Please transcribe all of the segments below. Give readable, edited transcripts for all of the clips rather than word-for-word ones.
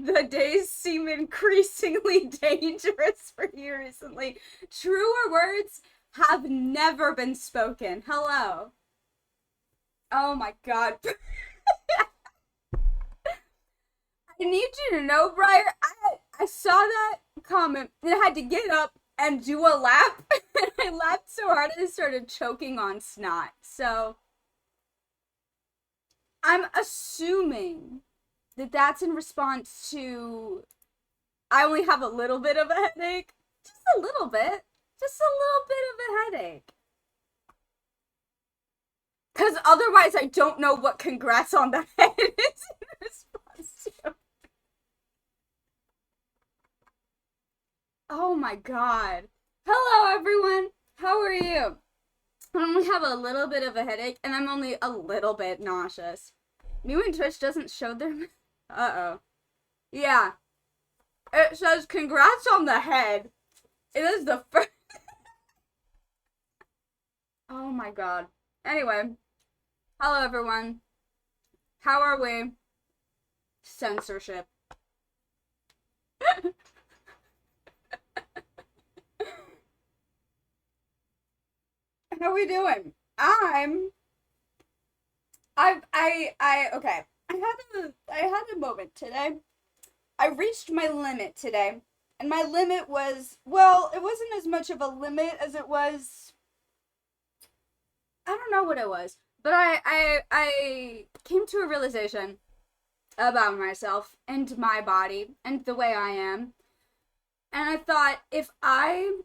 The days seem increasingly dangerous for you recently. Truer words have never been spoken. Hello. Oh my god. I need you to know, Briar, I saw that comment and I had to get up and do a lap. And I laughed so hard I started choking on snot. So, I'm assuming that that's in response to I only have a little bit of a headache. Just a little bit. Just a little bit of a headache. Because otherwise I don't know what congrats on the head is in response to. Oh my god. Hello everyone. How are you? I only have a little bit of a headache and I'm only a little bit nauseous. Me when Twitch doesn't show their... Uh-oh. Yeah. It says congrats on the head. It is the first... Oh my god. Anyway. Hello everyone. How are we? Censorship. How are we doing? Okay. I had a moment today. I reached my limit today. And my limit was, well, it wasn't as much of a limit as it was, I don't know what it was. But I came to a realization about myself and my body and the way I am. And I thought, if I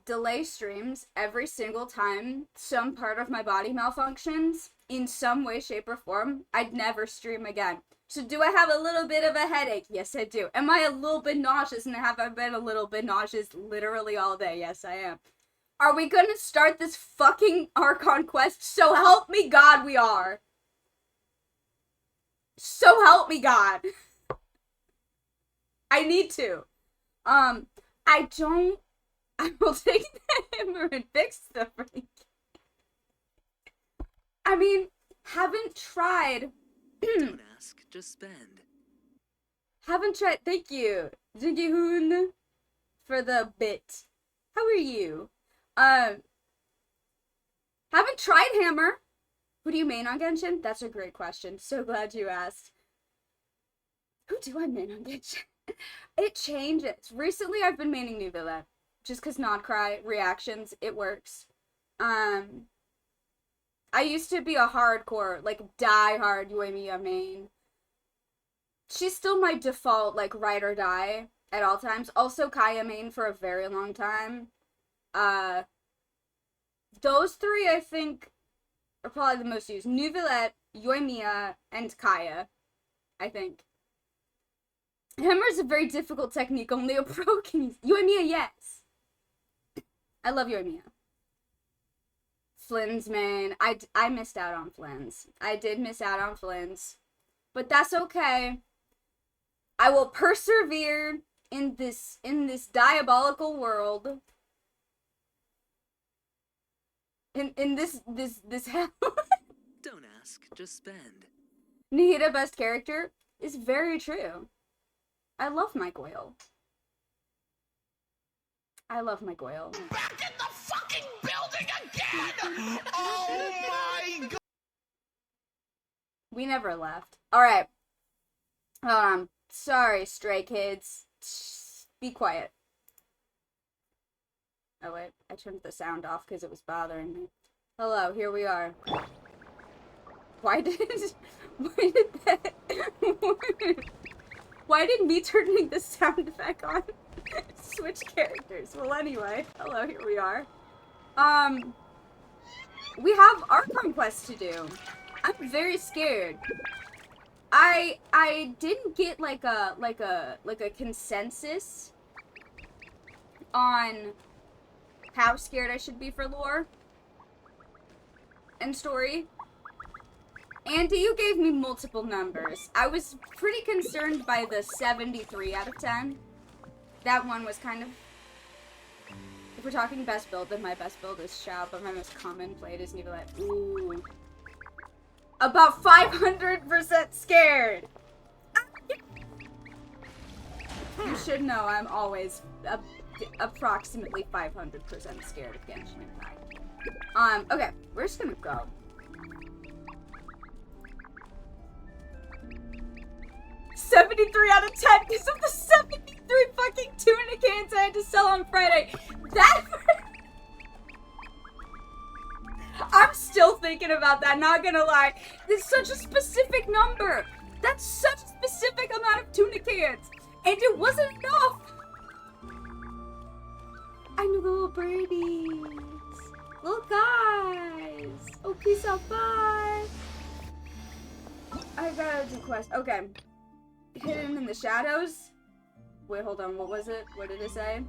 delay streams every single time some part of my body malfunctions in some way, shape, or form, I'd never stream again. So do I have a little bit of a headache? Yes, I do. Am I a little bit nauseous? And have I been a little bit nauseous literally all day? Yes, I am. Are we gonna start this fucking Archon quest? So help me God, we are. So help me God. I need to. I will take the hammer and fix the freak. I mean, haven't tried. Don't ask, just spend. Haven't tried. Thank you, Jingy Hoon, for the bit. How are you? Haven't tried hammer. Who do you main on Genshin? That's a great question. So glad you asked. Who do I main on Genshin? It changes. Recently, I've been maining Nuvilla. Just because NODKRAI reactions, it works. I used to be a hardcore, like, die-hard Yoimiya main. She's still my default, like, ride or die at all times. Also Kaya main for a very long time. Those three, I think, are probably the most used. Nuvillette, Yoimiya, and Kaya, I think. Hammer is a very difficult technique, only a pro can use. Yoimiya, yes. I love Yoimiya. Flynn's main. I missed out on Flynn's. I did miss out on Flynn's. But that's okay. I will persevere in this diabolical world. In this hell. Don't ask, just spend. Nihida best character is very true. I love my Goyle. I love my Goyle. Back in the fucking building again! Oh my god! We never left. Alright. Sorry, stray kids. Be quiet. Oh wait, I turned the sound off because it was bothering me. Hello, here we are. Why did that... Why did me turning the sound back on switch characters? Well, anyway, hello, here we are. We have Archon quests to do. I'm very scared. I didn't get like a consensus on how scared I should be for lore and story. Andy, you gave me multiple numbers. I was pretty concerned by the 73 out of 10. That one was kind of... If we're talking best build, then my best build is Shao, but my most common played is Nivellette. Ooh. About 500% scared! You should know I'm always approximately 500% scared of Genshin Impact. Okay, we're just gonna go. $73 out of 10 because of the 73 fucking tuna cans I had to sell on Friday. That I'm still thinking about that, not gonna lie. It's such a specific number. That's such a specific amount of tuna cans. And it wasn't enough. I know the little birdies. Little guys. Oh, peace out, bye. I gotta do quest. Okay. Hidden in the shadows. Wait, hold on. What was it? What did it say?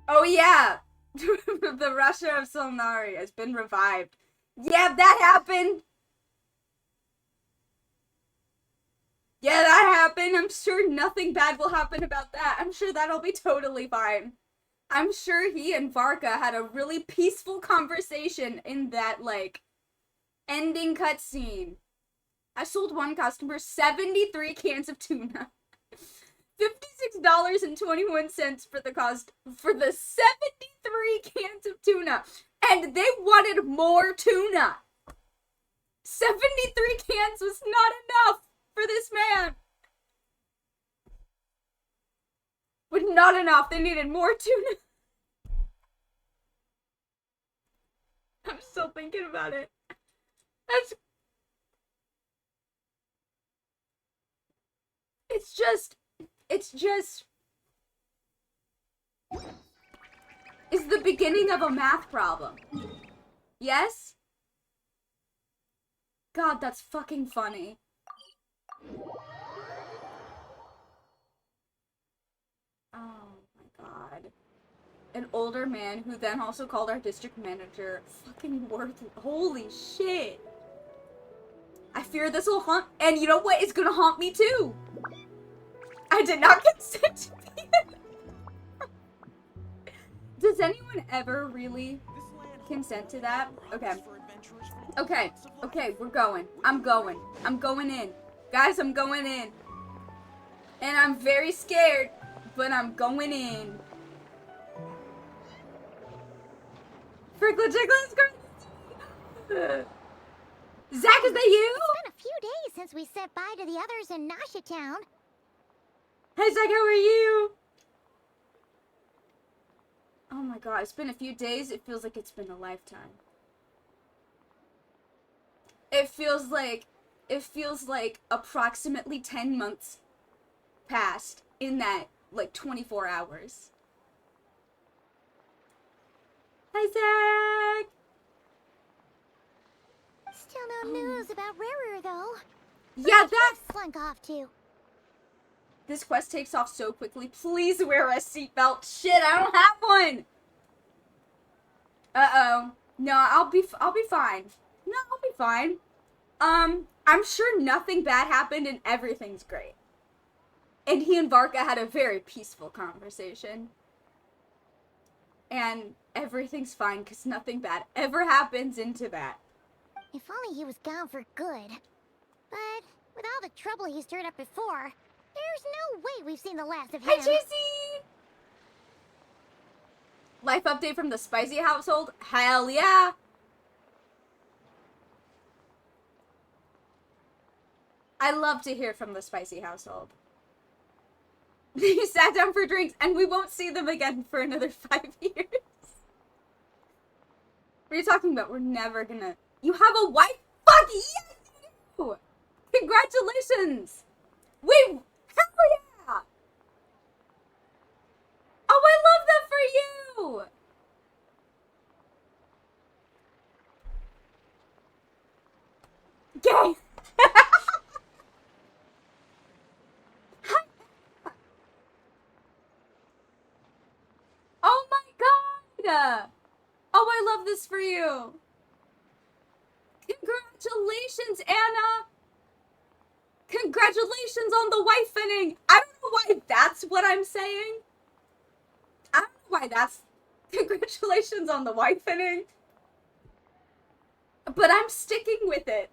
Oh, yeah. The Russia of Solnari has been revived. Yeah, that happened. Yeah, that happened. I'm sure nothing bad will happen about that. I'm sure that'll be totally fine. I'm sure he and Varka had a really peaceful conversation in that, like, ending cutscene. I sold one customer 73 cans of tuna. $56.21 for the cost for the 73 cans of tuna. And they wanted more tuna. 73 cans was not enough for this man. But not enough. They needed more tuna. I'm still thinking about it. It's the beginning of a math problem. Yes? God, that's fucking funny. Oh my god. An older man who then also called our district manager fucking worth. Holy shit. I fear this will haunt, and you know what? It's gonna haunt me too. I did not consent to be in. Does anyone ever really consent to that? Okay. Okay. Okay, we're going. I'm going. I'm going in. Guys, I'm going in. And I'm very scared, but I'm going in. Frickle Jiggles, girl. Zach, is that you? It's been a few days since we said bye to the others in Nasha Town. Hey, Zach, how are you? Oh my god, it's been a few days. It feels like it's been a lifetime. It feels like approximately 10 months passed in that, like, 24 hours. Hi, Zach! Still no news about Rarer, though. Yeah, that slunk off too. This quest takes off so quickly. Please wear a seatbelt. Shit, I don't have one. Uh-oh. No, I'll be fine. No, I'll be fine. I'm sure nothing bad happened and everything's great. And he and Varka had a very peaceful conversation. And everything's fine because nothing bad ever happens into that. If only he was gone for good. But with all the trouble he stirred up before, there's no way we've seen the last of him. Hi, JC! Life update from the Spicy household? Hell yeah! I love to hear from the Spicy household. They sat down for drinks and we won't see them again for another 5 years. What are you talking about? We're never gonna... You have a wife? Fuck yes, you do! Congratulations! Wait, hell yeah! Oh, I love that for you! Gay! Oh my god! Oh, I love this for you! Congratulations, Anna! Congratulations on the wifening! I don't know why that's what I'm saying. I don't know why that's... Congratulations on the wifening. But I'm sticking with it.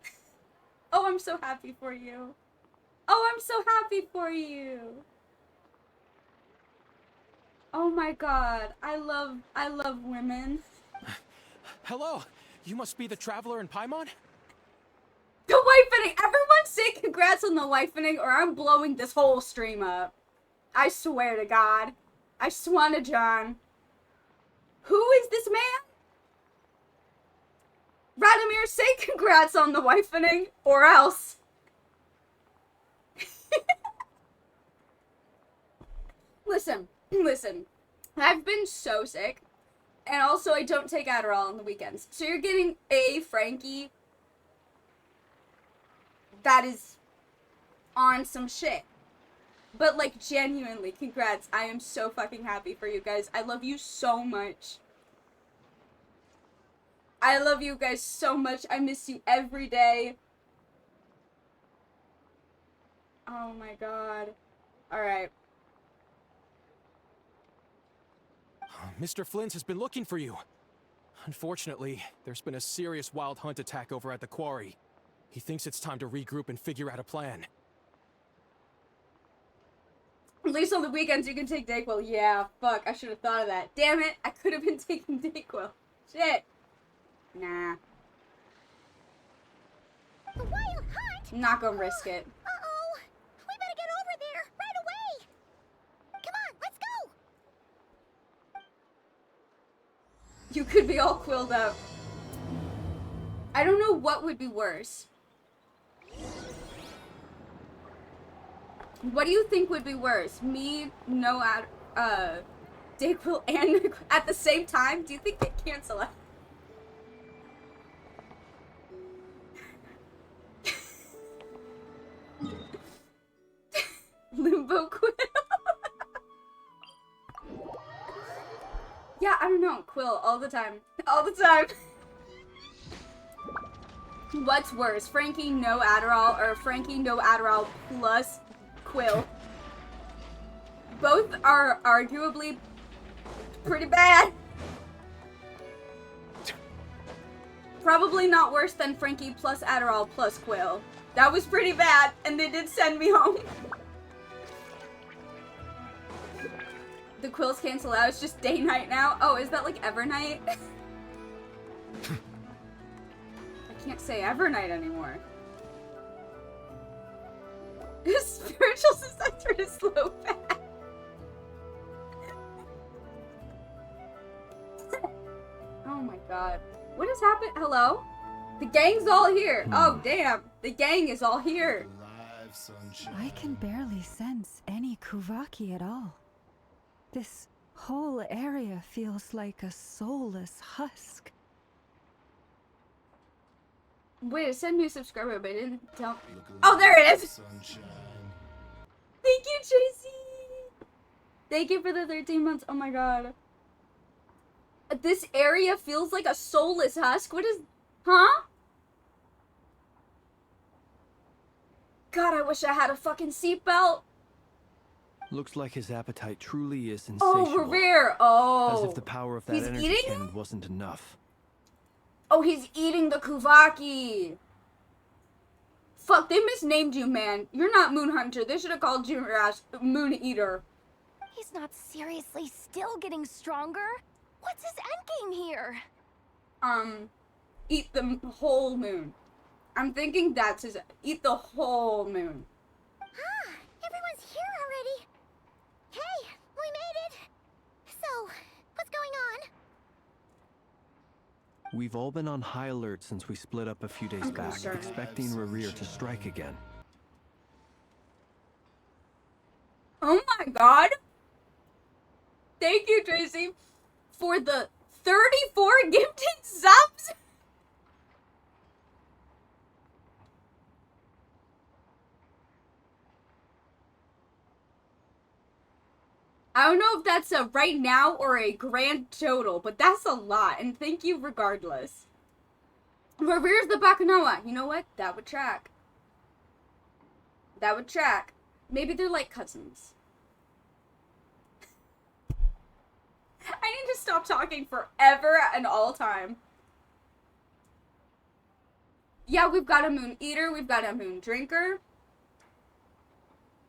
Oh, I'm so happy for you. Oh, I'm so happy for you. Oh my god, I love women. Hello, you must be the traveler in Paimon? The wifening! Everyone say congrats on the wifening or I'm blowing this whole stream up. I swear to God. I swan to John. Who is this man? Radomir, say congrats on the wifening or else. Listen. I've been so sick. And also I don't take Adderall on the weekends. So you're getting a Frankie that is on some shit. But like genuinely, congrats. I am so fucking happy for you guys. I love you so much. I love you guys so much. I miss you every day. Oh my god. Alright. Mr. Flynn has been looking for you. Unfortunately, there's been a serious wild hunt attack over at the quarry. He thinks it's time to regroup and figure out a plan. At least on the weekends you can take Dayquil. Yeah, fuck, I should have thought of that. Damn it, I could have been taking Dayquil. Shit. Nah. The wild hunt? I'm not gonna risk it. Uh-oh. We better get over there right away. Come on, let's go. You could be all quilled up. I don't know what would be worse. What do you think would be worse? Me, no Dayquil and at the same time? Do you think they cancel out? Limbo Quill. Yeah, I don't know. Quill all the time. All the time. What's worse? Frankie no Adderall or Frankie no Adderall plus Quill? Both are arguably pretty bad. Probably not worse than Frankie plus Adderall plus Quill. That was pretty bad, and they did send me home. The quills cancel out. It's just day-night now. Oh, is that like Evernight? I can't say Evernight anymore. Spiritual successor is slow fast. Oh my god. What has happened? Hello? The gang's all here. Oh, damn. The gang is all here. I can barely sense any Kuvaki at all. This whole area feels like a soulless husk. Wait, it sent me a subscriber, but it didn't tell. Oh, there it is! Thank you, Tracy! Thank you for the 13 months. Oh my god. This area feels like a soulless husk? What is... Huh? God, I wish I had a fucking seatbelt. Looks like his appetite truly is Oh, insatiable. Revere! Oh. As if the power of that He's energy eating? cannon wasn't enough. Oh, he's eating the Kuvaki. Fuck, they misnamed you, man. You're not Moon Hunter. They should have called you Moon Eater. He's not seriously still getting stronger. What's his endgame here? Eat the whole moon. I'm thinking that's his... Eat the whole moon. Ah, everyone's here already. Hey, we made it. So, what's going on? We've all been on high alert since we split up a few days back, concerned. expecting Rerir to strike again. Oh my god. Thank you, Tracy, for the 34 gifted subs. I don't know if that's a right now or a grand total, but that's a lot, and thank you regardless. Revere's the Bakunawa. You know what? That would track. That would track. Maybe they're like cousins. I need to stop talking forever and all time. Yeah, we've got a moon eater, we've got a moon drinker.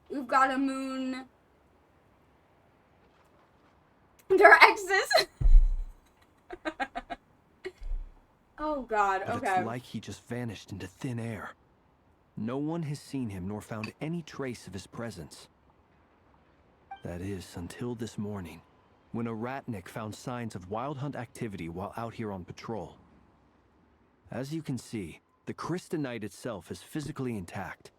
We've got a moon. Their exes. Oh god, But okay. it's like he just vanished into thin air. No one has seen him nor found any trace of his presence. That is, until this morning, when a ratnik found signs of wild hunt activity while out here on patrol. As you can see, the crystalline itself is physically intact,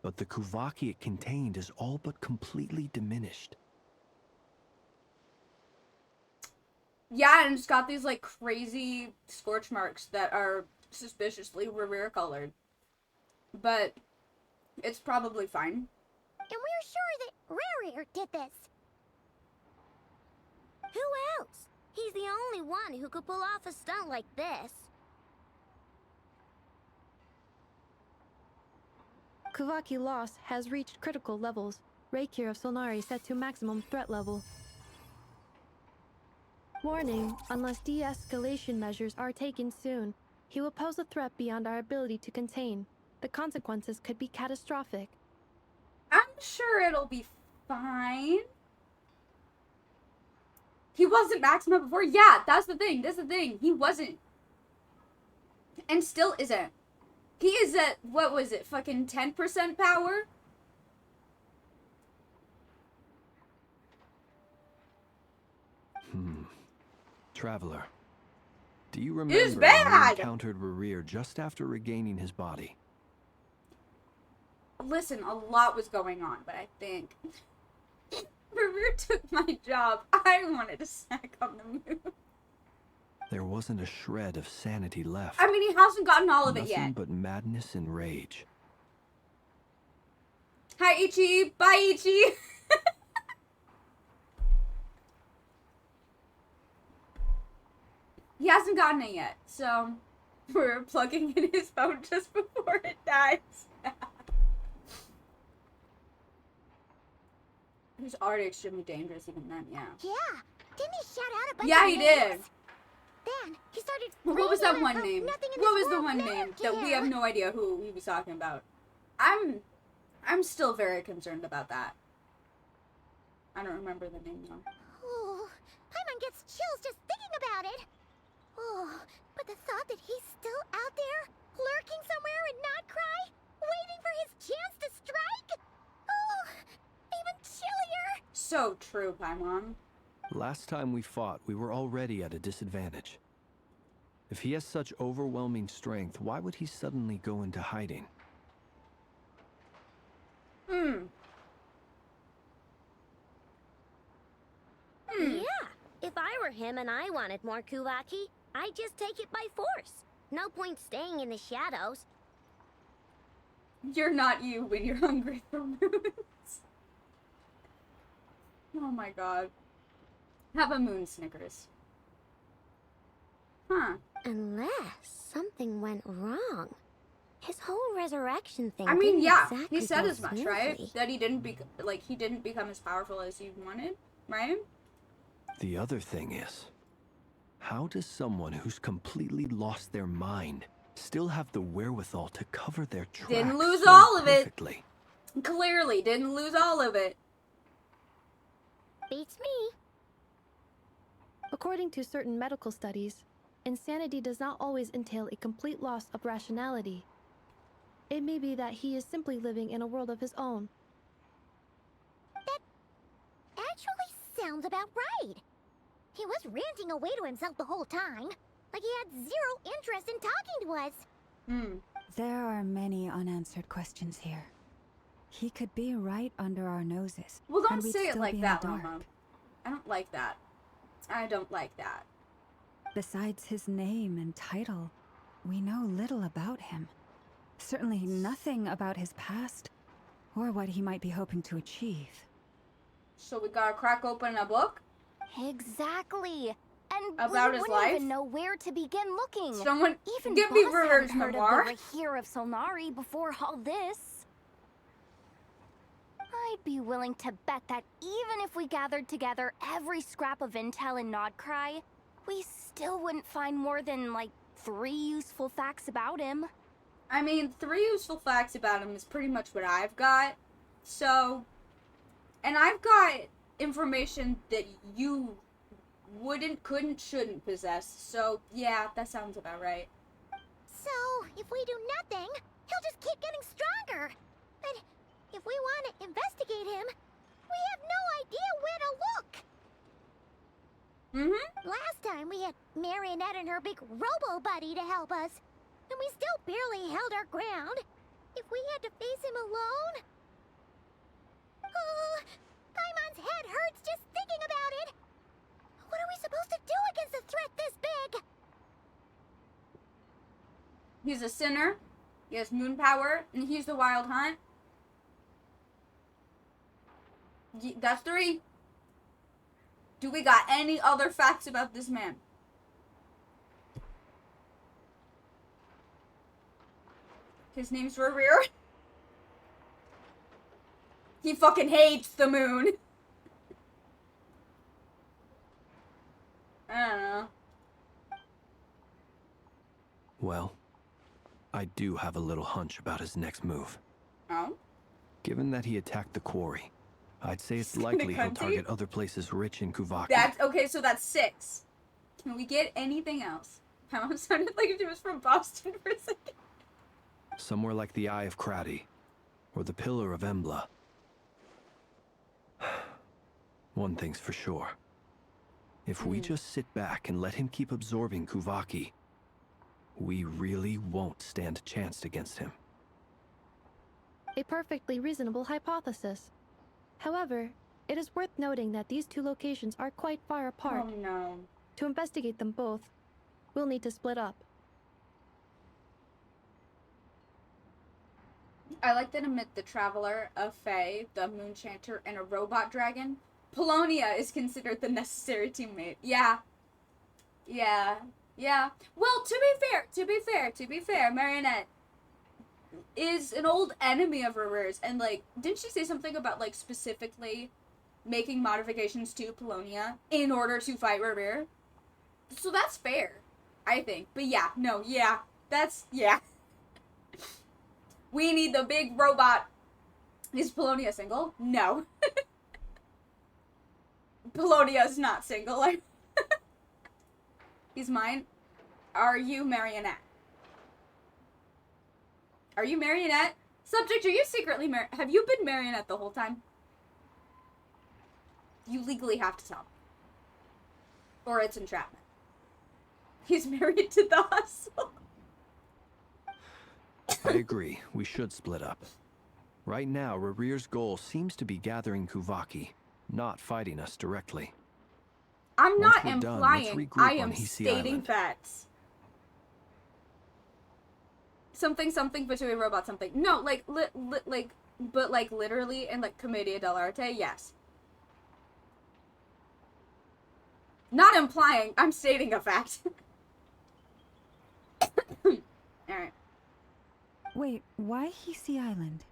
but the Kuvaki it contained is all but completely diminished. Yeah, and it's got these like crazy scorch marks that are suspiciously rare colored. But it's probably fine. And we're sure that Rarier did this. Who else? He's the only one who could pull off a stunt like this. Kuvaki loss has reached critical levels. Reikir of Solnari set to maximum threat level. Warning, unless de-escalation measures are taken soon, he will pose a threat beyond our ability to contain. The consequences could be catastrophic. I'm sure it'll be fine. He wasn't maximum before. Yeah, that's the thing. That's the thing. He wasn't. And still isn't. He is at, what was it, fucking 10% power? Traveler, do you It's remember when you bad! encountered Rerir just after regaining his body? Listen, a lot was going on, but I think Revere took my job. I wanted to snack on the moon. There wasn't a shred of sanity left. I mean, he hasn't gotten all of it Nothing yet. but madness and rage. Hi, Ichi. Bye, Ichi. He hasn't gotten it yet, so we're plugging in his phone just before it dies. He's already extremely dangerous even then, yeah. Yeah, didn't he shout out a bunch Yeah, of he names? did. Then he started. What was that screaming one how name? nothing in What this was the world one mattered name to that we him. have no idea who he was talking about? I'm still very concerned about that. I don't remember the name though. Oh, Paimon gets chills just thinking about it. Oh, but the thought that he's still out there, lurking somewhere in NODKRAI, waiting for his chance to strike? Oh, even chillier. So true, Paimon. Last time we fought, we were already at a disadvantage. If he has such overwhelming strength, why would he suddenly go into hiding? Yeah, if I were him and I wanted more Kuvaki, I'd just take it by force. No point staying in the shadows. You're not you when you're hungry for moons. Oh my god. Have a moon Snickers. Huh. Unless something went wrong. His whole resurrection thing. I mean, didn't yeah, exactly he said go as much, right? smoothly. That he didn't he didn't become as powerful as he wanted, right? The other thing is, how does someone who's completely lost their mind still have the wherewithal to cover their tracks Didn't lose so all of it. perfectly? Clearly, didn't lose all of it. Beats me. According to certain medical studies, insanity does not always entail a complete loss of rationality. It may be that he is simply living in a world of his own. That actually sounds about right. He was ranting away to himself the whole time, like he had zero interest in talking to us. There are many unanswered questions here. He could be right under our noses. Well, don't and we'd say it still like be in that, the dark. Mama. I don't like that. I don't like that. Besides his name and title, we know little about him. Certainly nothing about his past, or what he might be hoping to achieve. So we gotta crack open a book? Exactly. And About we his wouldn't life? even know where to begin looking. Someone Even give me Boss Rever's hadn't heard memoir. of the Rahir of Solnari before all this. I'd be willing to bet that even if we gathered together every scrap of intel in NODKRAI, we still wouldn't find more than, like, 3 useful facts about him. I mean, 3 useful facts about him is pretty much what I've got. So, and I've got information that you wouldn't, couldn't, shouldn't possess. So, yeah, that sounds about right. So, if we do nothing, he'll just keep getting stronger. But if we want to investigate him, we have no idea where to look. Last time we had Marionette and her big robo-buddy to help us, and we still barely held our ground. If we had to face him alone... Oh, Paimon's head hurts just thinking about it. What are we supposed to do against a threat this big? He's a sinner, he has moon power, and he's the Wild Hunt. That's 3. Do we got any other facts about this man? His name's Rerir. He fucking hates the moon. I don't know. Well, I do have a little hunch about his next move. Oh? Given that he attacked the quarry, I'd say it's Gonna likely he'll cunty? target other places rich in Kuvaki. That's okay, so that's 6. Can we get anything else? My mom sounded like she was from Boston for a second. Somewhere like the Eye of Krati, or the Pillar of Embla. One thing's for sure. If we just sit back and let him keep absorbing Kuvaki, we really won't stand a chance against him. A perfectly reasonable hypothesis. However, it is worth noting that these 2 locations are quite far apart. Oh no. To investigate them both, we'll need to split up. I like that amid the Traveler, a Fae, the Moonchanter, and a robot dragon, Polonia is considered the necessary teammate. Yeah. Yeah. Yeah. Well, to be fair, Marionette is an old enemy of Rerir's, and, like, didn't she say something about, like, specifically making modifications to Polonia in order to fight Rerir? So that's fair, I think. But yeah, no, yeah. Yeah. We need the big robot. Is Polonia single? No. Polonia's not single. He's mine. Are you Marionette? Are you Marionette? Subject, are you secretly have you been Marionette the whole time? You legally have to tell me. Or it's entrapment. He's married to the hustle. I agree, we should split up. Right now, Rerir's goal seems to be gathering Kuvaki, not fighting us directly. I'm Once not we're done, implying, let's regroup I on am Hisi stating Island. facts. Something between robot something. No, like, but like literally in like Commedia dell'arte, yes. Not implying, I'm stating a fact. Alright. Wait, why Hisi Island?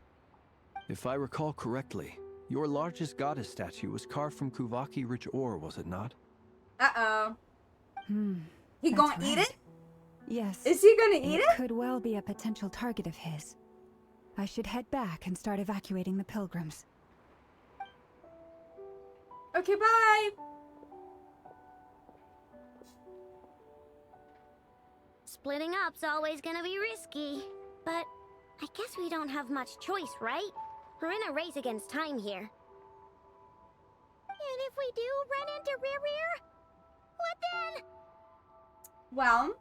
If I recall correctly, your largest goddess statue was carved from Kuvaki-rich ore, was it not? Uh-oh. He That's gonna eat right. it? Yes. Is he gonna eat it? Could well be a potential target of his. I should head back and start evacuating the pilgrims. Okay, bye! Splitting up's always gonna be risky. But I guess we don't have much choice, right? We're in a race against time here. And if we do run into Rerir, what then? Well,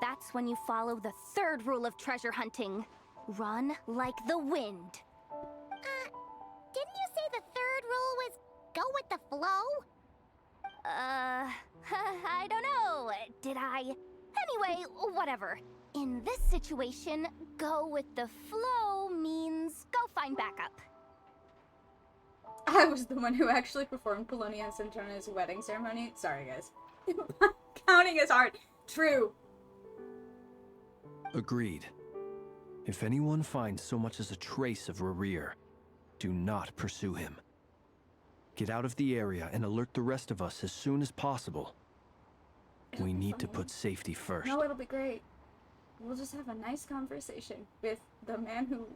That's when you follow the 3rd rule of treasure hunting. Run like the wind. Didn't you say the 3rd rule was go with the flow? I don't know. Did I? Anyway, whatever. In this situation, go with the flow means go find backup. I was the one who actually performed Polonia and Centona's wedding ceremony. Sorry, guys. Counting is hard. True. Agreed. If anyone finds so much as a trace of Rerir, do not pursue him. Get out of the area and alert the rest of us as soon as possible. We need to put safety first. No, it'll be great. We'll just have a nice conversation with the man who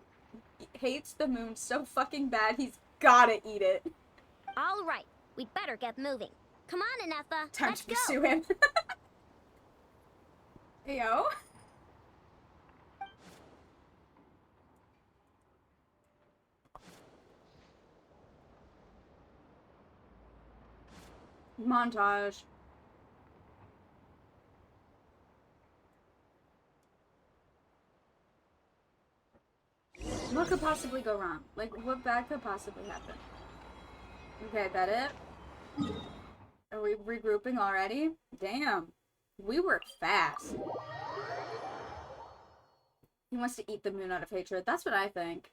hates the moon so fucking bad, he's gotta eat it. All right, we'd better get moving. Come on, Anefa. Time Let's to go. pursue him. Yo. Montage. What could possibly go wrong? Like, what bad could possibly happen? Okay, that it? Are we regrouping already? Damn. We work fast. He wants to eat the moon out of hatred. That's what I think.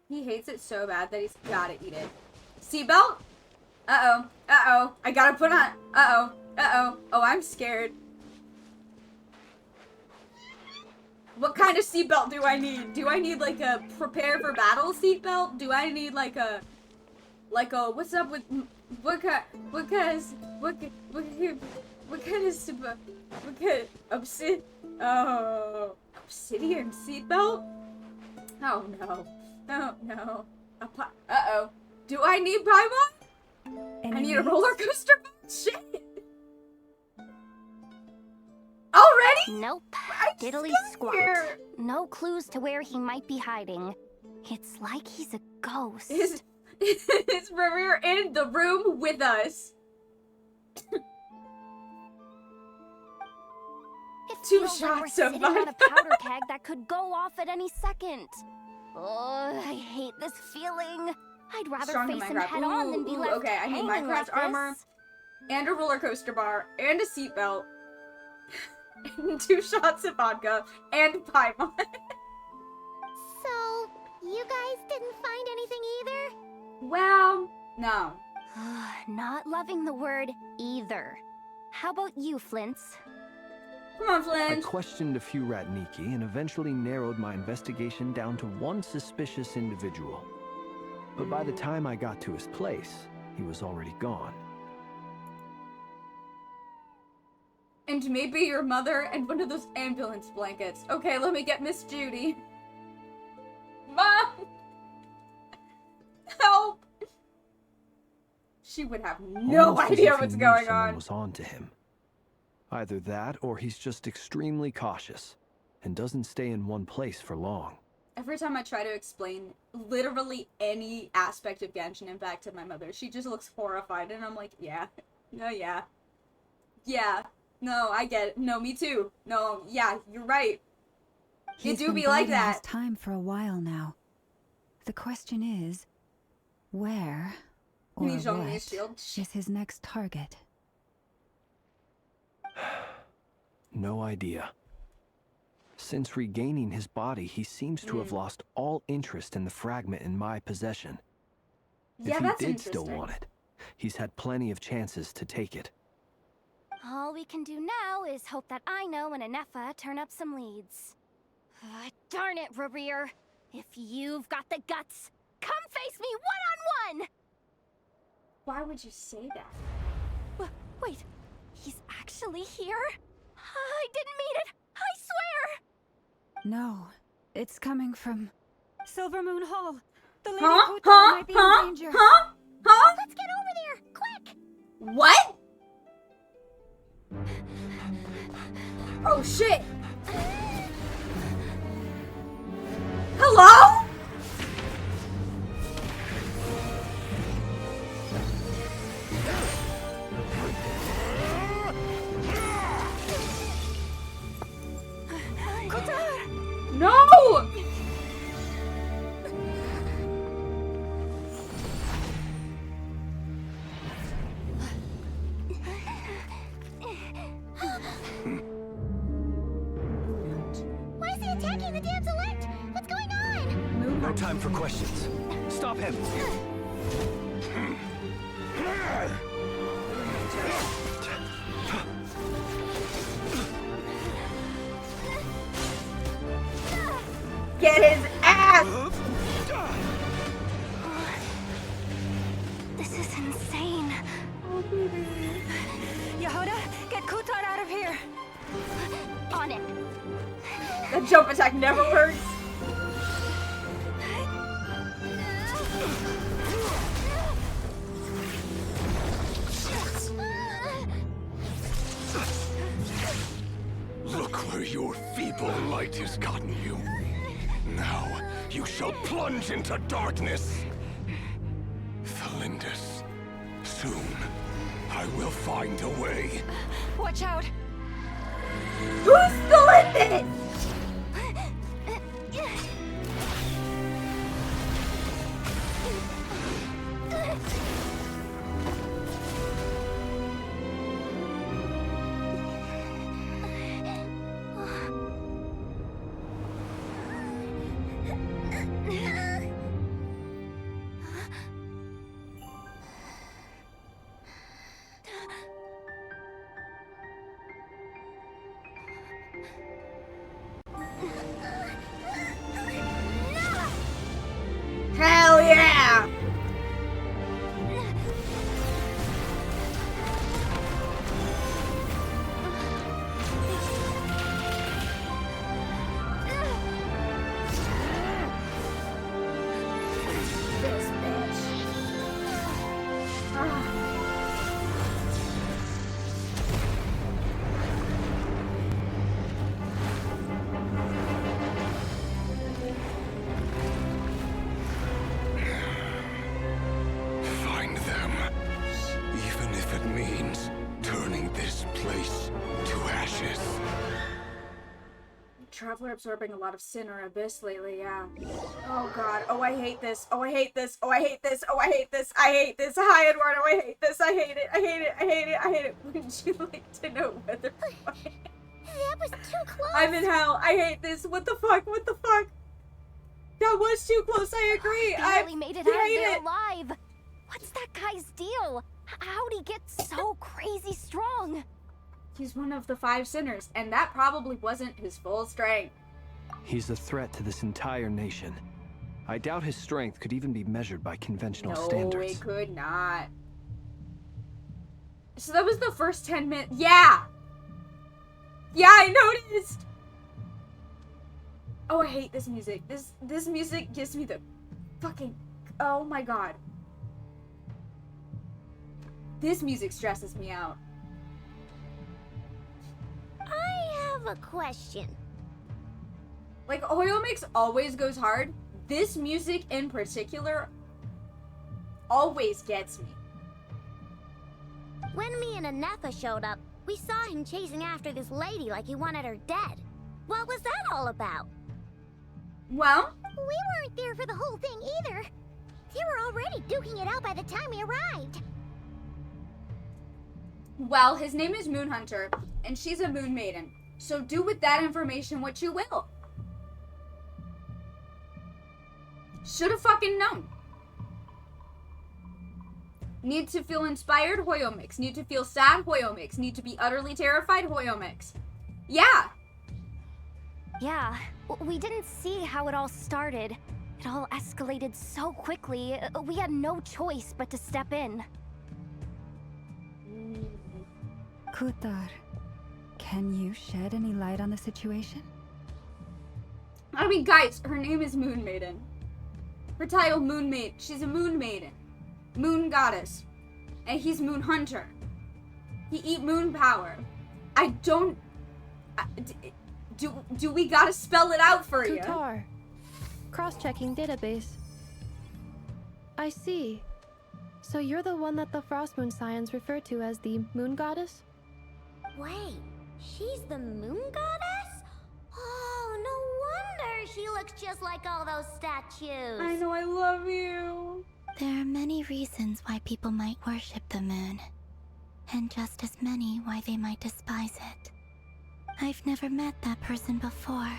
He hates it so bad that he's gotta eat it. Seatbelt? Uh-oh. Uh-oh. I gotta put on... Uh-oh. Uh-oh. Oh, I'm scared. What kind of seatbelt do I need? Do I need like a prepare for battle seatbelt? Do I need like a what's up with what kind of obsidian seatbelt? Oh no. Oh no. Uh-oh. Do I need Paimon? I need a roller coaster? Shit. Already? Nope. Diddly squat. No clues to where he might be hiding. It's like he's a ghost. Is Revere in the room with us? It Two feels like we're shots of sitting on a vodka. powder keg that could go off at any second. Oh, I hate this feeling. I'd rather Strong face him Minecraft. head on than be left Okay, I need hanging Minecraft like armor, this. and a roller coaster bar, and a seatbelt, and 2 shots of vodka, and Paimon. So, you guys didn't find anything either? Well, no. Not loving the word either. How about you, Flints? Come on, I Flynn. questioned a few Ratniki and eventually narrowed my investigation down to one suspicious individual. But by the time I got to his place, he was already gone. And maybe your mother and one of those ambulance blankets. Okay, let me get Miss Judy. Mom! Help! She would have no Almost as idea if he what's knew going someone on. was on to him. Either that, or he's just extremely cautious and doesn't stay in one place for long. Every time I try to explain literally any aspect of Genshin Impact to my mother, she just looks horrified, and I'm like, yeah. No, yeah. Yeah. No, I get it. No, me too. No, yeah, you're right. You He's do been be like biding that. his time for a while now. The question is, where or Can you show me what his shield? is his next target? No idea. Since regaining his body, he seems to have lost all interest in the fragment in my possession. Yeah, If that's he did still interesting. want it, he's had plenty of chances to take it. All we can do now is hope that Aino and Anefa turn up some leads. Darn it, Revere. If you've got the guts, come face me one-on-one! Why would you say that? Wait, he's actually here? I didn't mean it! I swear! No, it's coming from Silver Moon Hall. The Lady Huh? Kuto Huh? might be Huh? in danger. Huh? Huh? Let's get over there, quick! What? Oh shit! Hello? No! Why is he attacking the damsel elect? What's going on? No time for questions. Stop him! Get his ass! This is insane. Yehoda, get Kutar out of here! On it. That jump attack never works. Whatever your feeble light has gotten you, now you shall plunge into darkness. Thalindus, soon I will find a way. Watch out! Who's the limit? Hell yeah! This bitch. Find them. Even if it means turning this place to ashes. Traveler absorbing a lot of sin or abyss lately, yeah. Oh god. Oh, I hate this. Oh, I hate this. Oh, I hate this. Oh, I hate this. I hate this. Hi, Eduardo. I hate this. I hate it. I hate it. I hate it. I hate it. Wouldn't you like to know whether... That was too close. I'm in hell. I hate this. What the fuck? What the fuck? That was too close. I agree. I Barely made it out of hate there it. alive. What's that guy's deal? How'd he get so crazy strong? He's one of the 5 sinners, and that probably wasn't his full strength. He's a threat to this entire nation. I doubt his strength could even be measured by conventional No, standards. it could not. So that was the first 10 minutes. Yeah! Yeah, I noticed! Oh, I hate this music. This music gives me the fucking... Oh my god. This music stresses me out. I have a question. Like, Hoyomix always goes hard. This music in particular always gets me. When me and Anefa showed up, we saw him chasing after this lady like he wanted her dead. What was that all about? Well, We weren't there for the whole thing either. They were already duking it out by the time we arrived. well, his name is Moonhunter, and she's a moon maiden. So do with that information what you will. Should have fucking known. Need to feel inspired? Hoyomix. Need to feel sad? Hoyomix. Need to be utterly terrified? Hoyomix. Yeah. Yeah, we didn't see how it all started. It all escalated so quickly, we had no choice but to step in. Kutar, can you shed any light on the situation? I mean, guys, her name is Moon Maiden. Her title, Moon Maiden. She's a moon maiden. Moon goddess. And he's Moon Hunter. He eat moon power. I don't... Do we gotta spell it out for you? Kutar. Cross-checking database. I see. So you're the one that the Frost Moon Scions refer to as the Moon Goddess? Wait, she's the moon goddess? Oh, no wonder she looks just like all those statues. I know, I love you. There are many reasons why people might worship the moon, and just as many why they might despise it. I've never met that person before,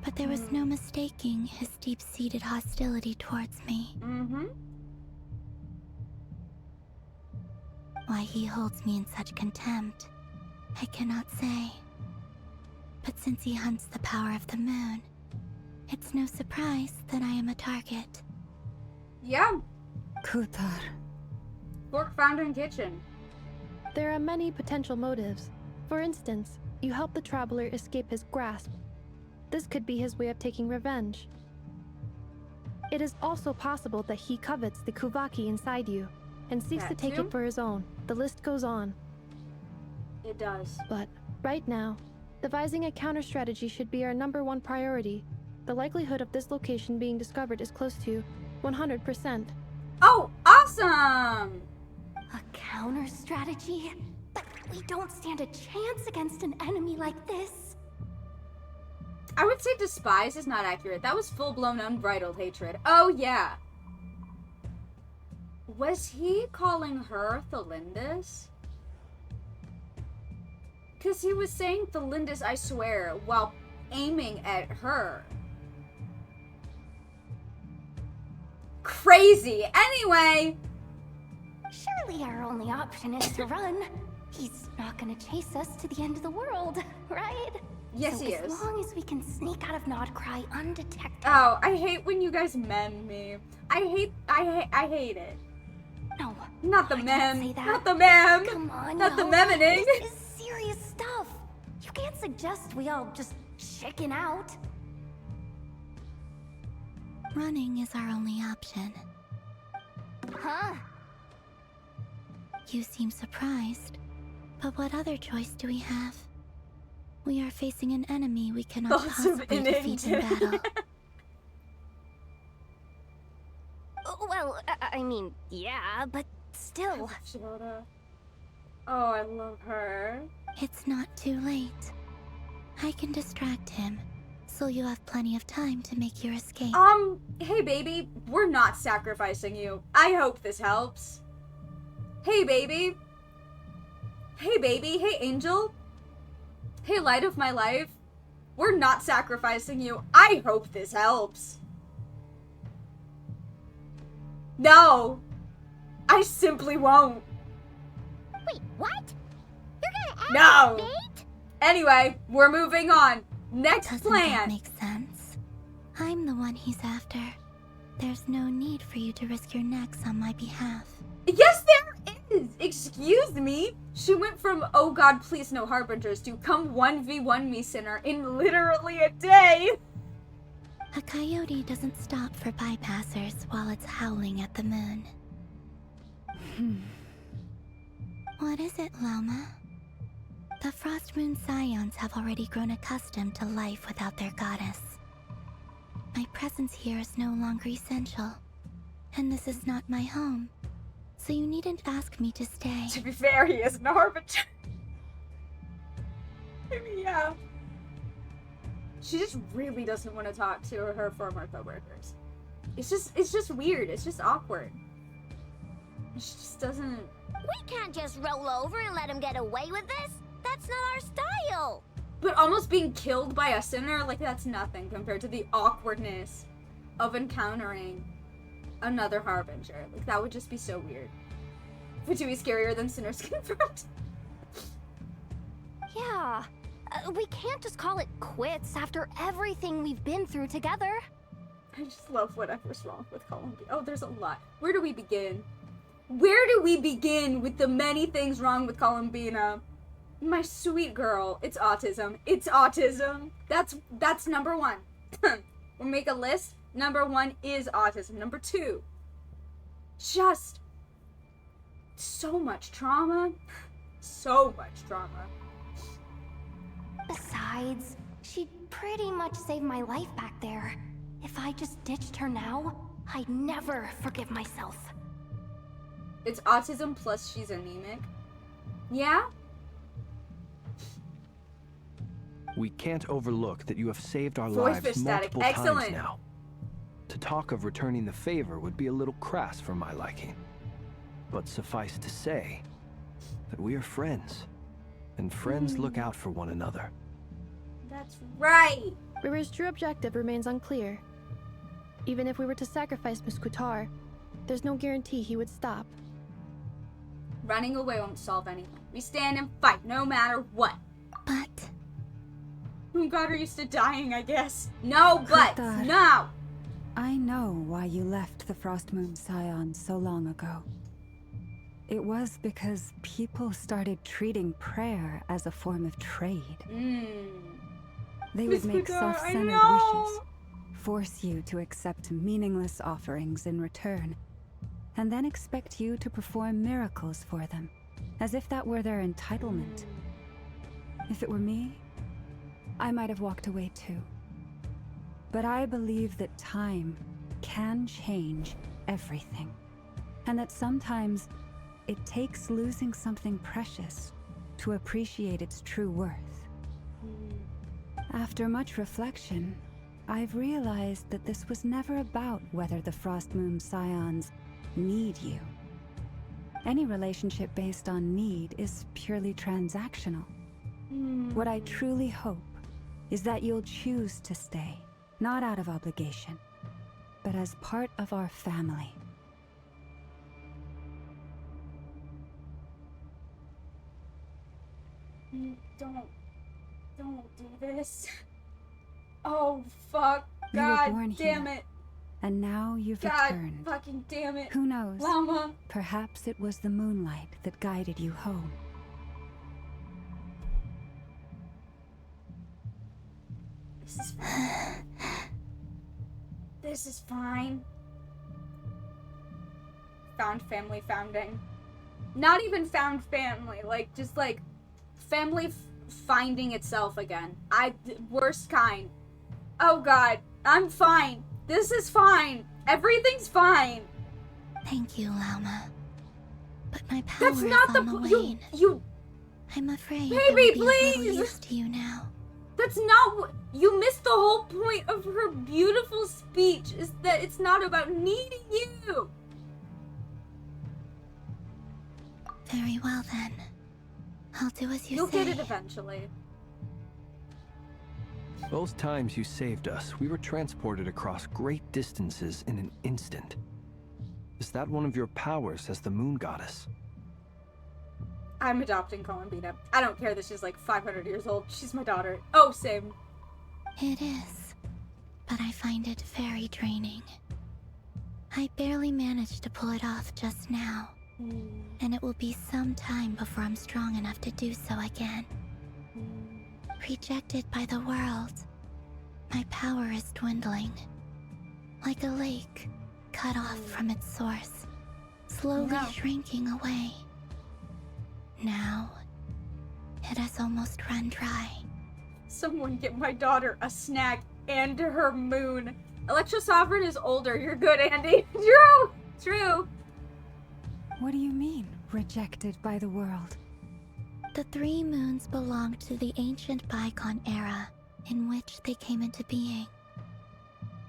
but there was no mistaking his deep-seated hostility towards me. Mm-hmm. Why he holds me in such contempt, I cannot say. But since he hunts the power of the moon, it's no surprise that I am a target. Yeah. Kutar. Fork Fountain Kitchen. There are many potential motives. For instance, you help the traveler escape his grasp. This could be his way of taking revenge. It is also possible that he covets the Kuvaki inside you and seeks to That take too? it for his own. The list goes on. It does. But right now, Devising a counter strategy should be our #1 priority. The likelihood of this location being discovered is close to 100%. Oh, awesome! A counter strategy? But we don't stand a chance against an enemy like this. I would say despise is not accurate. That was full-blown unbridled hatred. Oh, yeah. Was he calling her Thelindis? Because he was saying Thelindis, I swear, while aiming at her. Crazy. Anyway. Surely our only option is to run. He's not gonna chase us to the end of the world, right? Yes, so he as is. long as we can sneak out of NODKRAI undetected. Oh, I hate when you guys mem me. I hate it. No. Not the I can't mem. say that. Not the mem. Come on, Not the yo. memening. This is serious stuff. You can't suggest we all just chicken out. Running is our only option. Huh? You seem surprised. But what other choice do we have? We are facing an enemy we cannot Thoughts of possibly defeat in inning. battle. Well, I mean, yeah, but still. Shibata. Oh, I love her. It's not too late. I can distract him, so you have plenty of time to make your escape. Hey baby, we're not sacrificing you. I hope this helps. Hey baby. Hey baby, hey angel. Hey light of my life. We're not sacrificing you. I hope this helps. No. I simply won't. Wait, what? You're gonna No. activate? Anyway, we're moving on. Next Doesn't that plan. make sense? I'm the one he's after. There's no need for you to risk your necks on my behalf. Yes, there is. Excuse me. She went from, oh god, please no harbingers, to come 1v1 me sinner in literally a day. A coyote doesn't stop for bypassers while it's howling at the moon. What is it, Loma? The Frost Moon Scions have already grown accustomed to life without their goddess. My presence here is no longer essential, and this is not my home, so you needn't ask me to stay. To be fair, he isn't a harbinger. I mean, yeah. She just really doesn't want to talk to her former coworkers. It's just weird. It's just awkward. She just doesn't. We can't just roll over and let him get away with this. That's not our style. But almost being killed by a sinner, like that's nothing compared to the awkwardness of encountering another harbinger. Like that would just be so weird. Would be scarier than sinners confirmed. Yeah. We can't just call it quits after everything we've been through together. I just love whatever's wrong with Columbia. Oh, there's a lot. Where do we begin? Where do we begin with the many things wrong with Columbina? My sweet girl. It's autism. It's autism. That's number one. We'll make a list. Number one is autism. Number two, just so much trauma. So much trauma. Besides, she pretty much saved my life back there. If I just ditched her now, I'd never forgive myself. It's autism plus she's anemic. Yeah? We can't overlook that you have saved our Voice lives fish static. multiple Excellent. times now. To talk of returning the favor would be a little crass for my liking. But suffice to say that we are friends, and friends look out for one another. That's right. River's true objective remains unclear. Even if we were to sacrifice Miss Kutar, there's no guarantee he would stop. Running away won't solve anything. We stand and fight no matter what. But Who got her used to dying, I guess. No buts. Kutar. No. I know why you left the Frost Moon Scion so long ago. It was because people started treating prayer as a form of trade. They Miss would make Kutar, I self-centered know. wishes, force you to accept meaningless offerings in return, and then expect you to perform miracles for them, as if that were their entitlement. If it were me, I might have walked away too. But I believe that time can change everything. And that sometimes it takes losing something precious to appreciate its true worth. After much reflection, I've realized that this was never about whether the Frostmoon Scions need you. Any relationship based on need is purely transactional. What I truly hope is that you'll choose to stay, not out of obligation, but as part of our family. Don't do this. Oh, fuck. You were God born damn here, it. and now you've God returned. fucking damn it. Who knows? Llama. Perhaps it was the moonlight that guided you home. This is fine. This is fine. Found family founding. Not even found family, like, just like family finding itself again. Worst kind. Oh god, I'm fine. This is fine. Everything's fine. Thank you, Llama. But my power That's not is the on the you, wane. you. I'm afraid Baby, I will be a please! little used to you now. That's not what you missed the whole point of her beautiful speech. Is that it's not about needing you. Very well then. I'll do as you You'll say. get it eventually. Those times you saved us, we were transported across great distances in an instant. Is that one of your powers as the moon goddess? I'm adopting Columbina. I don't care that she's like 500 years old. She's my daughter. Oh, same. It is, but I find it very draining. I barely managed to pull it off just now, and it will be some time before I'm strong enough to do so again. Rejected by the world, my power is dwindling. Like a lake, cut off from its source, slowly shrinking away. Now, it has almost run dry. Someone get my daughter a snack and her moon. Electro Sovereign is older. You're good, Andy. True! True. What do you mean, rejected by the world? The 3 moons belonged to the ancient Bygone era in which they came into being.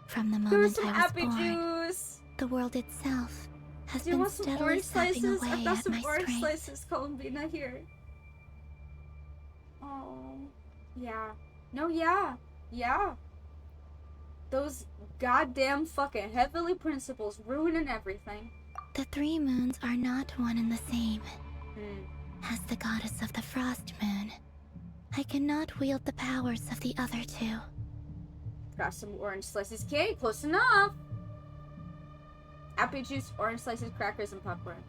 From the There's moment some I was happy born, juice. the world itself has Do you been want some steadily orange sapping slices? away I've got at some my orange strength. slices, Columbina, here. Oh, yeah. No, yeah. Yeah. Those goddamn fucking heavenly principles ruining everything. The 3 moons are not one and the same. As the goddess of the Frost Moon, I cannot wield the powers of the other 2. Got some orange slices. Okay, close enough. Apple juice, orange slices, crackers, and popcorn.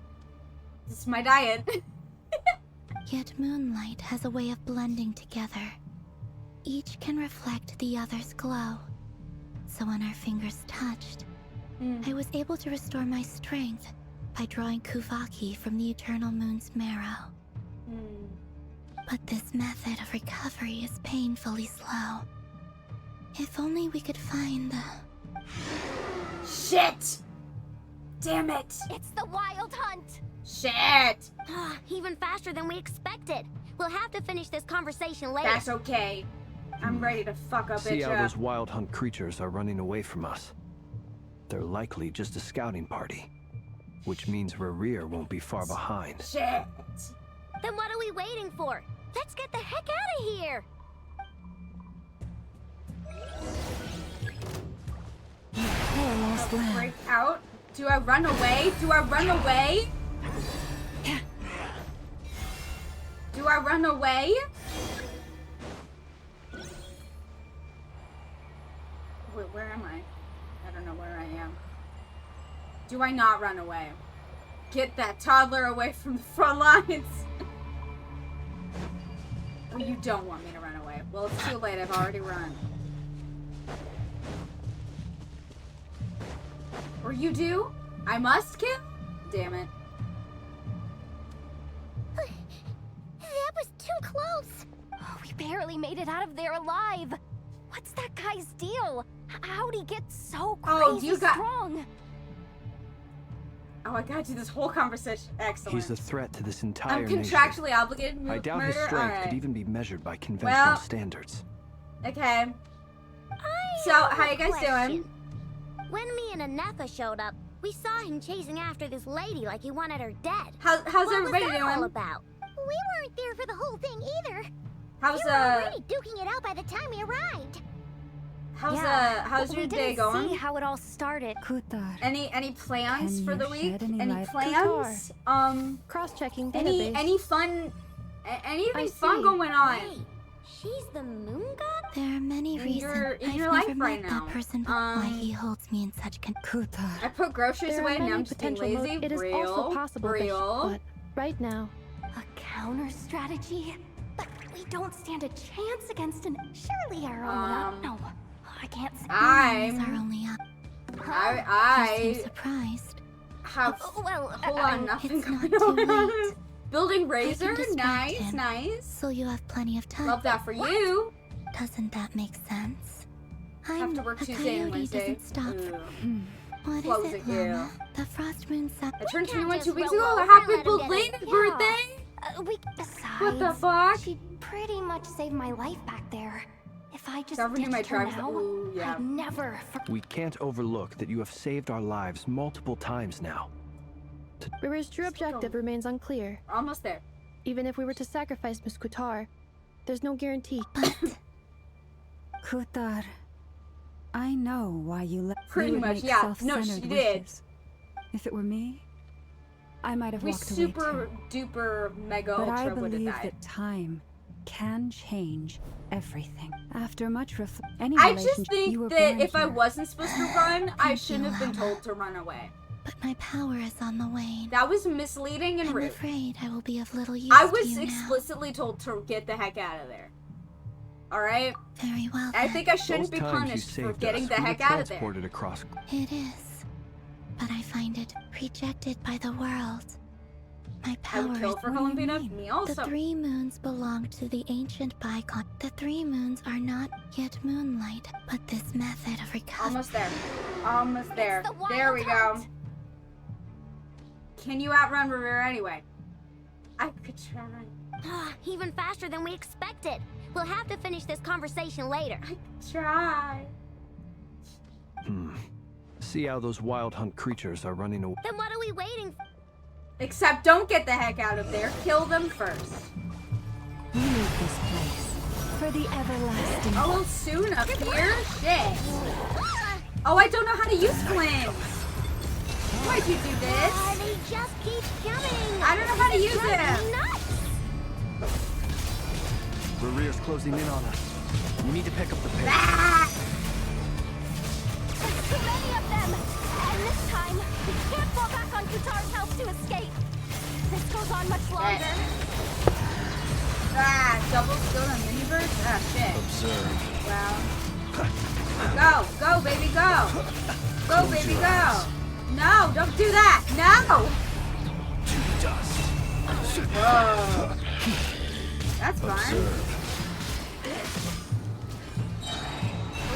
This is my diet. Yet moonlight has a way of blending together. Each can reflect the other's glow. So when our fingers touched, I was able to restore my strength by drawing Kuvaki from the eternal moon's marrow. But this method of recovery is painfully slow. If only we could find the... Shit! Damn it! It's the Wild Hunt! Shit! Even faster than we expected. We'll have to finish this conversation later. That's okay. I'm ready to fuck up See bitch how up. those wild hunt creatures are running away from us. They're likely just a scouting party, which means Rerir won't be far behind. Shit! Then what are we waiting for? Let's get the heck out of here! Poor lost lamb. Break out? Do I run away? Do I run away? Do I run away? Wait, where am I? I don't know where I am. Do I not run away? Get that toddler away from the front lines. Oh, you don't want me to run away. Well, it's too late. I've already run. Or you do? I must kill? Damn it. That was too close. Oh, we barely made it out of there alive. What's that guy's deal? How'd he get so crazy strong? Oh, I gotta do this whole conversation. Excellent. He's a threat to this entire I'm nation. contractually obligated to I doubt murder? his strength Alright. could even be measured by conventional Well, standards. Okay. So, how you guys doing? When me and Anefa showed up, we saw him chasing after this lady like he wanted her dead. How's What everybody was that all doing? about? We weren't there for the whole thing either. How's We were already duking it out by the time we arrived. how's your day going? See how it all started. Kutar, Any plans Can for you the week? shed any Any light? plans? Cross-checking Any database. fun? Anything I fun see. going on? Hey, she's the moon god? There are many In reasons your- in I've your never life met right that now. person, but why he holds me in such Kutar. I put groceries There are away and many I'm just being potential lazy. It is Real, also possible that real. but right now, A counter strategy? But we don't stand a chance against an. Surely are only up. No, I can't say. Humans are only up. You seem I surprised. have Well, hold on, nothing it's not going too on. late. Building I razor, can distract nice, him, nice. So you have plenty of time. Love that for you. Doesn't that make sense? Have to work a Tuesday and coyote Wednesday. doesn't stop. Ugh. What Close is it, it, yeah. Mama? The frost moon sun. I turned can't 21 just 2 weeks roll ago. over and Happy let him get belated it. birthday! Besides, What the fuck? She pretty much saved my life back there. If I just Start reading my ditched her tribes. now, Ooh, yeah. I'd never. We can't overlook that you have saved our lives multiple times now. Rivers' true objective remains unclear. Almost there. Even if we were to sacrifice Miss Kutar, there's no guarantee. Kutar, I know why you let Pretty you would much, make yeah. No, she self-centered did. wishes. If it were me, I might have We walked away super too. duper mega But I ultra would have believe died. that time can change everything. After much any I just relationship, you think were that born if I here. wasn't supposed to run, I Thank shouldn't you, have been Lama. told to run away. But my power is on the wane. That was misleading and I'm rude. afraid I will be of little use I to was you now. explicitly told to get the heck out of there. Alright? Very well I then. think I shouldn't Those be times you punished for saved getting us, the we were heck out of there. transported across. It is. But I find it rejected by the world. My I power would kill is... for What do you Columbina. mean? Me The also. 3 moons belong to the ancient bygone. The 3 moons are not yet moonlight, but this method of recovery... Almost there. Almost there. the wild There we go. hunt. Can you outrun Rivera anyway? I could try. Even faster than we expected. We'll have to finish this conversation later. I could try. See how those wild hunt creatures are running away. Then what are we waiting for? Except don't get the heck out of there. Kill them first. Leave this place for the everlasting. Oh, soon up here? Shit. Oh, I don't know how to use flames. Why'd you do this? They just keep coming. I don't know how to use Driving it. me nuts. Rere's closing in on us. You need to pick up the pace. Ah! There's too many of them! And this time, we can't fall back on Kutar's house to escape. This goes on much longer. Ah, double skill on mini burst? Ah, shit. Observe. Well. Go, baby, go. Go, baby, go. No, don't do that. No. To dust. Whoa. That's fine. Observe.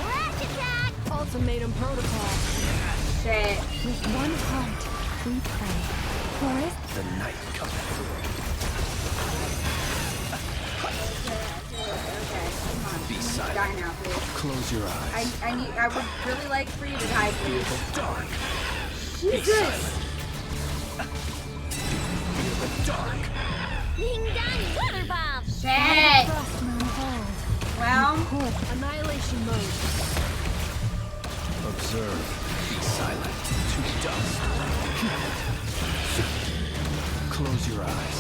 Rash attack. Ultimatum protocol. Shit. With one heart, we pray. Forest, The night cometh. Okay, come on. Be silent. Die now, please. Close your eyes. I would really like for you to die, please. Dark. Jesus. Feel the dark. Ding dong water bomb. Shit. frost moon hold. Well, Annihilation mode. Observe. Be silent. To dust. Close your eyes.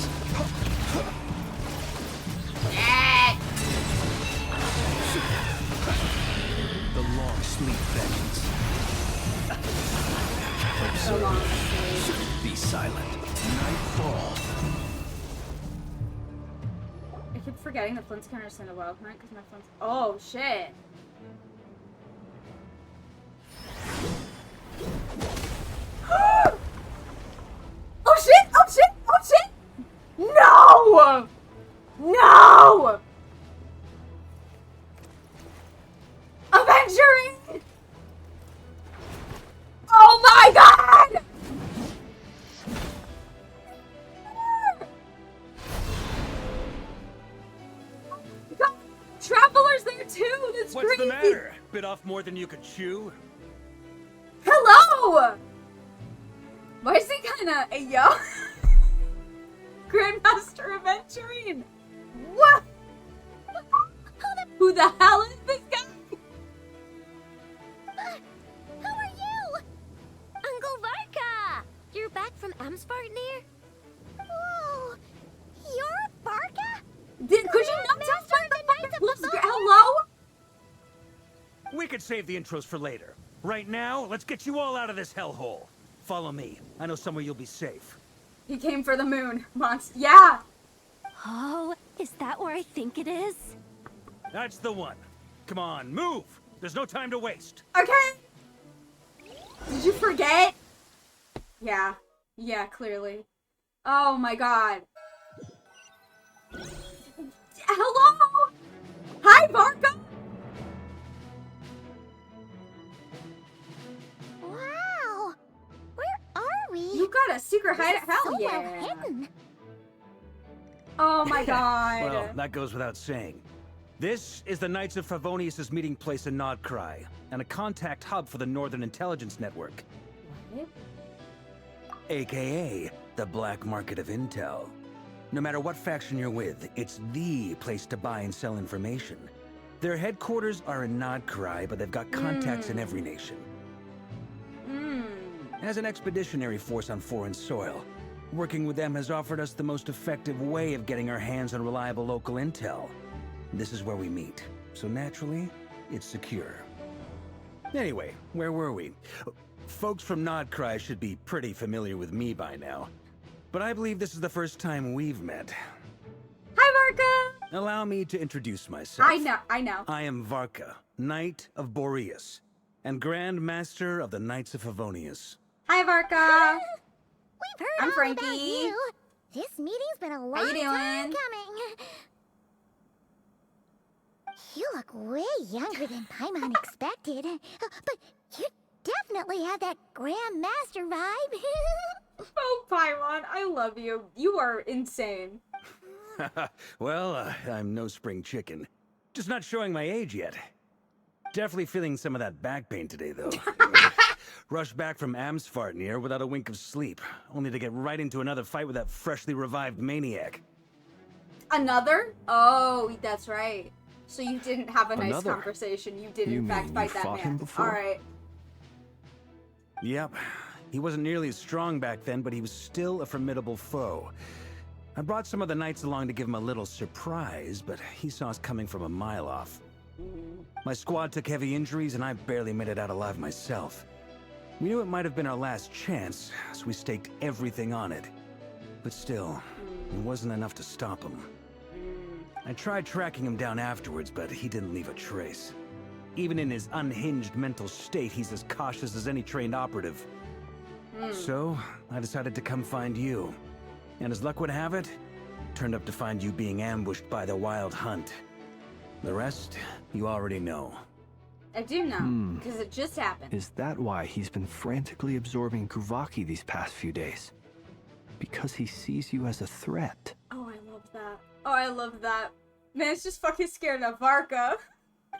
shit. The long sleep beckons. So long. Be silent. Nightfall. I keep forgetting the Flint's can understand the wild hunt because my phone's. Oh shit. Oh shit! Oh shit! Oh shit! No! No! off more than you could chew? Hello! Why is he kinda a yo? Grandmaster Aventurine! What? Who the hell is this guy? Who are you? Uncle Varka! You're back from Amspartnir? Whoa! You're Barca? Could you not tell me the fucking hello? We could save the intros for later. Right now, let's get you all out of this hellhole. Follow me. I know somewhere you'll be safe. He came for the moon. Monster. Yeah! Oh, is that where I think it is? That's the one. Come on, move! There's no time to waste. Okay! Did you forget? Yeah. Yeah, clearly. Oh my god. Hello? Hi, Varka! Wow! Where are we? You got a secret hideout? Hell So yeah. well hidden. Oh my god. Well, that goes without saying. This is the Knights of Favonius' meeting place in NODKRAI, and a contact hub for the Northern Intelligence Network. What? AKA, the black market of intel. No matter what faction you're with, it's the place to buy and sell information. Their headquarters are in NODKRAI, but they've got contacts in every nation. As an expeditionary force on foreign soil, working with them has offered us the most effective way of getting our hands on reliable local intel. This is where we meet, so naturally, it's secure. Anyway, where were we? Folks from NODKRAI should be pretty familiar with me by now. But I believe this is the first time we've met. Hi, Varka! Allow me to introduce myself. I know. I am Varka, Knight of Boreas, and Grand Master of the Knights of Favonius. Hi, Varka! We've heard I'm all Frankie. about you. This meeting's been a you long doing? time coming. You look way younger than Paimon expected. But you definitely have that Grand Master vibe. Oh, Paimon, I love you. You are insane. Well, I'm no spring chicken. Just not showing my age yet. Definitely feeling some of that back pain today, though. Rushed back from Amsfartnir without a wink of sleep, only to get right into another fight with that freshly revived maniac. Another? Oh, that's right. So you didn't have a nice Another? conversation. You did, You in fact, mean fight you that fought man. him before? Alright. Yep. He wasn't nearly as strong back then, but he was still a formidable foe. I brought some of the knights along to give him a little surprise, but he saw us coming from a mile off. My squad took heavy injuries, and I barely made it out alive myself. We knew it might have been our last chance, so we staked everything on it. But still, it wasn't enough to stop him. I tried tracking him down afterwards, but he didn't leave a trace. Even in his unhinged mental state, he's as cautious as any trained operative. So, I decided to come find you. And as luck would have it, turned up to find you being ambushed by the Wild Hunt. The rest, you already know. I do know, because it just happened. Is that why he's been frantically absorbing Guvaki these past few days? Because he sees you as a threat. Oh, I love that. Oh, I love that. Man's just fucking scared of Varka.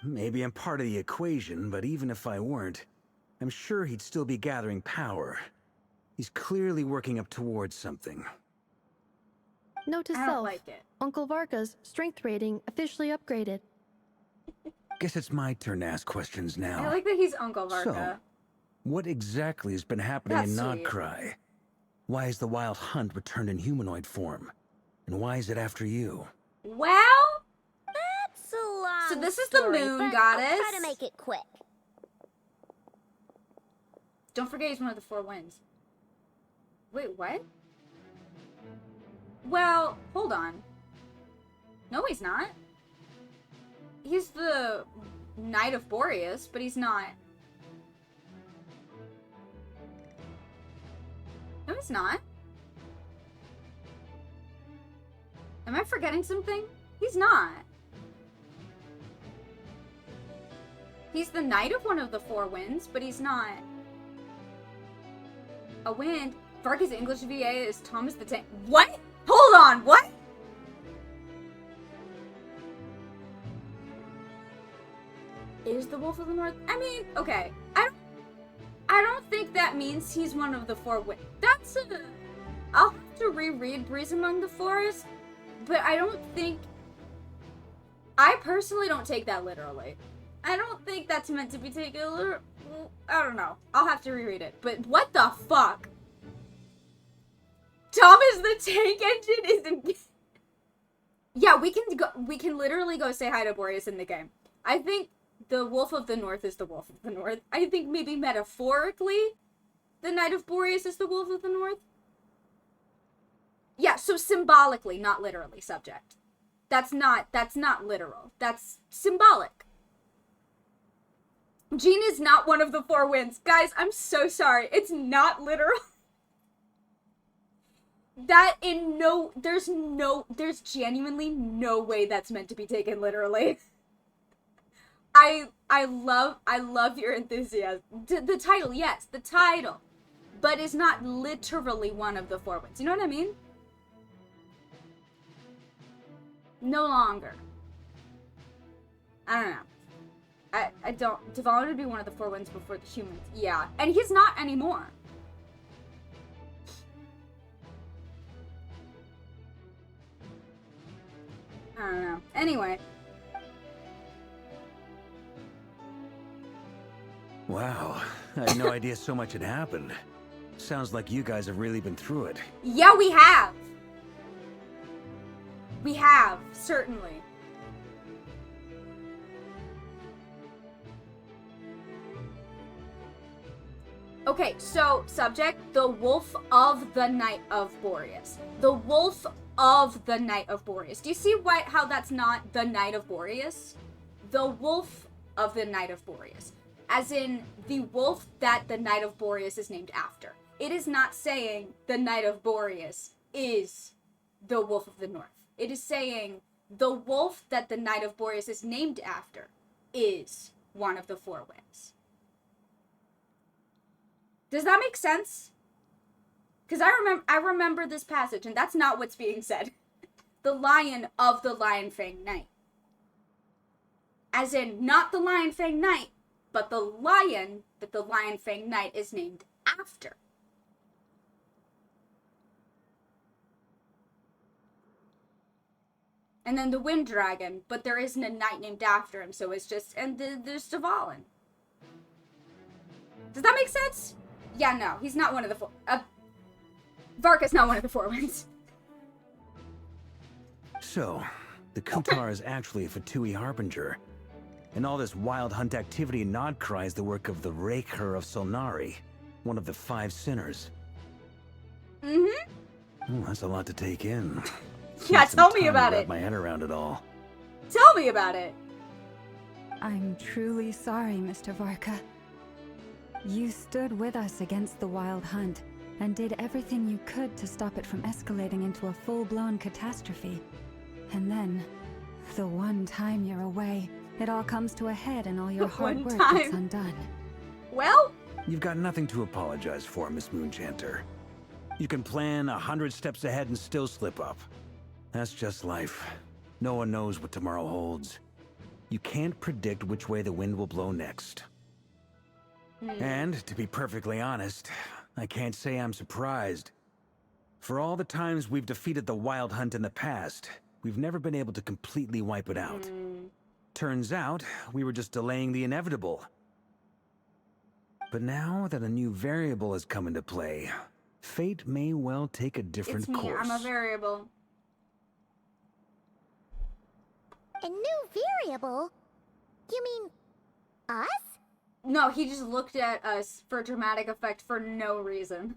Maybe I'm part of the equation, but even if I weren't, I'm sure he'd still be gathering power. He's clearly working up towards something. Note to I don't self, like it. Uncle Varka's strength rating officially upgraded. Guess it's my turn to ask questions now. I like that he's Uncle Varka. So, what exactly has been happening in That's sweet. NODKRAI? Why is the Wild Hunt returned in humanoid form? And why is it after you? Well, That's a long so this is the story, moon but goddess. I'll try to make it quick. Don't forget he's one of the 4 winds. Wait, what? Well, hold on. No, he's not. He's the Knight of Boreas, but he's not. No, he's not. Am I forgetting something? He's not. He's the Knight of one of the 4 winds, but he's not. A wind. Varka's English VA is Thomas the Tank. What? Hold on, what? is the Wolf of the North. I mean, okay. I don't think that means he's one of the four winds. That's a... I'll have to reread Breeze Among the Forest, but I don't think... I personally don't take that literally. I don't think that's meant to be taken literally. I don't know. I'll have to reread it. But what the fuck? Thomas the Tank Engine is in... Yeah, we can literally go say hi to Boreas in the game. I think the Wolf of the North is the Wolf of the North. I think maybe metaphorically, the Knight of Boreas is the Wolf of the North. Yeah, so symbolically, not literally, subject. That's not literal. That's symbolic. Jean is not one of the four winds. Guys, I'm so sorry. It's not literal. There's genuinely no way that's meant to be taken literally. I love your enthusiasm. The title, yes, the title. But it's not literally one of the four winds. You know what I mean? No longer. I don't know. I don't... Dvalin would be one of the four winds before the humans. Yeah. And he's not anymore. I don't know. Anyway. Wow. I had no idea so much had happened. Sounds like you guys have really been through it. Yeah, we have. We have, certainly. Okay, so, subject, the Wolf of the Knight of Boreas. The Wolf of the Knight of Boreas. Do you see how that's not the Knight of Boreas? The Wolf of the Knight of Boreas. As in, the wolf that the Knight of Boreas is named after. It is not saying the Knight of Boreas is the Wolf of the North. It is saying the wolf that the Knight of Boreas is named after is one of the four winds. Does that make sense? Because I remember this passage, and that's not what's being said. The Lion of the Lion Fang Knight. As in, not the Lion Fang Knight, but the lion that the Lion Fang Knight is named after. And then the Wind Dragon, but there isn't a knight named after him, so it's just, and there's Dvalin. Does that make sense? Yeah, no, he's not one of the four, Varka's not one of the four winds. So, the Kutar is actually a Fatui Harbinger. And all this wild hunt activity in NODKRAI is the work of the Raker of Solnari, one of the 5 sinners. Mm-hmm. Ooh, that's a lot to take in. Yeah, tell me about it. Wrap my head around it all. Tell me about it. I'm truly sorry, Mr. Varka. You stood with us against the wild hunt and did everything you could to stop it from escalating into a full-blown catastrophe. And then, the one time you're away, it all comes to a head and all your hard work gets undone. Well? You've got nothing to apologize for, Miss Moonchanter. You can plan 100 steps ahead and still slip up. That's just life. No one knows what tomorrow holds. You can't predict which way the wind will blow next. And, to be perfectly honest, I can't say I'm surprised. For all the times we've defeated the Wild Hunt in the past, we've never been able to completely wipe it out. Turns out, we were just delaying the inevitable. But now that a new variable has come into play, fate may well take a different course. It's me, I'm a variable. A new variable? You mean... us? No, he just looked at us for dramatic effect for no reason.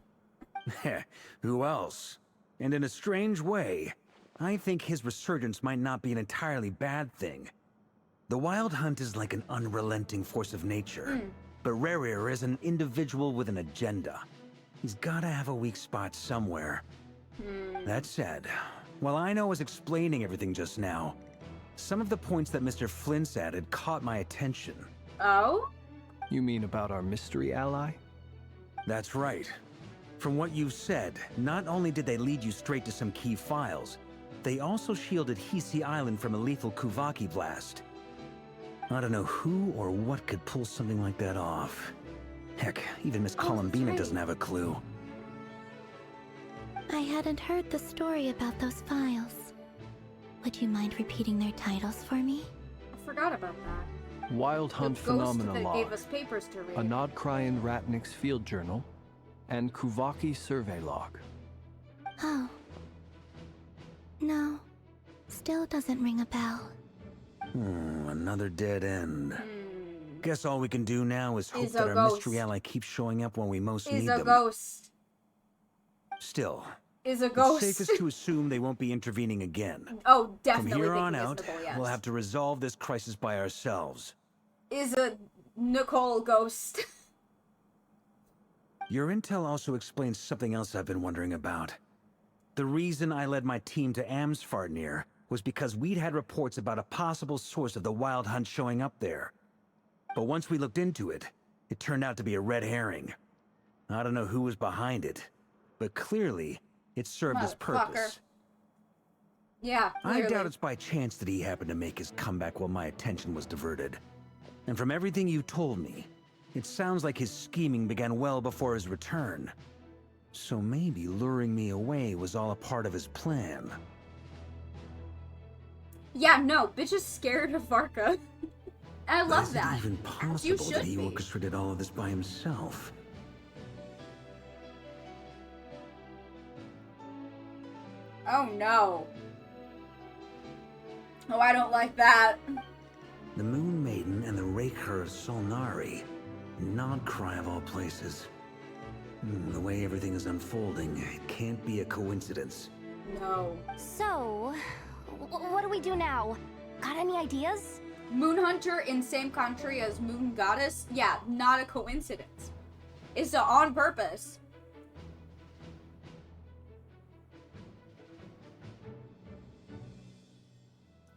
Who else? And in a strange way, I think his resurgence might not be an entirely bad thing. The Wild Hunt is like an unrelenting force of nature, but Rerir is an individual with an agenda. He's gotta have a weak spot somewhere. That said, while I was explaining everything just now, some of the points that Mr. Flint's added caught my attention. Oh? You mean about our mystery ally? That's right. From what you've said, not only did they lead you straight to some key files, they also shielded Hisi Island from a lethal Kuvaki blast. I don't know who or what could pull something like that off. Heck, even Miss Oh, that's Columbina right. doesn't have a clue. I hadn't heard the story about those files. Would you mind repeating their titles for me? I forgot about that. Wild Hunt The ghost Phenomena that Log, gave us papers to a read. NODKRAI and Ratnik's Field Journal, and Kuvaki Survey Log. Oh. No. Still doesn't ring a bell. Another dead end. Hmm. Guess all we can do now is hope Is a that our ghost. mystery ally keeps showing up when we most Is need a them. ghost. Still, Is a it's ghost. safest to assume they won't be intervening again. Oh, definitely. From here think on out, reasonable, yes. we'll have to resolve this crisis by ourselves. Is a Nicole ghost. Your intel also explains something else I've been wondering about. The reason I led my team to Amsfarnir was because we'd had reports about a possible source of the Wild Hunt showing up there. But once we looked into it, it turned out to be a red herring. I don't know who was behind it, but clearly it served its Motherfucker. purpose. Yeah, I clearly. doubt it's by chance that he happened to make his comeback while my attention was diverted. And from everything you told me, it sounds like his scheming began well before his return. So maybe luring me away was all a part of his plan. Yeah, no, bitch is scared of Varka. And I But love is that. it even As you possible that should he be. orchestrated all of this by himself? Oh no. Oh, I don't like that. The Moon Maiden and the Raker of Solnari. NODKRAI of all places. The way everything is unfolding, it can't be a coincidence. No. So, what do we do now? Got any ideas? Moon Hunter in same country as Moon Goddess? Yeah, not a coincidence. It's on purpose.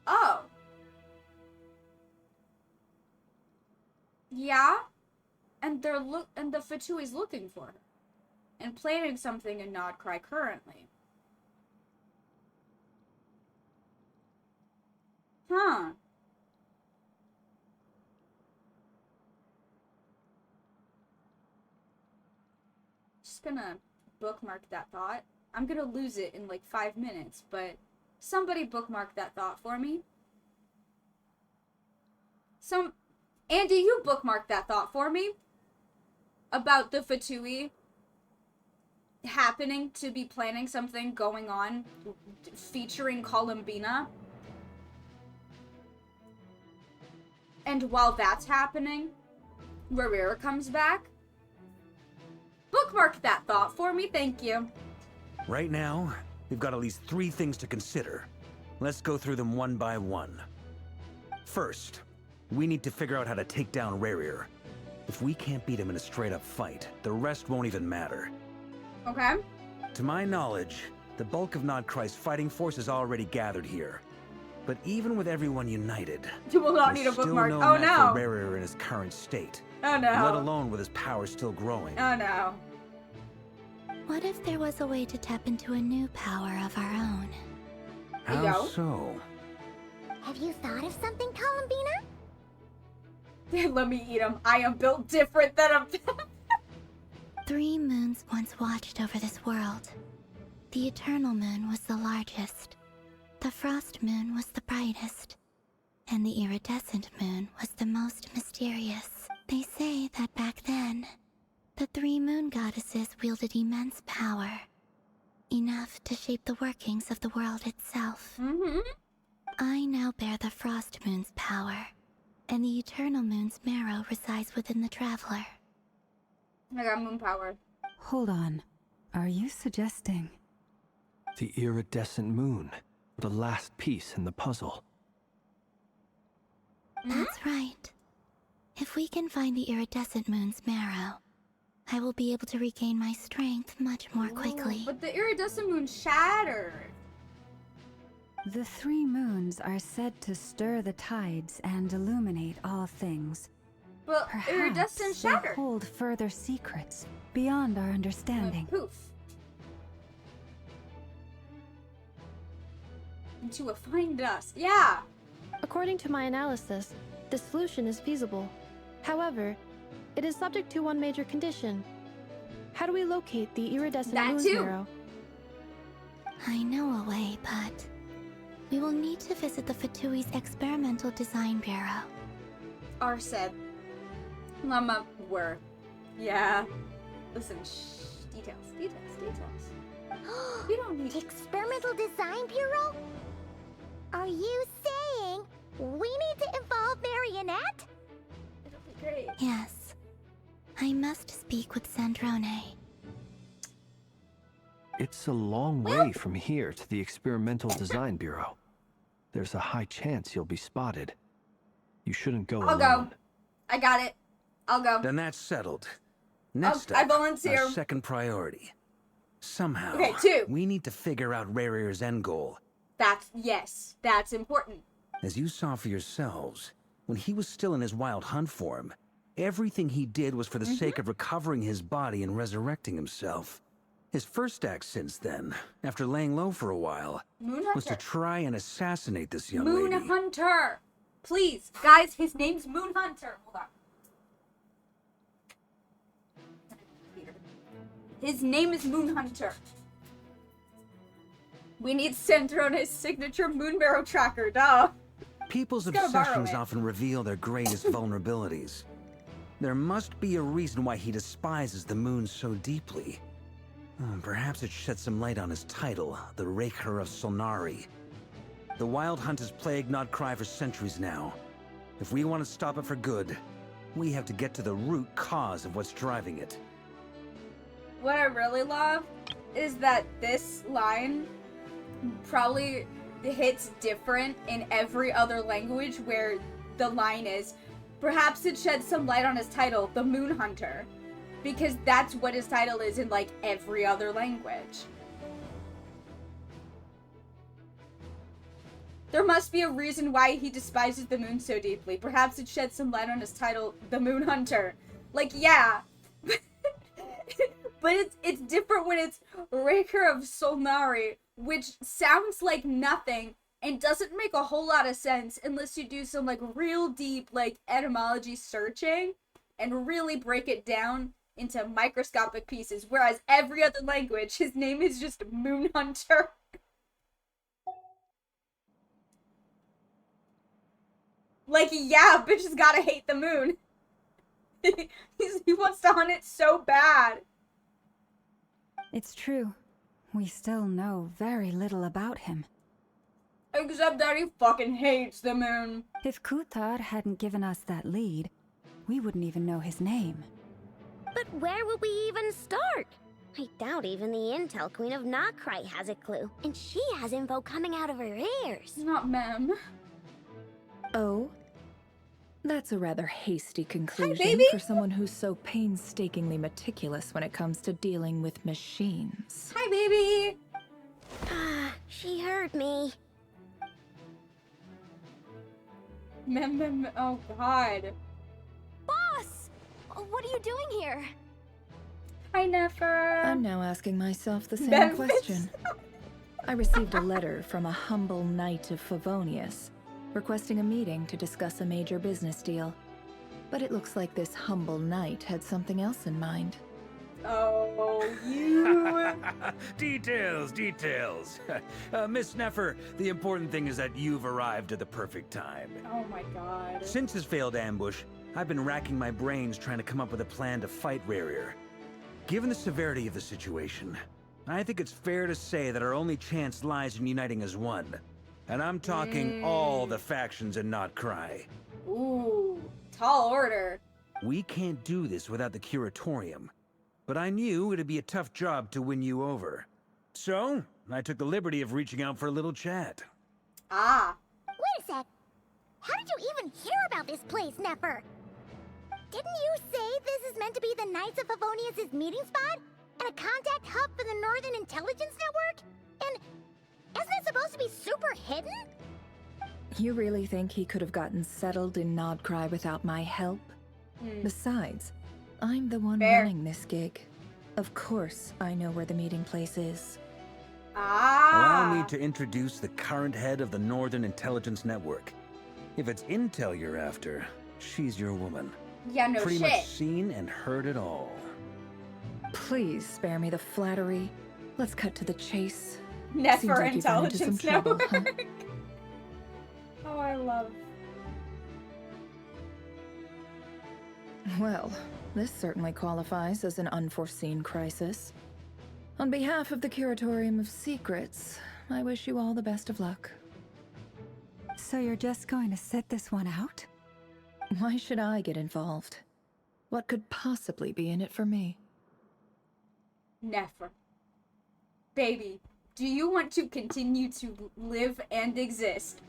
Oh. Yeah? And the Fatui's looking for her. And planning something in NODKRAI currently. Huh. Just gonna bookmark that thought. I'm gonna lose it in like 5 minutes, but somebody bookmark that thought for me. Andy, you bookmark that thought for me. About the Fatui happening to be planning something going on featuring Columbina. And while that's happening, Rhaenyra comes back. Bookmark that thought for me, thank you. Right now, we've got at least 3 things to consider. Let's go through them one by one. First, we need to figure out how to take down Rhaenyra. If we can't beat him in a straight-up fight, the rest won't even matter. Okay. To my knowledge, the bulk of NODKRAI's fighting force is already gathered here. But even with everyone united, You will not there's need a still bookmark. no Oh match no. for Rhaenyra in his current state. Oh no. Let alone with his power still growing. Oh no. What if there was a way to tap into a new power of our own? How Yo. so? Have you thought of something, Columbina? Let me eat him. I am built different than a... 3 moons once watched over this world. The Eternal Moon was the largest. The Frost Moon was the brightest. And the Iridescent Moon was the most mysterious. They say that back then, the 3 moon goddesses wielded immense power. Enough to shape the workings of the world itself. Mm-hmm. I now bear the Frost Moon's power, and the Eternal Moon's marrow resides within the Traveler. I got moon power. Hold on. Are you suggesting? The iridescent moon, the last piece in the puzzle. That's right. If we can find the Iridescent Moon's marrow, I will be able to regain my strength much more quickly. Ooh, but the iridescent moon shattered. The 3 moons are said to stir the tides and illuminate all things. But Perhaps iridescent they shattered. hold further secrets beyond our understanding. Poof. Into a fine dust. Yeah. According to my analysis, This solution is feasible. However, it is subject to one major condition. How do we locate the iridescent That moon too. marrow? I know a way, but we will need to visit the Fatui's Experimental Design Bureau. Arceb. Llama were. Yeah. Listen, shh. Details. You don't need The Experimental Design Bureau? Are you saying we need to involve Marionette? It'll be great. Yes. I must speak with Sandrone. It's a long way from here to the Experimental Design Bureau. There's a high chance you'll be spotted. You shouldn't go I'll alone. go. I got it. I'll go. Then that's settled. Next I up, volunteer. our second priority. Somehow, Okay, 2. we need to figure out Rarir's end goal. Yes, that's important. As you saw for yourselves, when he was still in his wild hunt form, everything he did was for the sake of recovering his body and resurrecting himself. His first act since then, after laying low for a while, Moon was to Hunter. try and assassinate this young Moon lady. Hunter. Please, guys, his name's Moon Hunter. Hold on. His name is Moon Hunter. We need Sandrone's signature moon marrow tracker, duh. People's Let's go borrow obsessions it. often reveal their greatest vulnerabilities. There must be a reason why he despises the moon so deeply. Perhaps it sheds some light on his title, the Raker of Solnari. The Wild Hunt has plagued NODKRAI for centuries now. If we want to stop it for good, we have to get to the root cause of what's driving it. What I really love is that this line probably hits different in every other language where the line is, perhaps it sheds some light on his title, the Moon Hunter. Because that's what his title is in, like, every other language. There must be a reason why he despises the moon so deeply. Perhaps it sheds some light on his title, the Moon Hunter. Like, yeah. But it's different when it's Raker of Solnari, which sounds like nothing and doesn't make a whole lot of sense unless you do some, like, real deep, like, etymology searching and really break it down into microscopic pieces, whereas every other language, his name is just Moon Hunter. Like, yeah, bitch has gotta hate the moon. He wants to hunt it so bad. It's true. We still know very little about him. Except that he fucking hates the moon. If Kutar hadn't given us that lead, we wouldn't even know his name. But where would we even start? I doubt even the Intel Queen of NODKRAI has a clue, and she has info coming out of her ears. Not mem. Oh? That's a rather hasty conclusion baby. for someone who's so painstakingly meticulous when it comes to dealing with machines. Hi, baby. Ah, she heard me. Mem, oh god. Boss! What are you doing here? Hi, Nefer. I'm now asking myself the same Memphis. question. I received a letter from a humble knight of Favonius, requesting a meeting to discuss a major business deal. But it looks like this humble knight had something else in mind. Oh, you. Details. Miss Nefer, the important thing is that you've arrived at the perfect time. Oh my god. Since his failed ambush, I've been racking my brains trying to come up with a plan to fight Rarir. Given the severity of the situation, I think it's fair to say that our only chance lies in uniting as one. And I'm talking all the factions in NODKRAI. Ooh, tall order. We can't do this without the Curatorium. But I knew it'd be a tough job to win you over. So, I took the liberty of reaching out for a little chat. Ah. Wait a sec. How did you even hear about this place, Nefer? Didn't you say this is meant to be the Knights of Favonius' meeting spot? And a contact hub for the Northern Intelligence Network? And isn't it supposed to be super hidden? You really think he could have gotten settled in NODKRAI without my help? Besides, I'm the one Fair. running this gig. Of course I know where the meeting place is. Ah. Allow me to introduce the current head of the Northern Intelligence Network. If it's intel you're after, she's your woman. Yeah, no Pretty shit. much seen and heard it all. Please spare me the flattery. Let's cut to the chase. Nefer Seems like you've run into some Intelligence trouble, huh? Network. Oh, I love. Well, this certainly qualifies as an unforeseen crisis. On behalf of the Curatorium of Secrets, I wish you all the best of luck. So you're just going to sit this one out? Why should I get involved? What could possibly be in it for me? Nefer. Baby, do you want to continue to live and exist?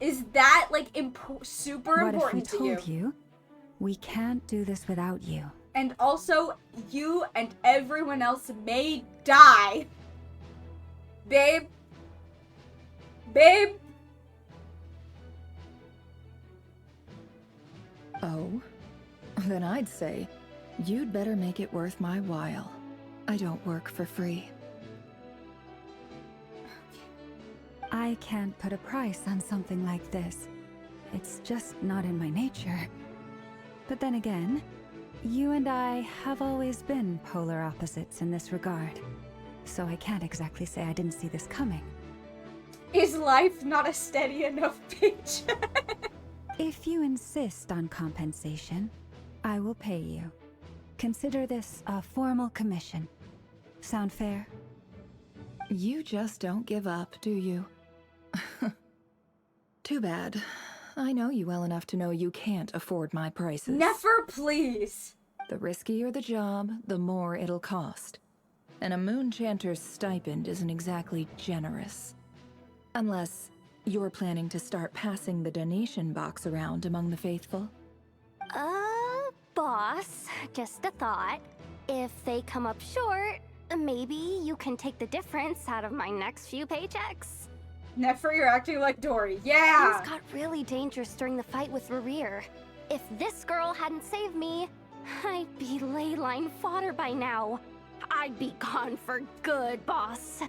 Is that, like, super important to you? What if we told you we can't do this without you? And also, you and everyone else may die. Babe? Babe? Oh? Then I'd say, you'd better make it worth my while. I don't work for free. I can't put a price on something like this. It's just not in my nature. But then again, you and I have always been polar opposites in this regard. So I can't exactly say I didn't see this coming. Is life not a steady enough paycheck? If you insist on compensation, I will pay you. Consider this a formal commission. Sound fair? You just don't give up, do you? Too bad. I know you well enough to know you can't afford my prices. Never, please. The riskier the job, the more it'll cost. And a moon chanter's stipend isn't exactly generous. Unless you're planning to start passing the donation box around among the faithful. Boss, just a thought. If they come up short, maybe you can take the difference out of my next few paychecks. Nefer, you're acting like Dory. Yeah! Things got really dangerous during the fight with Rerir. If this girl hadn't saved me, I'd be ley line fodder by now. I'd be gone for good, boss.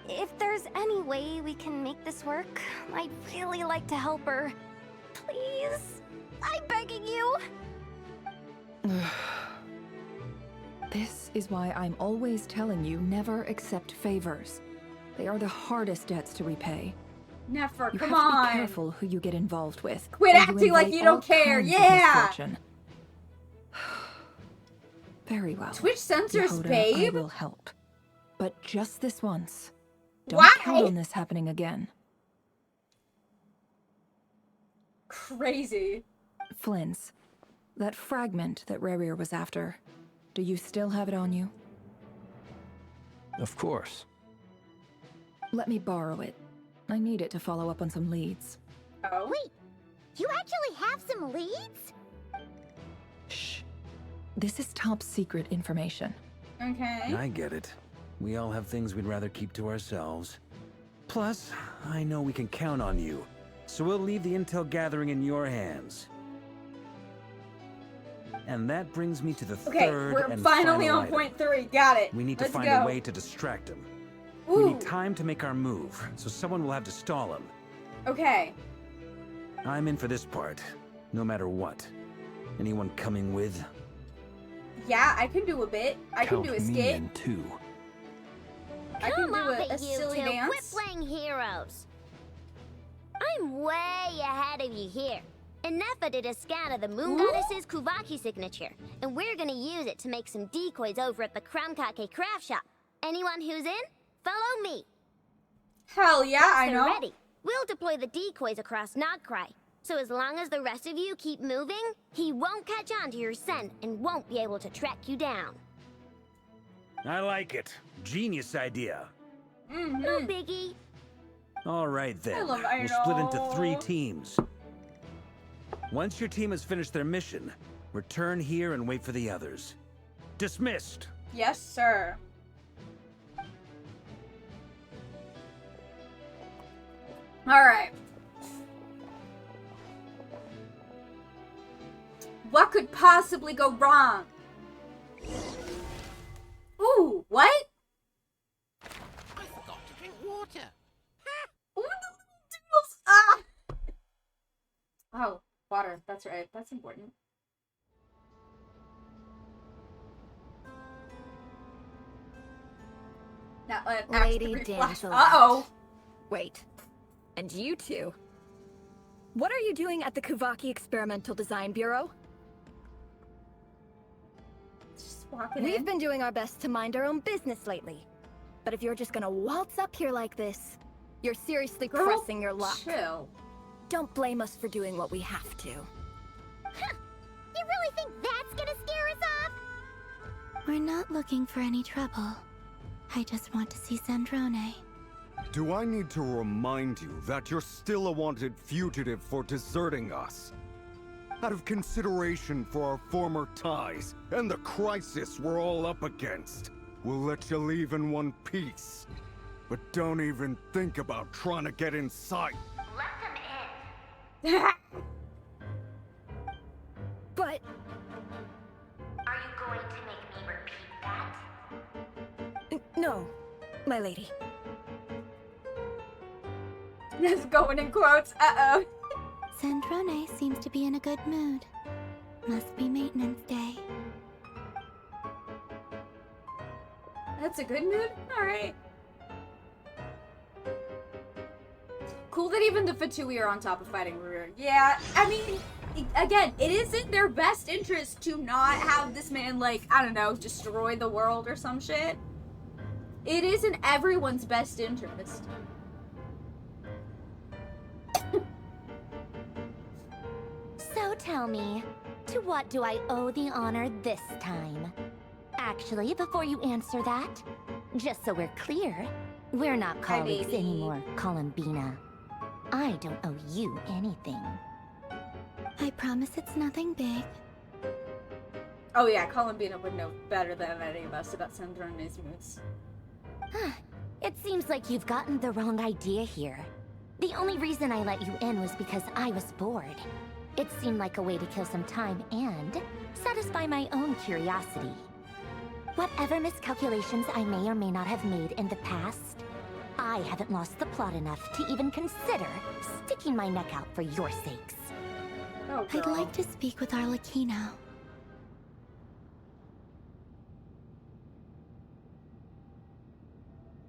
If there's any way we can make this work, I'd really like to help her. Please? I'm begging you. This is why I'm always telling you never accept favors. They are the hardest debts to repay. Nefer, You come have to on. be careful who you get involved with. Quit or you acting like invite you don't all care. kinds of Yeah. misfortune. Very well. Twitch censors, Yehoda, babe. I will help. But just this once. Don't Why? count on this happening again. Crazy. Flynn's. That fragment that Rerir was after. Do you still have it on you? Of course. Let me borrow it. I need it to follow up on some leads. Oh. Wait, you actually have some leads? Shh. This is top secret information. Okay. I get it. We all have things we'd rather keep to ourselves. Plus, I know we can count on you, so we'll leave the intel gathering in your hands. And that brings me to the Okay, third we're and finally final on item. point 3. Got it. We need to Let's find go. a way to distract him. Ooh. We need time to make our move, so someone will have to stall him. Okay. I'm in for this part, no matter what. Anyone coming with? Yeah, I can do a bit. I can Count do a me skit. in too. I can Come do off a it, you silly two. Quit dance. playing heroes. I'm way ahead of you here. Nefa did a scan of the Moon Goddess's Kuvaki signature, and we're gonna use it to make some decoys over at the Krumkake craft shop. Anyone who's in, follow me. Hell yeah, I They're know. ready. We'll deploy the decoys across NODKRAI. So as long as the rest of you keep moving, he won't catch on to your scent and won't be able to track you down. I like it. Genius idea. No biggie. All right then. love We'll split into Idol. 3 teams. Once your team has finished their mission, return here and wait for the others. Dismissed. Yes, sir. Alright. What could possibly go wrong? Ooh, what? I forgot to drink water. Ooh, the little doodles. That's right. That's important. Now, Lady Damsel. Uh-oh. Wait. And you two? What are you doing at the Kuvaki Experimental Design Bureau? Just walking We've in. been doing our best to mind our own business lately. But if you're just gonna waltz up here like this, you're seriously Girl, pressing your luck. chill. Don't blame us for doing what we have to. Huh. You really think that's gonna scare us off? We're not looking for any trouble. I just want to see Sandrone. Do I need to remind you that you're still a wanted fugitive for deserting us? Out of consideration for our former ties and the crisis we're all up against, we'll let you leave in one piece. But don't even think about trying to get inside. Let them in. But... Are you going to make me repeat that? No, my lady. Just going in quotes. Uh-oh. Sandrone seems to be in a good mood. Must be maintenance day. That's a good mood? Alright. Cool that even the Fatui are on top of fighting Ruhr. Yeah, I mean, again, it is in their best interest to not have this man, like, I don't know, destroy the world or some shit. It is in everyone's best interest. So tell me, to what do I owe the honor this time? Actually, before you answer that, just so we're clear, we're not colleagues baby. anymore, Columbina. I don't owe you anything. I promise it's nothing big. Oh yeah, Columbina would know better than any of us about Sandrone's moods. It seems like you've gotten the wrong idea here. The only reason I let you in was because I was bored. It seemed like a way to kill some time and satisfy my own curiosity. Whatever miscalculations I may or may not have made in the past, I haven't lost the plot enough to even consider sticking my neck out for your sakes. Oh, I'd girl. like to speak with Arlecchino.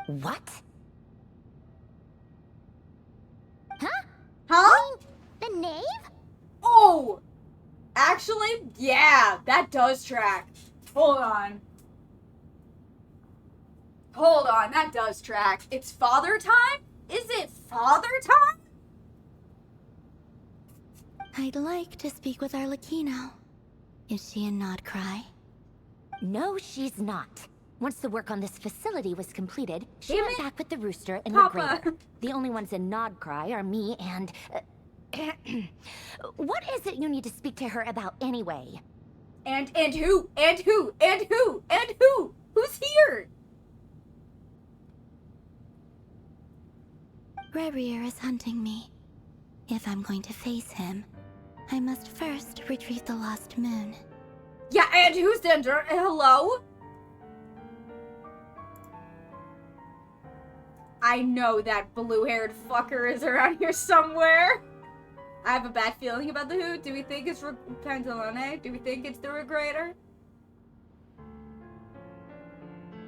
What? Huh? Huh? The knave? Oh! Actually, yeah, that does track. Hold on. Hold on, that does track. It's father time? Is it father time? I'd like to speak with Arlecchino. Is she in NODKRAI? No, she's not. Once the work on this facility was completed, she Damn went it. back with the rooster and Papa. the grader. The only ones in NODKRAI are me and... what is it you need to speak to her about anyway? And who? And who? And who? And who? Who's here? Rebrier is hunting me. If I'm going to face him, I must first retrieve the lost moon. Yeah, and who's Dendra? Hello? I know that blue-haired fucker is around here somewhere. I have a bad feeling about the who. Do we think it's Pantalone? Do we think it's the Regrader?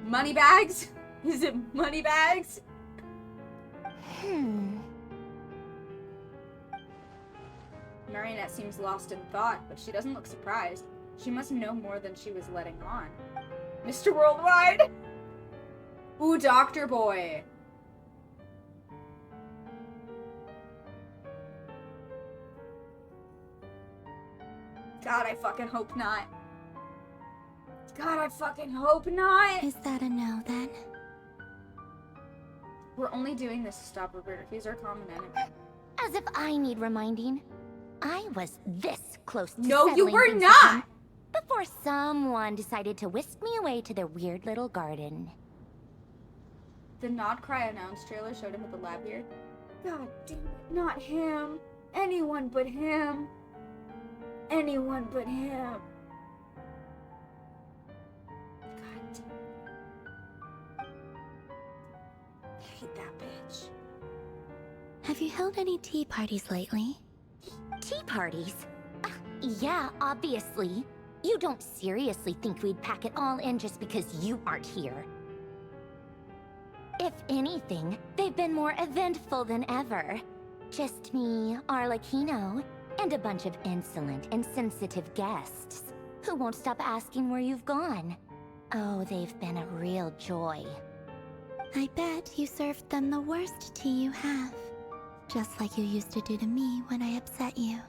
Moneybags? Is it Moneybags? Marionette seems lost in thought, but she doesn't look surprised. She must know more than she was letting on. Mr. Worldwide? Ooh, Doctor Boy. God, I fucking hope not. God, I fucking hope not. Is that a no, then? We're only doing this to stop Roberta. He's our common enemy. As if I need reminding. I was this close to No, you settling were things with not! him before someone decided to whisk me away to their weird little garden. The NODKRAI announce trailer showed him with the lab beard. God damn it, not him. Anyone but him. Anyone but him. God damn it. I hate that bitch. Have you held any tea parties lately? Tea parties? Yeah, obviously. You don't seriously think we'd pack it all in just because you aren't here. If anything, they've been more eventful than ever. Just me, Arlecchino, and a bunch of insolent and sensitive guests who won't stop asking where you've gone. Oh, they've been a real joy. I bet you served them the worst tea you have. Just like you used to do to me when I upset you.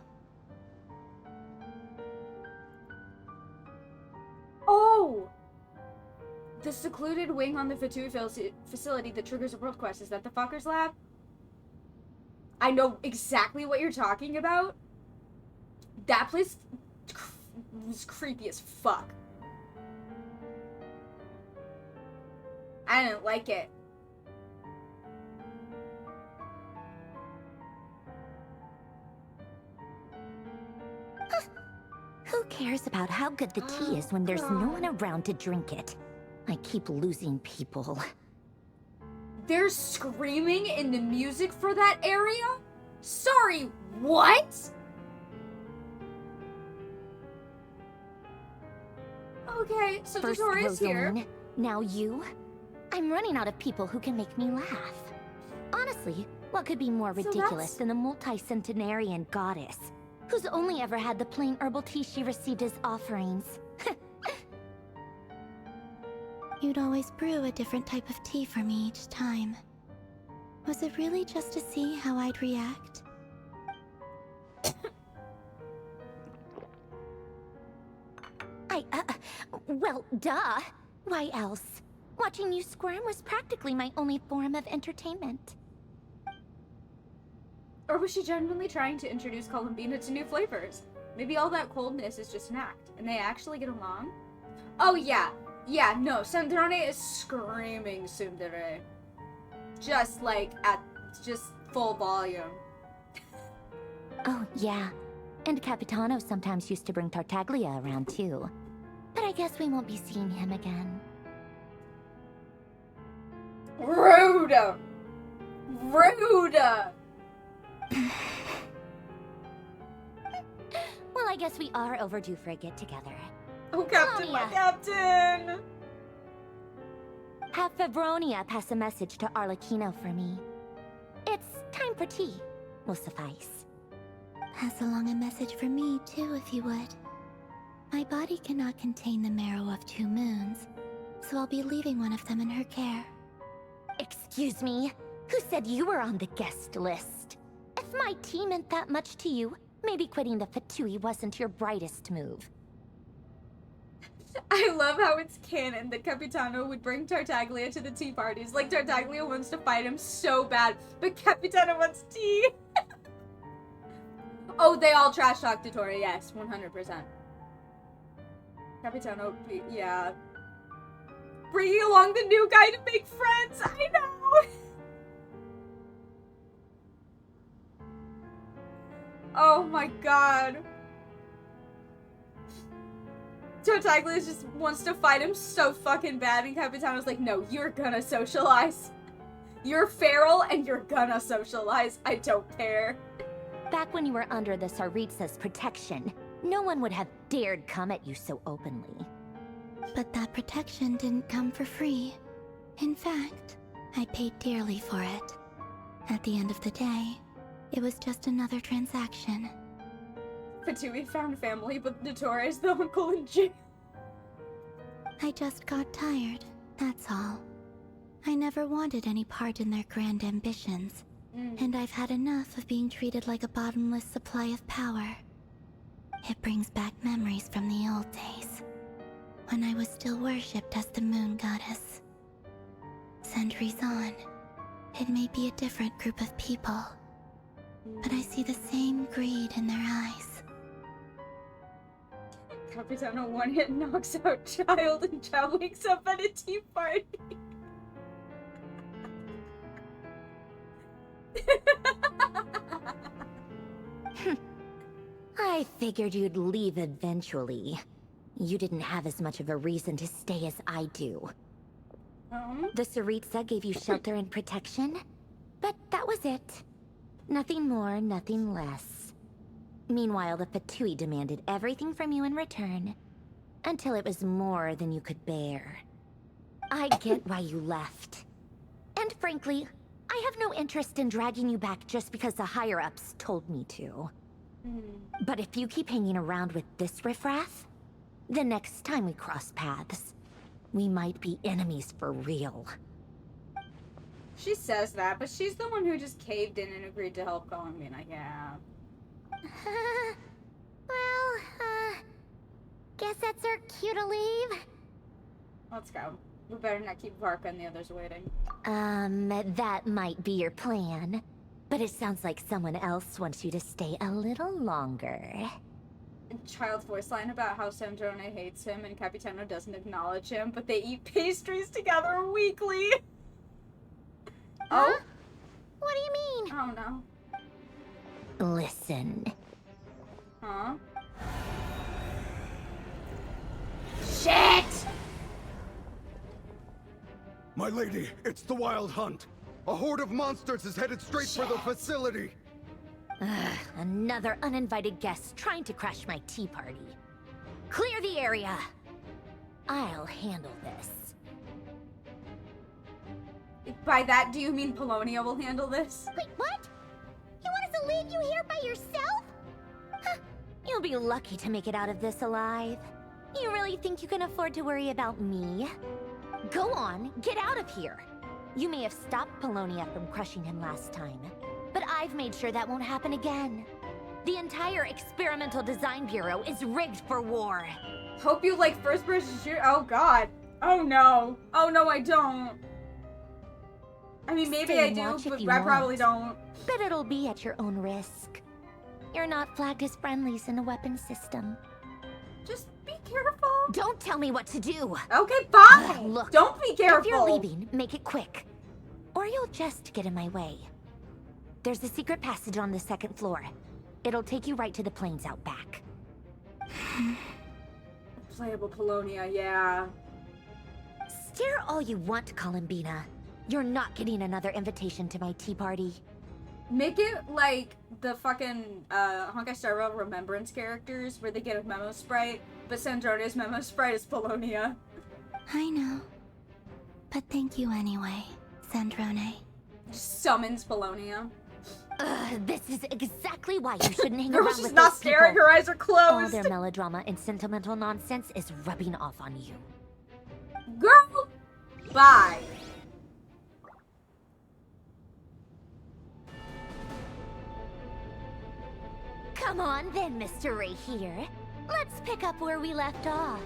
Oh! The secluded wing on the Fatui facility that triggers a world quest. Is that the fucker's lab? I know exactly what you're talking about. That place was creepy as fuck. I didn't like it. Who cares about how good the tea is when there's no one around to drink it? I keep losing people. They're screaming in the music for that area? Sorry, what? Okay, so First Dotori's here. Rosaline, now you? I'm running out of people who can make me laugh. Honestly, what could be more ridiculous than a multi-centenarian goddess who's only ever had the plain herbal tea she received as offerings? You'd always brew a different type of tea for me each time. Was it really just to see how I'd react? Well, duh. Why else? Watching you squirm was practically my only form of entertainment. Or was she genuinely trying to introduce Columbina to new flavors? Maybe all that coldness is just an act, and they actually get along? Oh yeah. Yeah, no, Sandrone is screaming tsundere. Just like at just full volume. Oh, yeah. And Capitano sometimes used to bring Tartaglia around too. But I guess we won't be seeing him again. Rude! Rude! Well, I guess we are overdue for a get-together. Oh, Captain, my Captain! Have Febronia pass a message to Arlecchino for me. It's time for tea. Will suffice. Pass along a message for me, too, if you would. My body cannot contain the marrow of 2 moons, so I'll be leaving one of them in her care. Excuse me? Who said you were on the guest list? If my tea meant that much to you, maybe quitting the Fatui wasn't your brightest move. I love how it's canon that Capitano would bring Tartaglia to the tea parties. Like, Tartaglia wants to fight him so bad, but Capitano wants tea. Oh, they all trash talk Dottore, yes, 100%. Capitano, yeah. Bringing along the new guy to make friends, I know! Oh my god. Tartaglia just wants to fight him so fucking bad, and Capitano's like, no, you're gonna socialize. You're feral, and you're gonna socialize. I don't care. Back when you were under the Tsaritsa's protection, no one would have dared come at you so openly. But that protection didn't come for free. In fact, I paid dearly for it. At the end of the day, it was just another transaction. Fatui found family, but Dottore is the uncle in jail. I just got tired, that's all. I never wanted any part in their grand ambitions, and I've had enough of being treated like a bottomless supply of power. It brings back memories from the old days, when I was still worshipped as the moon goddess. Centuries on, it may be a different group of people, but I see the same greed in their eyes. Capitano one hit knocks out child, and child wakes up at a tea party. I figured you'd leave eventually. You didn't have as much of a reason to stay as I do. The Tsaritsa gave you shelter and protection, but that was it. Nothing more, nothing less. Meanwhile, the Fatui demanded everything from you in return, until it was more than you could bear. I get why you left. And frankly, I have no interest in dragging you back just because the higher-ups told me to. But if you keep hanging around with this riffraff, the next time we cross paths, we might be enemies for real. She says that, but she's the one who just caved in and agreed to help Columbina. Yeah. Guess that's our cue to leave. Let's go. We better not keep Varka and the others waiting. That might be your plan. But it sounds like someone else wants you to stay a little longer. Child's voice line about how Sandrone hates him and Capitano doesn't acknowledge him, but they eat pastries together weekly. Huh? Oh? What do you mean? Oh no. Listen. Huh? Shit! My lady, it's the Wild Hunt. A horde of monsters is headed straight for the facility. Another uninvited guest trying to crash my tea party. Clear the area. I'll handle this. By that, do you mean Polonia will handle this? Wait, what? You want us to leave you here by yourself? You'll be lucky to make it out of this alive. You really think you can afford to worry about me? Go on, get out of here. You may have stopped Polonia from crushing him last time, but I've made sure that won't happen again. The entire Experimental Design Bureau is rigged for war. Hope you like first-person shooter. Oh god. Oh no. Oh no, I don't. I mean, maybe Stay I and do, watch if but you I probably want. don't. But it'll be at your own risk. You're not flagged as friendlies in the weapons system. Just be careful. Don't tell me what to do. Okay, fine. Look, don't be careful. If you're leaving, make it quick. Or you'll just get in my way. There's a secret passage on the second floor. It'll take you right to the plains out back. Playable Polonia, yeah. Stare all you want, Columbina. You're not getting another invitation to my tea party. Make it like the fucking Honkai Star Rail Remembrance characters where they get a memo sprite, but Sandrone's memo sprite is Polonia. I know. But thank you anyway, Sandrone. Just summons Polonia. This is exactly why you shouldn't hang Girl, around she's with not those staring, people. her eyes are closed. All their melodrama and sentimental nonsense is rubbing off on you. Girl, bye. Come on then, Mr. Ray here. Let's pick up where we left off.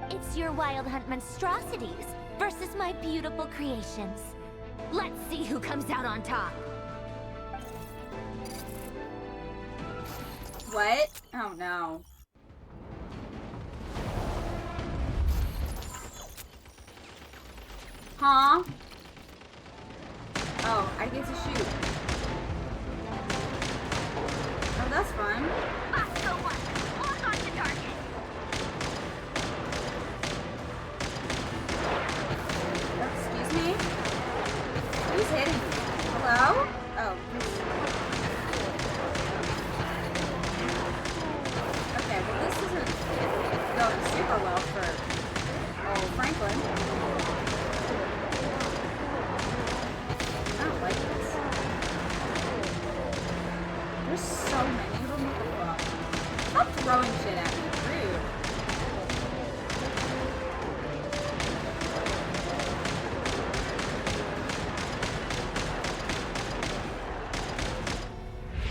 It's your Wild Hunt monstrosities versus my beautiful creations. Let's see who comes out on top. What? Oh no. Huh? Oh, I get to shoot. Oh, that's fun. Excuse me? Who's hitting me? Hello? Oh. Okay, well this isn't going super well for old Franklin. I don't like this. There's so many of them. What the fuck? Stop throwing shit at me. Rude.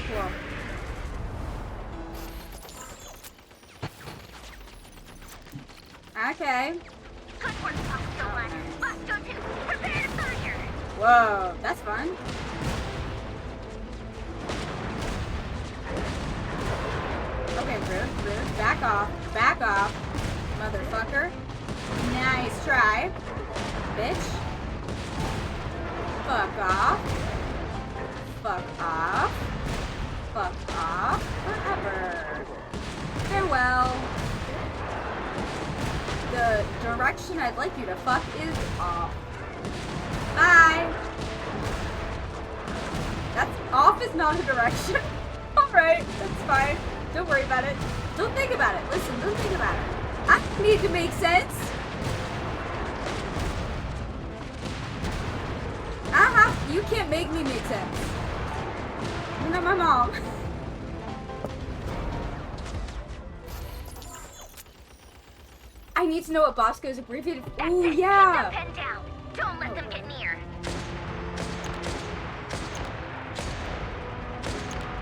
Cool. Okay. Whoa, that's fun. Okay, rude. Back off, motherfucker. Nice try, bitch. Fuck off. Whatever. Farewell. The direction I'd like you to fuck is off. Bye. That's off is not a direction. Alright, that's fine. Don't worry about it. Don't think about it. Listen, don't think about it. I need to make sense. You can't make me make sense. You're not my mom. I need to know what Bosco's abbreviated. Ooh, yeah. Keep them pinned down. Don't let them get near.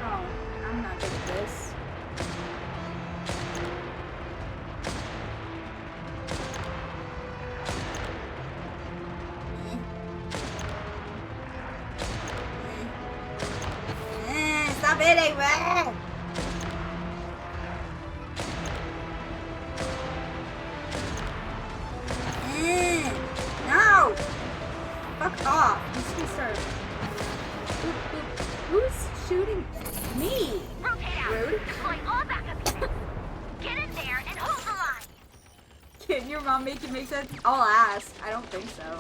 Oh, I'm not good at this. Stop hitting me! No! Fuck off. I'm just gonna start. Who's shooting me? Rotate out. Rude. Deploy all backup units. Get in there and hold the line. Can your mom make it make sense? I'll ask. I don't think so.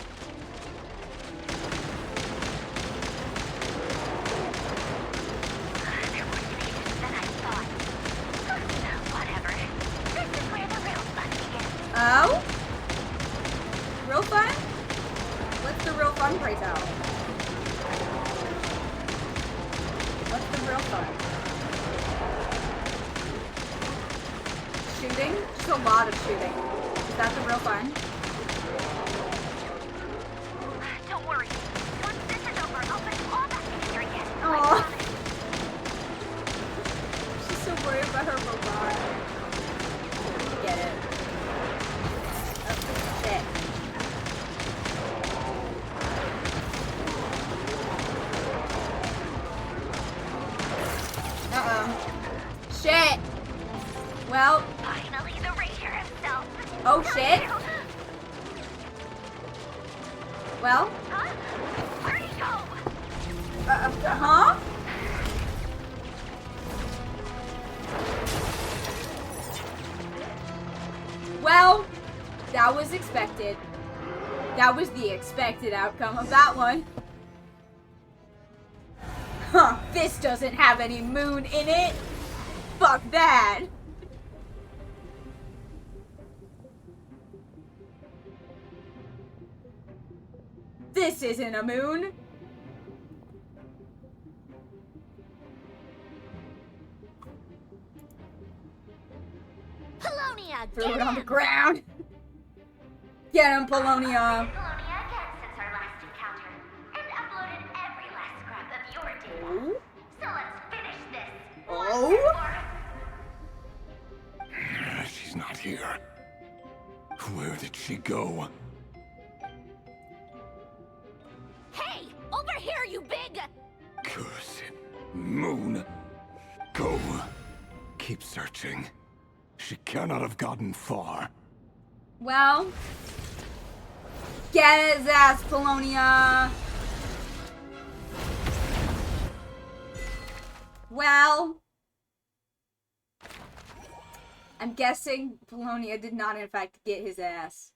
They're more contagious than I thought. Whatever. This is where the real fun begins. Oh? Real fun? What's the real fun right now? What's the real fun? Shooting? Just a lot of shooting. Is that the real fun? Don't worry. Once this is over, I'll put all that together again. Aww. She's so worried about her robot. Get it. Oh, shit. Uh-oh. Shit! Well. Finally, the Ranger himself. Oh, shit! Well? Huh? Where'd he go? Huh? Well, that was expected. That was the expected outcome of that one. Huh, this doesn't have any moon in it. Fuck that. This isn't a moon. Polonia, Threw it on the ground. Get him, Polonia. Polonia again since our last encounter, and uploaded every last scrap of your data. So let's finish this. Oh? She's not here. Where did she go? Hey! Over here, you big... Curse it. Moon. Go. Keep searching. She cannot have gotten far. Well, get his ass, Polonia. Well, I'm guessing Polonia did not, in fact, get his ass.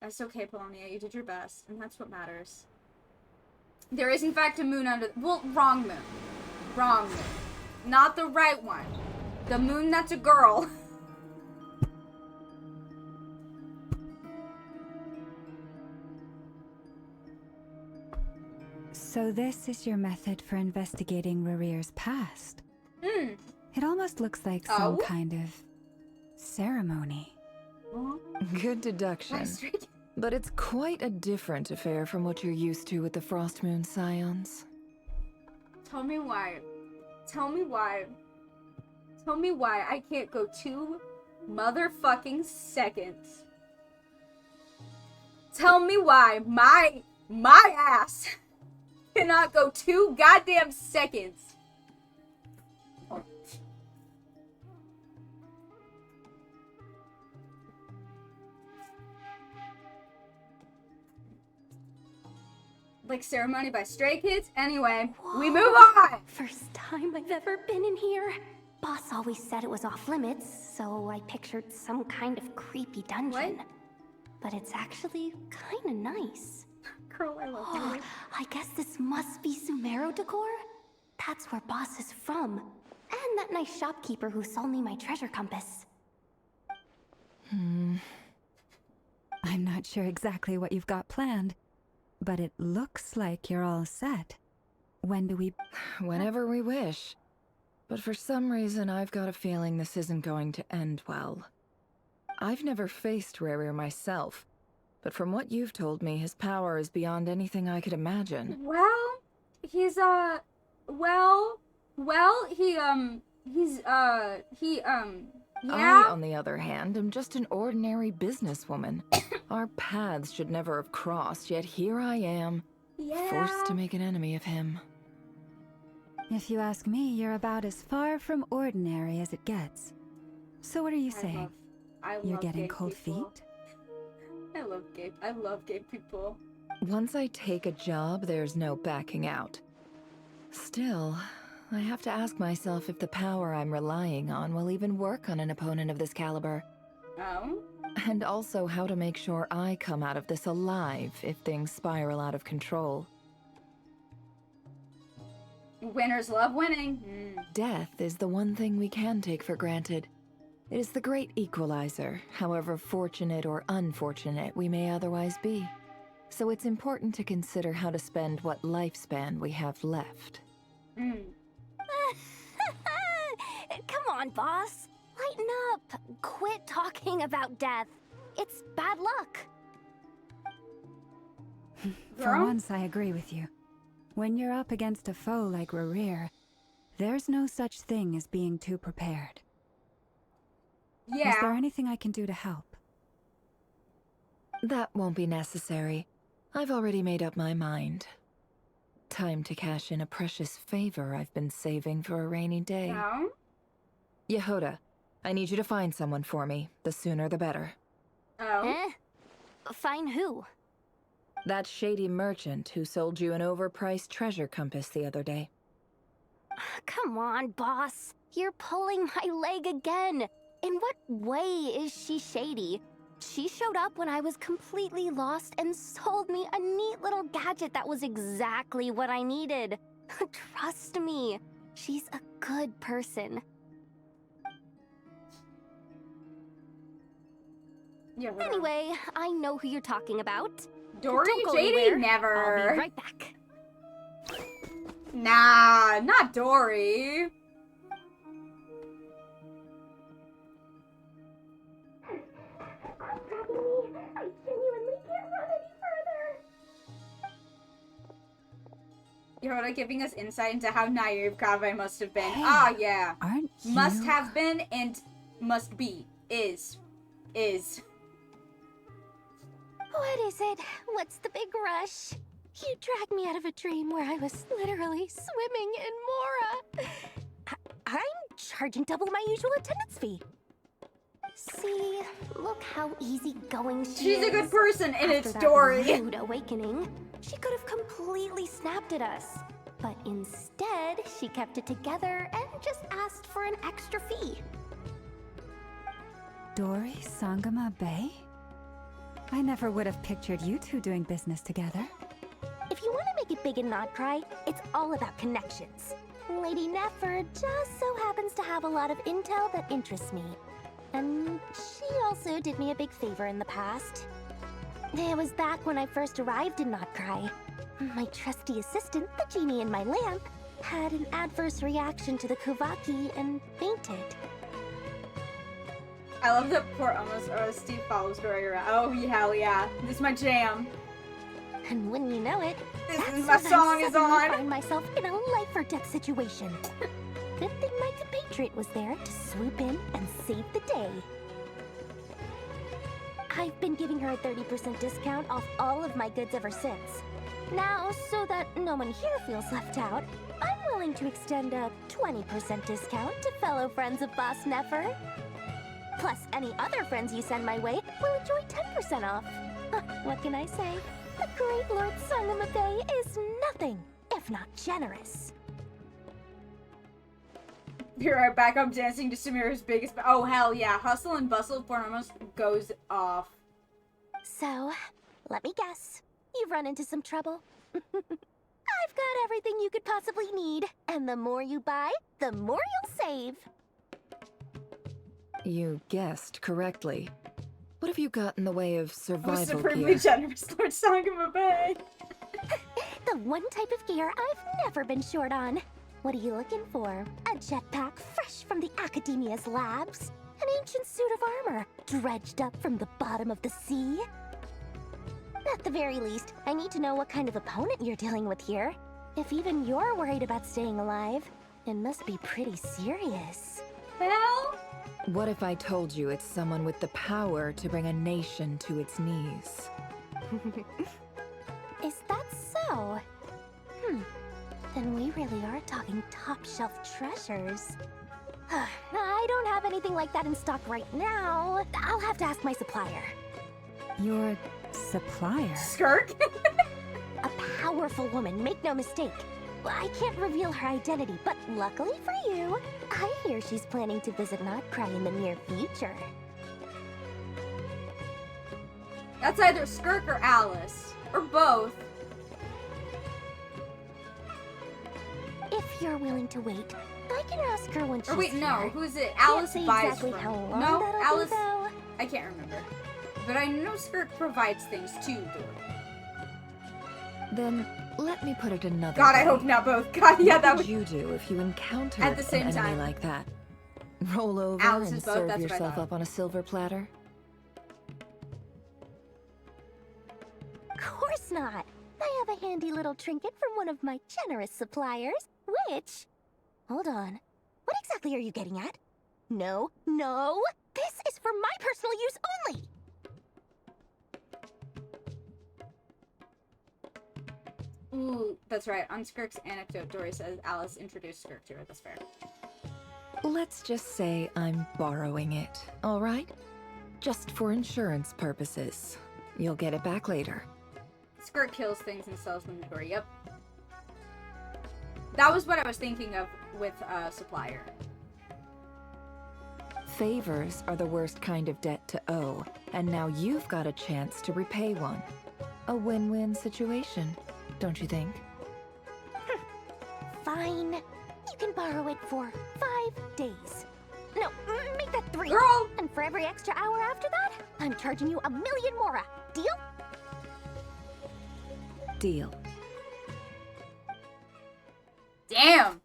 That's okay, Polonia. You did your best, and that's what matters. There is, in fact, a moon under... Well, wrong moon. Wrong moon. Not the right one. The moon that's a girl. So this is your method for investigating Rarir's past? Hmm. It almost looks like some kind of ceremony. Good deduction. But it's quite a different affair from what you're used to with the Frost Moon Scions. Tell me why. Tell me why. Tell me why I can't go 2 motherfucking seconds. Tell me why my ass cannot go 2 goddamn seconds. Like Ceremony by Stray Kids? Anyway, we move on! First time I've ever been in here. Boss always said it was off limits, so I pictured some kind of creepy dungeon. What? But it's actually kinda nice. Girl, I love you. I guess this must be Sumero decor? That's where Boss is from. And that nice shopkeeper who sold me my treasure compass. I'm not sure exactly what you've got planned, but it looks like you're all set. When do we... Whenever we wish. But for some reason, I've got a feeling this isn't going to end well. I've never faced Rerir myself, but from what you've told me, his power is beyond anything I could imagine. Well, he's, yeah. I, on the other hand, am just an ordinary businesswoman. Our paths should never have crossed, yet here I am, forced to make an enemy of him. If you ask me, you're about as far from ordinary as it gets. So what are you saying? You're getting cold feet? I love gay people. Once I take a job, there's no backing out. Still, I have to ask myself if the power I'm relying on will even work on an opponent of this caliber. Oh? And also how to make sure I come out of this alive if things spiral out of control. Winners love winning. Death is the one thing we can take for granted. It is the great equalizer, however fortunate or unfortunate we may otherwise be. So it's important to consider how to spend what lifespan we have left. Come on, boss. Lighten up. Quit talking about death. It's bad luck. For once, I agree with you. When you're up against a foe like Rerir, there's no such thing as being too prepared. Yeah. Is there anything I can do to help? That won't be necessary. I've already made up my mind. Time to cash in a precious favor I've been saving for a rainy day. No? Yehoda, I need you to find someone for me. The sooner the better. Oh? Find who? That shady merchant who sold you an overpriced treasure compass the other day. Come on, boss. You're pulling my leg again. In what way is she shady? She showed up when I was completely lost and sold me a neat little gadget that was exactly what I needed. Trust me, she's a good person. Yeah, Anyway, I know who you're talking about. Dory Don't go JD? anywhere. Never. I'll be right back. Nah, not Dory. I genuinely can't run any further. Yehoda giving us insight into how naive Kaveh must have been. Hey, Yeah. Aren't you... Must have been and must be. Is. What is it? What's the big rush? You dragged me out of a dream where I was literally swimming in Mora. I'm charging double my usual attendance fee. See, look how easygoing she is. She's a good person, and After it's that Dory. rude awakening, she could have completely snapped at us. But instead, she kept it together and just asked for an extra fee. Dory Sangama Bay? I never would have pictured you two doing business together. If you want to make it big in NODKRAI, it's all about connections. Lady Nefer just so happens to have a lot of intel that interests me. And she also did me a big favor in the past. It was back when I first arrived in NODKRAI. My trusty assistant, the genie in my lamp, had an adverse reaction to the Kuvaki and fainted. I love that poor Steve follows Dory around. Oh, hell yeah. This is my jam. And when you know it, My when song I is suddenly on. find myself in a life or death situation. Good thing my compatriot was there to swoop in and save the day. I've been giving her a 30% discount off all of my goods ever since. Now, so that no one here feels left out, I'm willing to extend a 20% discount to fellow friends of Boss Nefer. Plus, any other friends you send my way will enjoy 10% off. What can I say? The great Lord Sangama Bay is nothing if not generous. Be right back. I'm dancing to Samira's biggest. Oh, hell yeah. Hustle and bustle for almost goes off. So, let me guess. You've run into some trouble? I've got everything you could possibly need. And the more you buy, the more you'll save. You guessed correctly. What have you got in the way of I'm a survival supremely gear? generous Lord Sangamo Bay. The one type of gear I've never been short on. What are you looking for? A jetpack fresh from the Academia's labs? An ancient suit of armor dredged up from the bottom of the sea? At the very least, I need to know what kind of opponent you're dealing with here. If even you're worried about staying alive, it must be pretty serious. Well, What if I told you it's someone with the power to bring a nation to its knees? Is that so? Then we really are talking top-shelf treasures. I don't have anything like that in stock right now. I'll have to ask my supplier. Your supplier? Skirk? A powerful woman, make no mistake. I can't reveal her identity, but luckily for you, I hear she's planning to visit NODKRAI in the near future. That's either Skirk or Alice. Or both. If you're willing to wait, I can ask her when she's Or wait, no. here. Who's it? Can't Alice say buys exactly from. how long No, that'll Alice. be, though. I can't remember. But I know Skirk provides things too, Dory. Then let me put it another God, way. I hope not both. God, yeah, that What would. would you do if you encountered At the same an enemy time. like that? Roll over Alice and is both, serve that's what I yourself thought. up on a silver platter? Of course not. I have a handy little trinket from one of my generous suppliers, which... Hold on. What exactly are you getting at? No, no! This is for my personal use only! Ooh, that's right. On Skirk's anecdote, Dory says Alice introduced Skirk to her. That's fair. Let's just say I'm borrowing it, all right? Just for insurance purposes. You'll get it back later. Skirk kills things and sells them to Dory. Yep. That was what I was thinking of with supplier. Favors are the worst kind of debt to owe, and now you've got a chance to repay one. A win-win situation, don't you think? Fine. You can borrow it for 5 days. No, make that 3. Girl! And for every extra hour after that, I'm charging you 1,000,000 mora. Deal? Deal. Damn!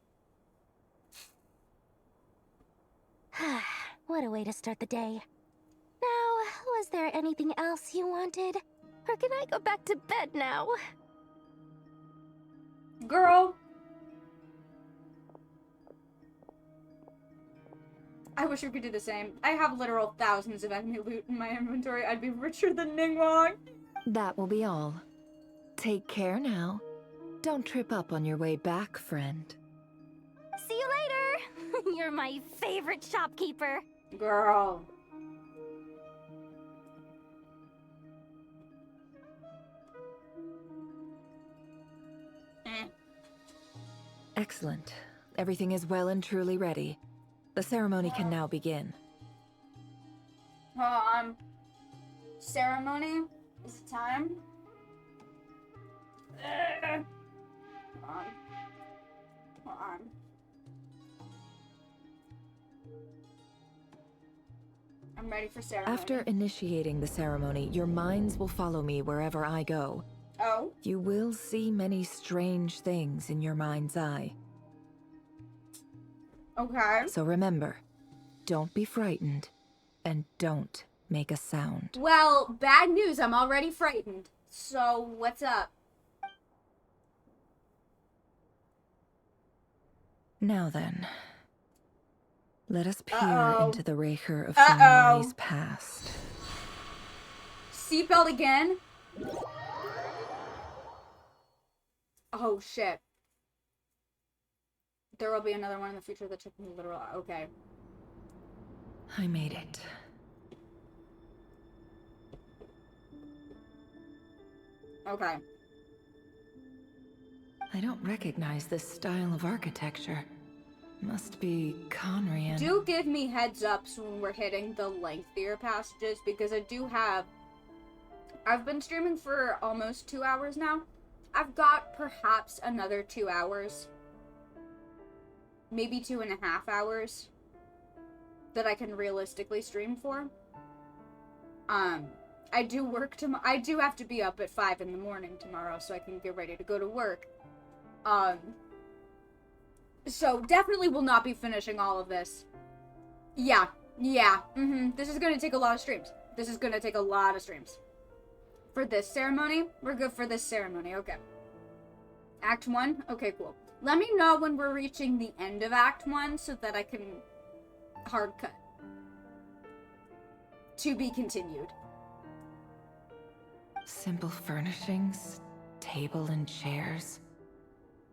What a way to start the day. Now, was there anything else you wanted? Or can I go back to bed now? Girl! I wish we could do the same. I have literal thousands of enemy loot in my inventory. I'd be richer than Ningguang. That will be all. Take care now. Don't trip up on your way back, friend. See you later! You're my favorite shopkeeper. Girl. Excellent. Everything is well and truly ready. The ceremony can now begin. Ceremony? Is it time? Hold on. Hold on. I'm ready for ceremony. After initiating the ceremony, your minds will follow me wherever I go. Oh? You will see many strange things in your mind's eye. Okay. So remember, don't be frightened, and don't make a sound. Well, bad news. I'm already frightened. So, what's up? Now then, let us peer Uh-oh. into the Raker of Uh-oh. Fomori's past. Seatbelt again? Oh, shit. There will be another one in the future that took me literal. Okay. I made it. Okay. I don't recognize this style of architecture. Must be Conrian. Do give me heads ups when we're hitting the lengthier passages, because I do have... I've been streaming for almost 2 hours now, I've got perhaps another 2 hours. Maybe 2.5 hours that I can realistically stream for. I do work tomorrow. I do have to be up at 5 in the morning tomorrow so I can get ready to go to work. So definitely will not be finishing all of this. Yeah. This is gonna take a lot of streams. For this ceremony, we're good for this ceremony. Okay. Act 1? Okay, cool. Let me know when we're reaching the end of Act 1 so that I can hard cut. To be continued. Simple furnishings, table and chairs.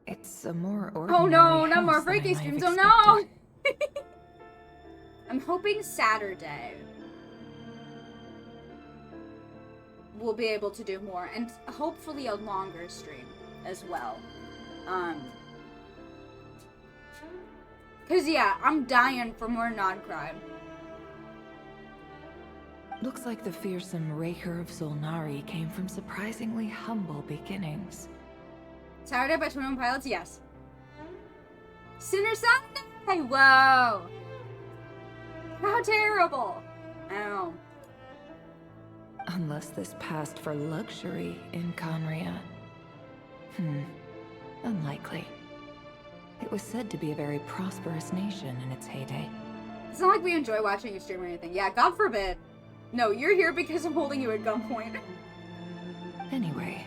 It's a more ordinary Oh no, no more house than I freaky might have streams. Oh no! expected. I'm hoping Saturday we'll be able to do more, and hopefully a longer stream as well. Cause yeah, I'm dying for more NODKRAI. Looks like the fearsome Raker of Zolnari came from surprisingly humble beginnings. Saturday by 21 Pilots, yes. Sinner Sunday! Whoa! How terrible! Ow. Unless this passed for luxury in Conria. Unlikely. It was said to be a very prosperous nation in its heyday. It's not like we enjoy watching you stream or anything. Yeah, God forbid. No, you're here because I'm holding you at gunpoint. Anyway,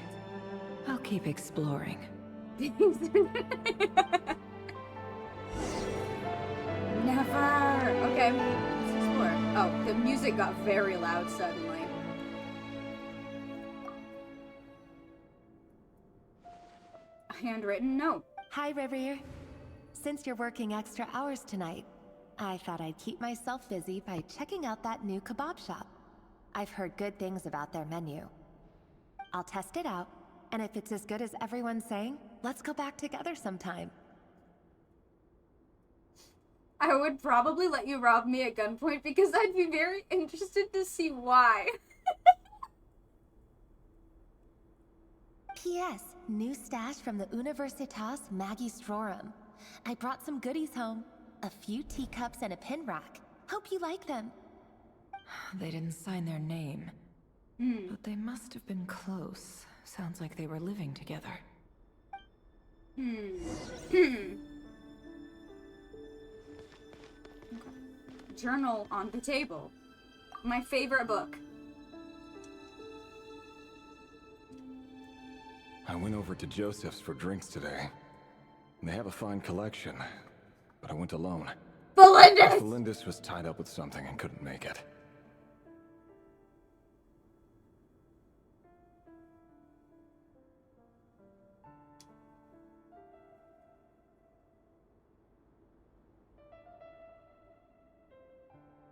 I'll keep exploring. Never! Okay, let's explore. Oh, the music got very loud suddenly. A handwritten note. Hi, Rivier. Since you're working extra hours tonight, I thought I'd keep myself busy by checking out that new kebab shop. I've heard good things about their menu. I'll test it out, and if it's as good as everyone's saying, let's go back together sometime. I would probably let you rob me at gunpoint because I'd be very interested to see why. P.S. New stash from the Universitas Magistrorum. I brought some goodies home. A few teacups and a pin rack. Hope you like them. They didn't sign their name. But they must have been close. Sounds like they were living together. Journal on the table. My favorite book. I went over to Joseph's for drinks today. They have a fine collection, but I went alone. Felindis! Felindis was tied up with something and couldn't make it.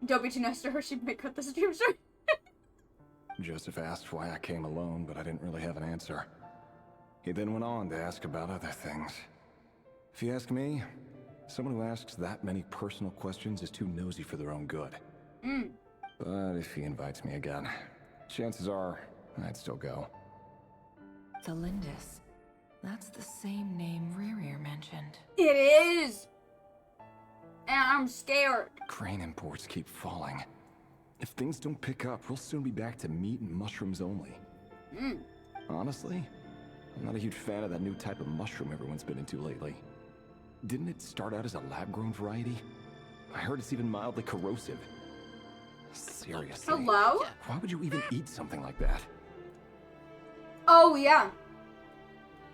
Don't be too nice to her, she might cut the stream short. Joseph asked why I came alone, but I didn't really have an answer. He then went on to ask about other things. If you ask me, someone who asks that many personal questions is too nosy for their own good. But if he invites me again, chances are I'd still go. The Lindis. That's the same name Rerir mentioned. It is! And I'm scared. Crane imports keep falling. If things don't pick up, we'll soon be back to meat and mushrooms only. Honestly, I'm not a huge fan of that new type of mushroom everyone's been into lately. Didn't it start out as a lab-grown variety? I heard it's even mildly corrosive. Seriously. Hello? Why would you even eat something like that? Oh, yeah.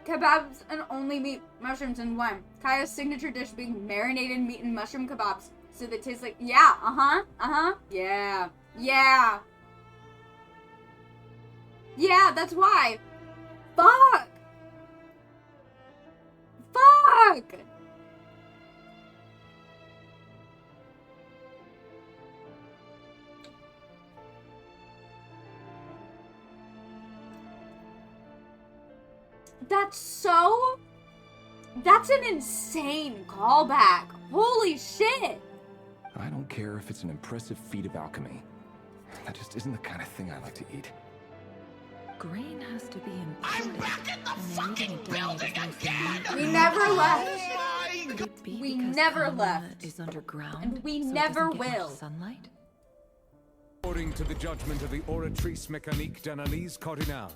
Kebabs and only meat, mushrooms, and wine. Kaya's signature dish being marinated meat and mushroom kebabs. So they taste like, yeah, yeah, yeah. Yeah, that's why. Fuck. Fuck. That's an insane callback. Holy shit. I don't care if it's an impressive feat of alchemy. That just isn't the kind of thing I like to eat. grain has to be imported. I'm back in the fucking building again! We never left. Could it be We because never Kanna left. is underground, And we so it never doesn't get much will. sunlight? According to the judgment of the Oratrice Mécanique d'Analyse Cardinale,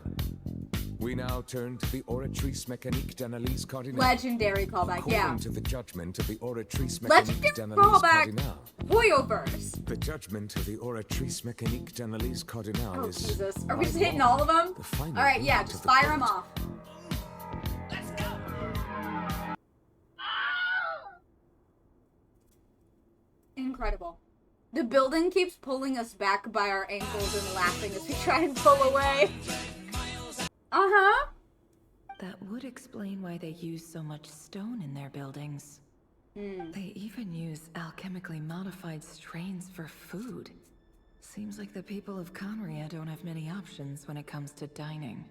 we now turn to the Oratrice Mécanique d'Analyse Cardinale. Legendary callback, yeah. According to the judgment of the Oratrice Mécanique Legendary d'Analyse callback. Cardinale. Hoyoverse. The judgment of the Oratrice Mécanique d'Analyse Cardinale Oh, is... Jesus. Are we just hitting all of them? The final Alright, yeah, word just of the fire them court. off. Incredible. The building keeps pulling us back by our ankles and laughing as we try and pull away. Uh-huh. That would explain why they use so much stone in their buildings. They even use alchemically modified strains for food. Seems like the people of Conria don't have many options when it comes to dining.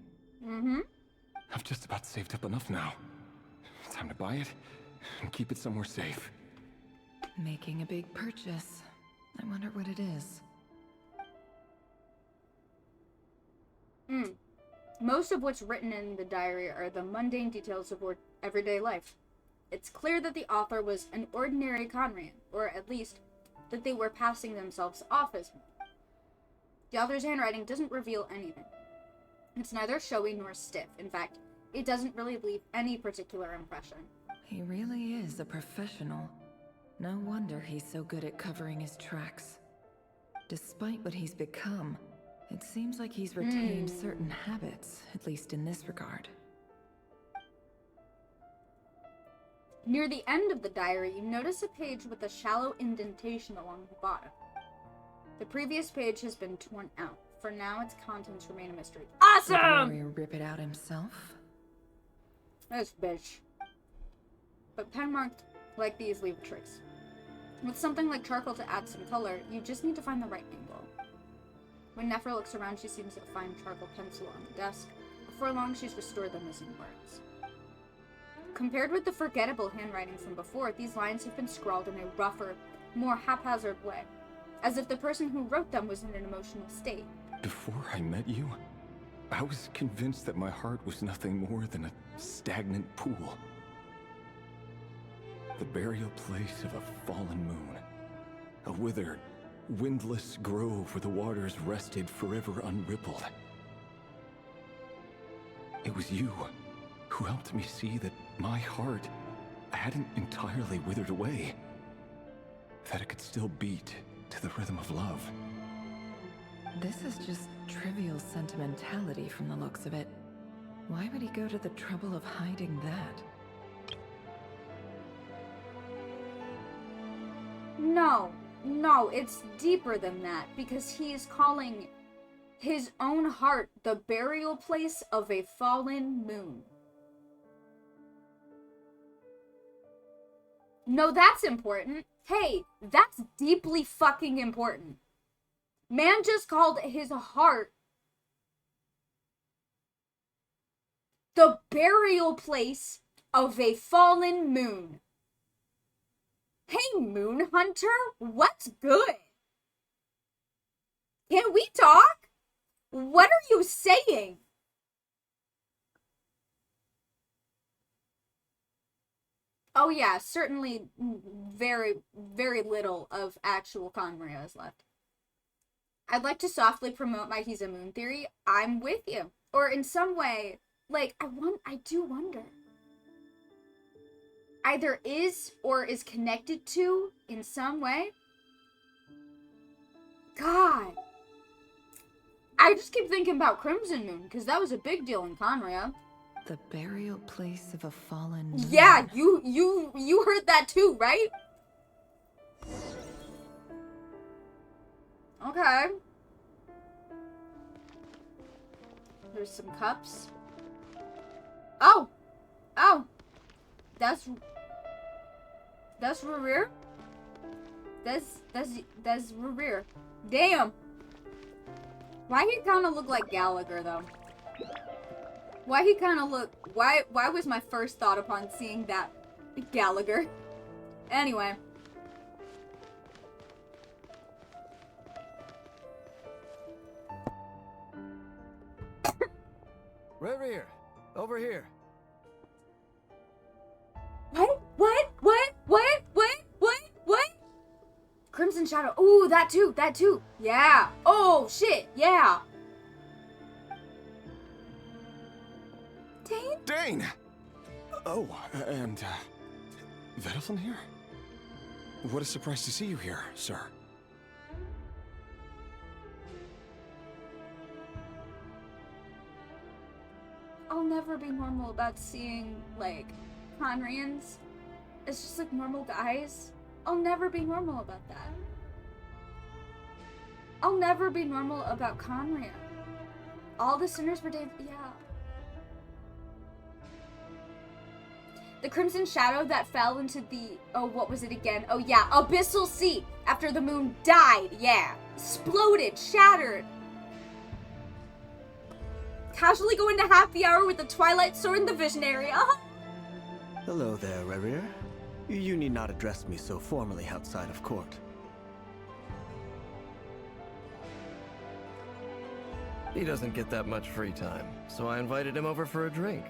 I've just about saved up enough now. Time to buy it and keep it somewhere safe. Making a big purchase. I wonder what it is. Most of what's written in the diary are the mundane details of everyday life. It's clear that the author was an ordinary Conrian, or at least that they were passing themselves off as one. The author's handwriting doesn't reveal anything. It's neither showy nor stiff. In fact, it doesn't really leave any particular impression. He really is a professional. No wonder he's so good at covering his tracks. Despite what he's become, it seems like he's retained certain habits, at least in this regard. Near the end of the diary, you notice a page with a shallow indentation along the bottom. The previous page has been torn out. For now, its contents remain a mystery. Did Rory rip it out himself? This bitch. But pen marked like these leave a trace. With something like charcoal to add some color, you just need to find the right angle. When Nephra looks around, she seems to find charcoal pencil on the desk. Before long, she's restored the missing words. Compared with the forgettable handwriting from before, these lines have been scrawled in a rougher, more haphazard way, as if the person who wrote them was in an emotional state. Before I met you, I was convinced that my heart was nothing more than a stagnant pool. The burial place of a fallen moon. A withered, windless grove where the waters rested forever unrippled. It was you who helped me see that my heart hadn't entirely withered away. That it could still beat to the rhythm of love. This is just trivial sentimentality from the looks of it. Why would he go to the trouble of hiding that? No, it's deeper than that, because he is calling his own heart the burial place of a fallen moon. No, that's important. Hey, that's deeply fucking important. Man just called his heart the burial place of a fallen moon. Hey, Moon Hunter, what's good? Can we talk? What are you saying? Oh yeah, certainly very, very little of actual Conria is left. I'd like to softly promote my he's a moon theory. I'm with you. Or in some way, like, I do wonder. Either is or is connected to in some way. God. I just keep thinking about Crimson Moon, because that was a big deal in Conria. The burial place of a fallen moon. Yeah, you heard that too, right? Okay. There's some cups. Oh! That's Rurir? That's Rurir. Damn! Why he kinda look like Gallagher though? Why was my first thought upon seeing that Gallagher? Anyway. Reverie, over here. What? What? What? What? What? What? What? Crimson Shadow. Ooh, that too. That too. Yeah. Oh, shit. Yeah. Dane? Dane! Oh, and, Vedaflin here? What a surprise to see you here, sir. I'll never be normal about seeing, like, Conrians. It's just like normal guys. I'll never be normal about that. I'll never be normal about Conrian. All the sinners were dead. Yeah. The Crimson Shadow that fell into the, oh, what was it again? Oh yeah, Abyssal Sea after the moon died, yeah. Exploded, shattered. Casually going to happy hour with the Twilight Sword and the Visionary, Hello there, Rerir. You need not address me so formally outside of court. He doesn't get that much free time, so I invited him over for a drink.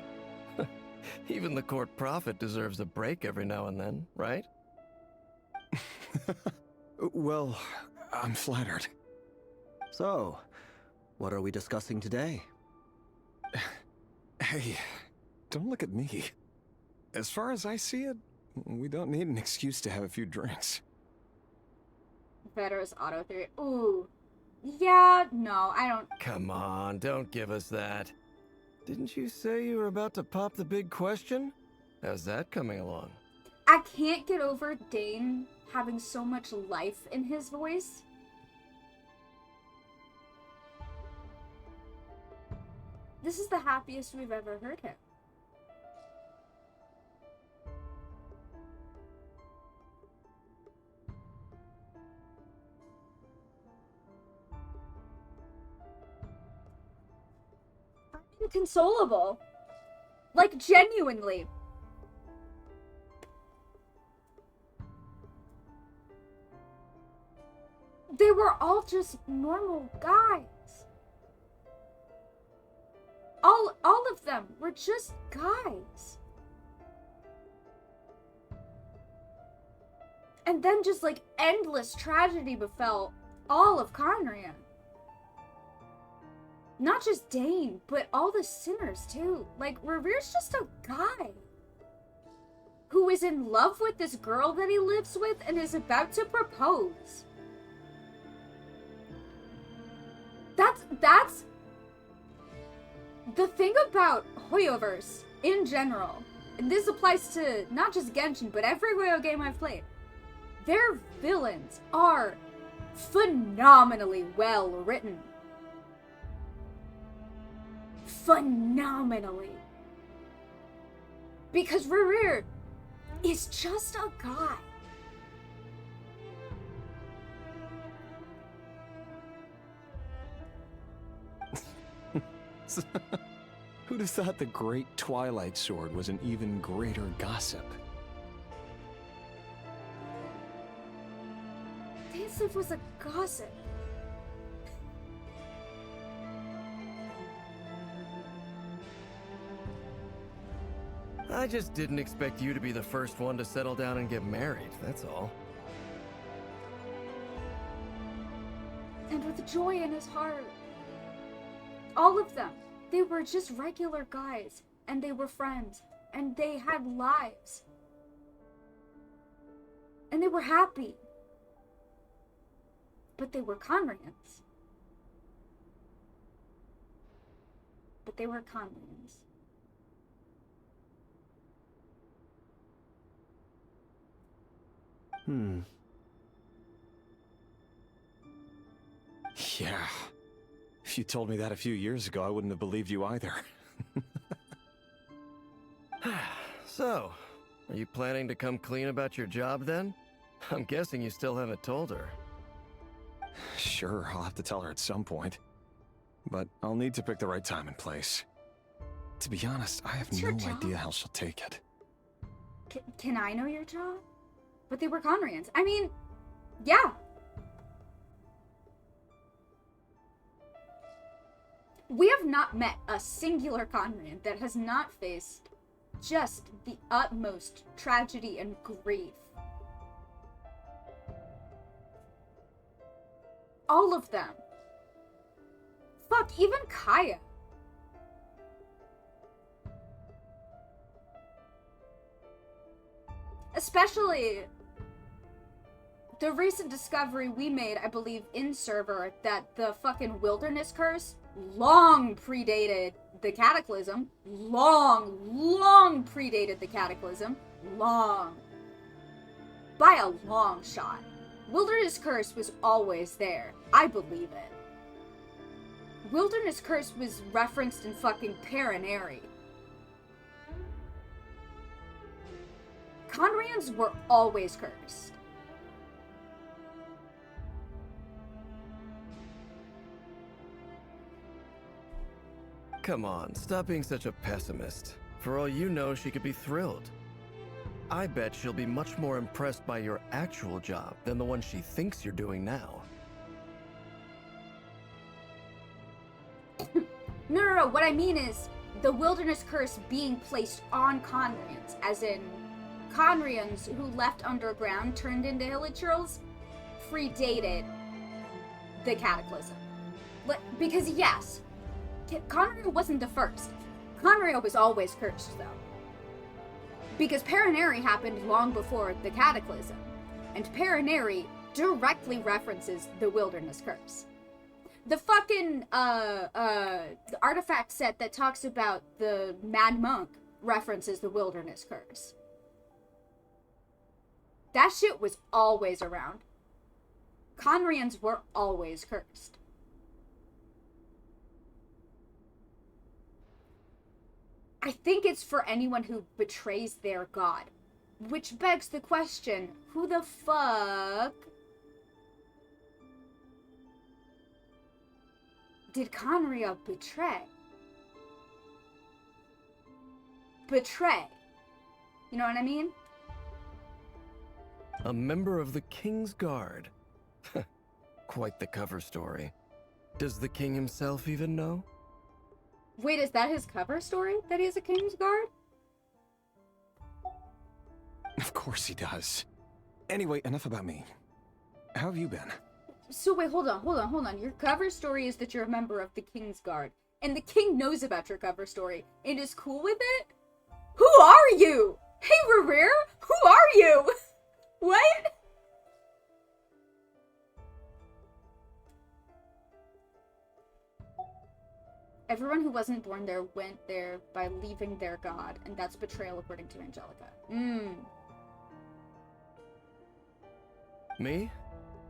Even the court prophet deserves a break every now and then, right? Well, I'm flattered. So, what are we discussing today? Hey, don't look at me. As far as I see it, we don't need an excuse to have a few drinks. Veter's auto theory. Ooh. Yeah, no, I don't. Come on, don't give us that. Didn't you say you were about to pop the big question? How's that coming along? I can't get over Dane having so much life in his voice. This is the happiest we've ever heard him. I'm inconsolable. Like, genuinely. They were all just normal guys. All of them were just guys. And then just like endless tragedy befell all of Conrian. Not just Dane, but all the sinners too. Like, Revere's just a guy who is in love with this girl that he lives with and is about to propose. That's the thing about Hoyoverse in general, and this applies to not just Genshin, but every Hoyo game I've played. Their villains are phenomenally well written. Phenomenally. Because Rerir is just a guy. Who'd have thought the great Twilight Sword was an even greater gossip? Dansif was a gossip. I just didn't expect you to be the first one to settle down and get married, that's all. And with joy in his heart. All of them. They were just regular guys. And they were friends. And they had lives. And they were happy. But they were Conrians. But they were Conrians. Yeah. If you told me that a few years ago, I wouldn't have believed you either. So, are you planning to come clean about your job then? I'm guessing you still haven't told her. Sure, I'll have to tell her at some point. But I'll need to pick the right time and place. To be honest, I have no idea how she'll take it. Can I know your job? But they were Conrians. I mean, yeah. We have not met a singular Conrian that has not faced just the utmost tragedy and grief. All of them. Fuck, even Kaya. Especially the recent discovery we made, I believe, in server, that the fucking wilderness curse long predated the cataclysm. Long predated the cataclysm. Long. By a long shot. Wilderness curse was always there. I believe it. Wilderness curse was referenced in fucking Paraneri. Conrians were always cursed. Come on, stop being such a pessimist. For all you know, she could be thrilled. I bet she'll be much more impressed by your actual job than the one she thinks you're doing now. No. What I mean is the wilderness curse being placed on Conrians, as in Conrians who left underground turned into Hilichurls predated the cataclysm. Because yes, Conria wasn't the first. Conria was always cursed though. Because Paraneri happened long before the cataclysm, and Paraneri directly references the wilderness curse. The fucking the artifact set that talks about the Mad Monk references the wilderness curse. That shit was always around. Conrians were always cursed. I think it's for anyone who betrays their god. Which begs the question, who the fuck did Conria betray? Betray. You know what I mean? A member of the King's Guard. Quite the cover story. Does the king himself even know? Wait, is that his cover story? That he is a King's Guard? Of course he does. Anyway, enough about me. How have you been? So wait, hold on. Your cover story is that you're a member of the King's Guard. And the king knows about your cover story and is cool with it? Who are you? Hey, Rerir, who are you? What? Everyone who wasn't born there went there by leaving their god, and that's betrayal according to Angelica. Me?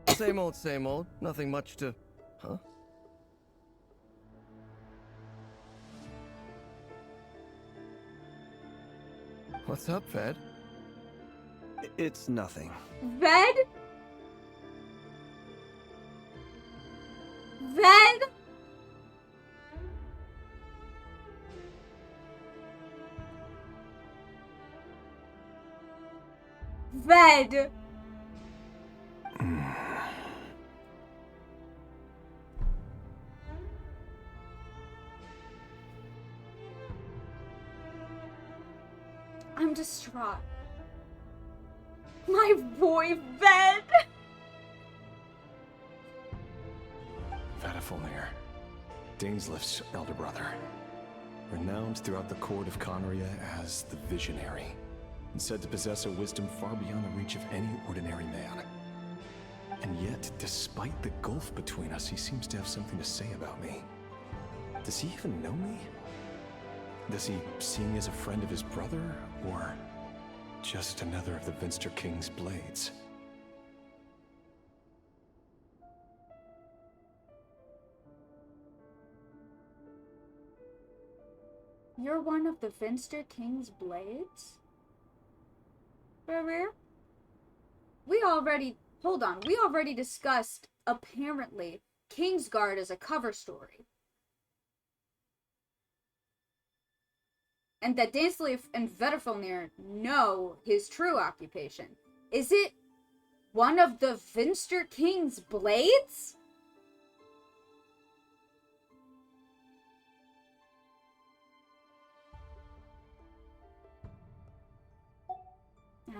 Same old. Nothing much to... Huh? What's up, Ved? It's nothing. Ved? Ved? Ved! I'm distraught. My boy, Ved! Vadafulnir, Dainslift's elder brother. Renowned throughout the court of Conria as the Visionary, and said to possess a wisdom far beyond the reach of any ordinary man. And yet, despite the gulf between us, he seems to have something to say about me. Does he even know me? Does he see me as a friend of his brother, or just another of the Vinster King's blades? You're one of the Vinster King's blades? Rerir? We already discussed, apparently, Kingsguard as a cover story. And that Dainsleif and Vedderfulnir know his true occupation. Is it one of the Vinster King's blades?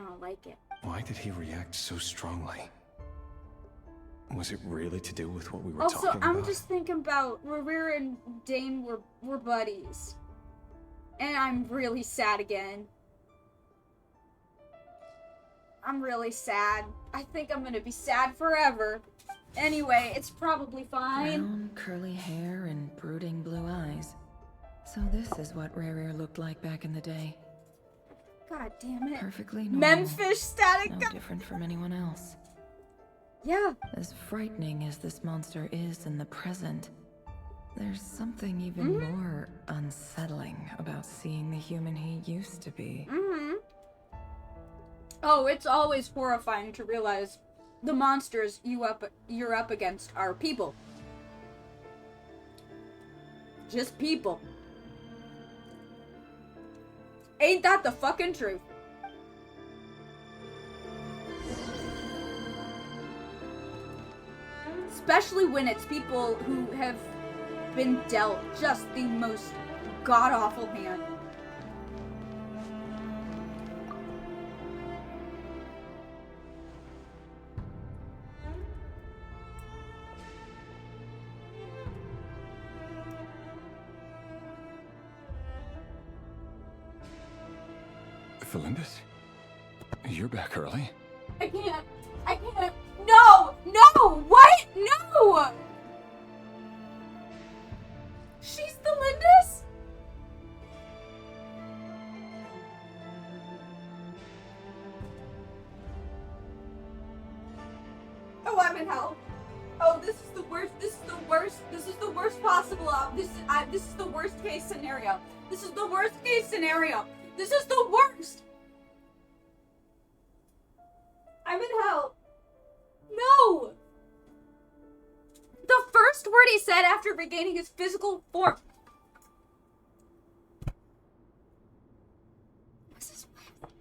I don't like it. Why did he react so strongly? Was it really to do with what we were Also, talking about? I'm just thinking about Rivera and Dane were buddies. And I'm really sad again. I'm really sad. I think I'm gonna be sad forever. Anyway, it's probably fine. Brown, curly hair and brooding blue eyes. So this is what Rare looked like back in the day. God damn it. Perfectly normal. Memphis static. No different from anyone else. Yeah. As frightening as this monster is in the present, there's something even more unsettling about seeing the human he used to be. Oh, it's always horrifying to realize the monsters you're up against are people. Just people. Ain't that the fucking truth? Especially when it's people who have been dealt just the most god-awful hand. Felindis? You're back early? I can't. No! No! What? No! She's the Lindis? Oh, I'm in hell. Oh, this is the worst. This is the worst. This is the worst possible. This is the worst case scenario. This is the worst case scenario. This is the worst. I'm in hell. No! The first word he said after regaining his physical form was his wife.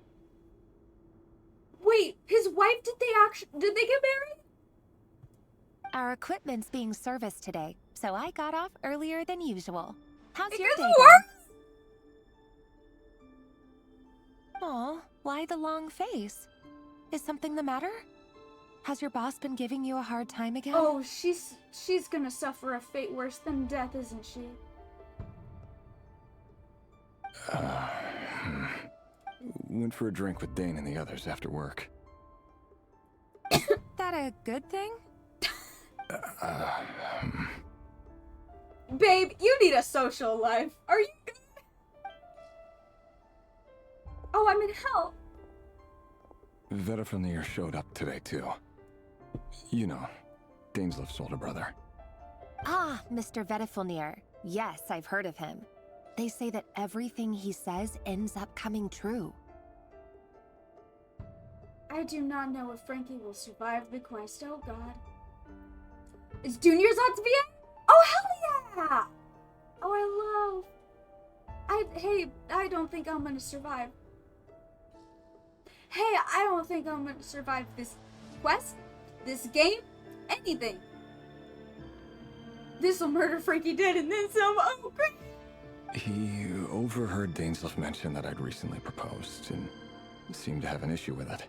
Wait, his wife, did they get married? Our equipment's being serviced today, so I got off earlier than usual. How's your day worse? Aw, why the long face? Is something the matter? Has your boss been giving you a hard time again? Oh, she's gonna suffer a fate worse than death, isn't she? Went for a drink with Dane and the others after work. That a good thing? Babe, you need a social life. Are you good? Oh, I'm in hell. Vedafilnir showed up today, too. You know, Dainsleif's older brother. Ah, Mr. Vedafilnir. Yes, I've heard of him. They say that everything he says ends up coming true. I do not know if Frankie will survive the quest. Oh, God. Is Junior's Latvia? Oh, hell yeah! Oh, hey, I don't think I'm gonna survive. Hey, I don't think I'm gonna survive this quest, this game, anything. This'll murder Frankie dead and then some. Oh, great. He overheard Dainsleif mention that I'd recently proposed and seemed to have an issue with it.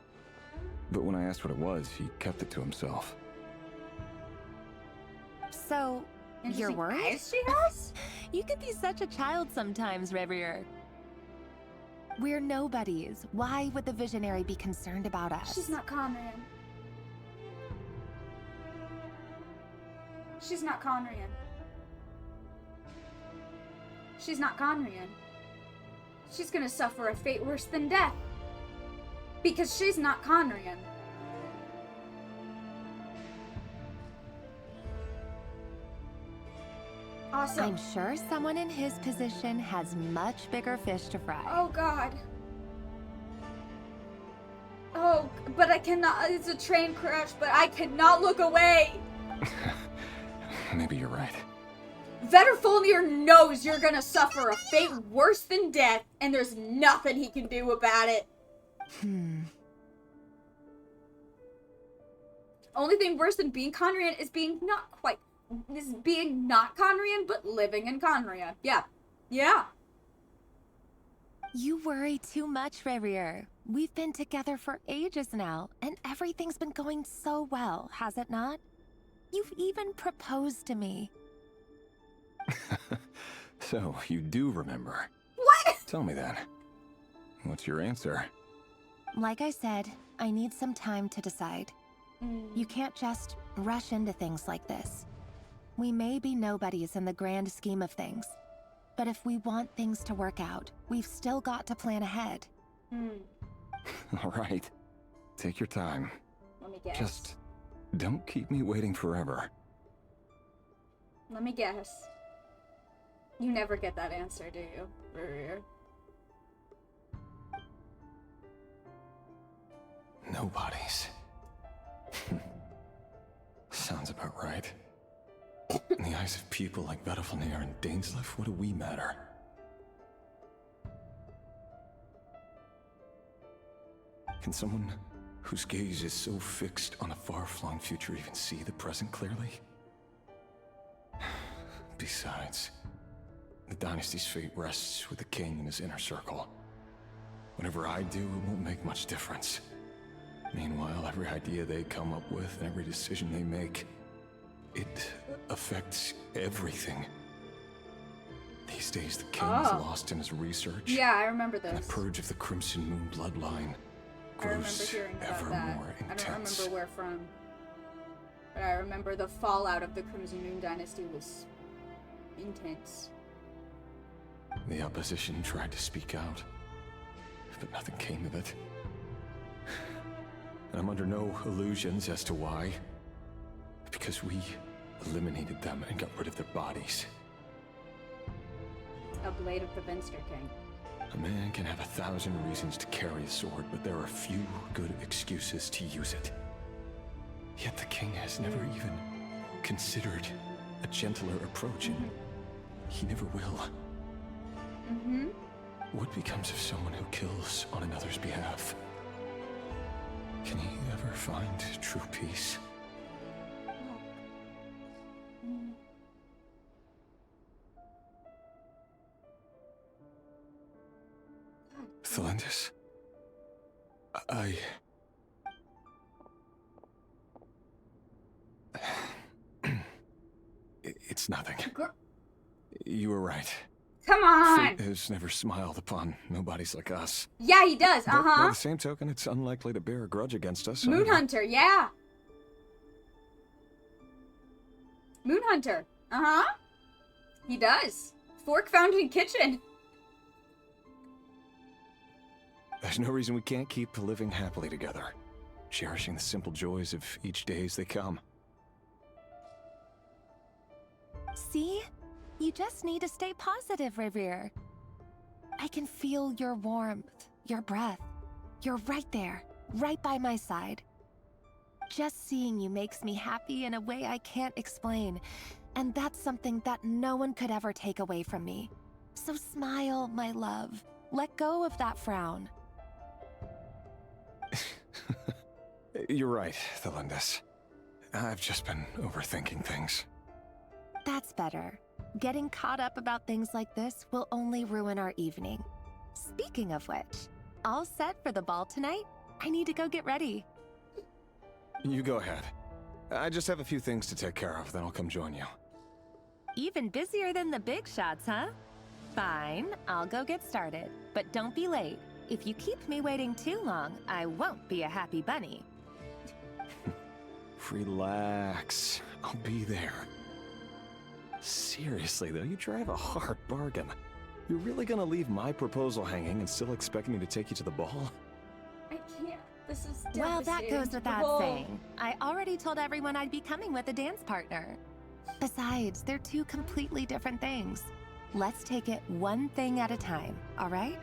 But when I asked what it was, he kept it to himself. So, you're worried? She has? You can be such a child sometimes, Revier. We're nobodies. Why would the Visionary be concerned about us? She's not Conrian. She's not Conrian. She's not Conrian. She's gonna suffer a fate worse than death. Because she's not Conrian. Awesome. I'm sure someone in his position has much bigger fish to fry. Oh, God. Oh, but I cannot. It's a train crash, but I cannot look away. Maybe you're right. Vedafilnir knows you're gonna suffer a fate worse than death, and there's nothing he can do about it. Only thing worse than being Conrian is being not Conrian, but living in Conria. Yeah. Yeah. You worry too much, Rerir. We've been together for ages now, and everything's been going so well, has it not? You've even proposed to me. So, you do remember. What? Tell me then. What's your answer? Like I said, I need some time to decide. You can't just rush into things like this. We may be nobodies in the grand scheme of things, but if we want things to work out, we've still got to plan ahead. All right. Take your time. Let me guess. Just don't keep me waiting forever. Let me guess. You never get that answer, do you, Rurir? Nobodies. Sounds about right. In the eyes of people like Vedalfnir and Dainsleif, what do we matter? Can someone whose gaze is so fixed on a far-flung future even see the present clearly? Besides, the dynasty's fate rests with the king and his inner circle. Whatever I do, it won't make much difference. Meanwhile, every idea they come up with and every decision they make, it affects everything. These days, the king's lost in his research. Yeah, I remember this. And the purge of the Crimson Moon bloodline grows ever more intense. I don't remember where from. But I remember the fallout of the Crimson Moon dynasty was intense. The opposition tried to speak out, but nothing came of it. And I'm under no illusions as to why. Because we eliminated them and got rid of their bodies. A blade of the Venster King. A man can have 1,000 reasons to carry a sword, but there are few good excuses to use it. Yet the king has never even considered a gentler approach, and he never will. What becomes of someone who kills on another's behalf? Can he ever find true peace? Thelindis? It's nothing. You were right. Come on! Fate has never smiled upon nobodies like us. Yeah, he does, But by the same token, it's unlikely to bear a grudge against us. Moonhunter, yeah! Moonhunter, he does. Fork Fountain Kitchen. There's no reason we can't keep living happily together, cherishing the simple joys of each day as they come. See? You just need to stay positive, Rerir. I can feel your warmth, your breath. You're right there, right by my side. Just seeing you makes me happy in a way I can't explain, and that's something that no one could ever take away from me. So smile, my love. Let go of that frown. You're right, Thelindis. I've just been overthinking things. That's better. Getting caught up about things like this will only ruin our evening. Speaking of which, all set for the ball tonight? I need to go get ready. You go ahead. I just have a few things to take care of, then I'll come join you. Even busier than the big shots, huh? Fine, I'll go get started. But don't be late. If you keep me waiting too long, I won't be a happy bunny. Relax. I'll be there. Seriously, though, you drive a hard bargain. You're really gonna leave my proposal hanging and still expect me to take you to the ball? I can't. This is devastating. Well, that goes without saying. I already told everyone I'd be coming with a dance partner. Besides, they're two completely different things. Let's take it one thing at a time, all right?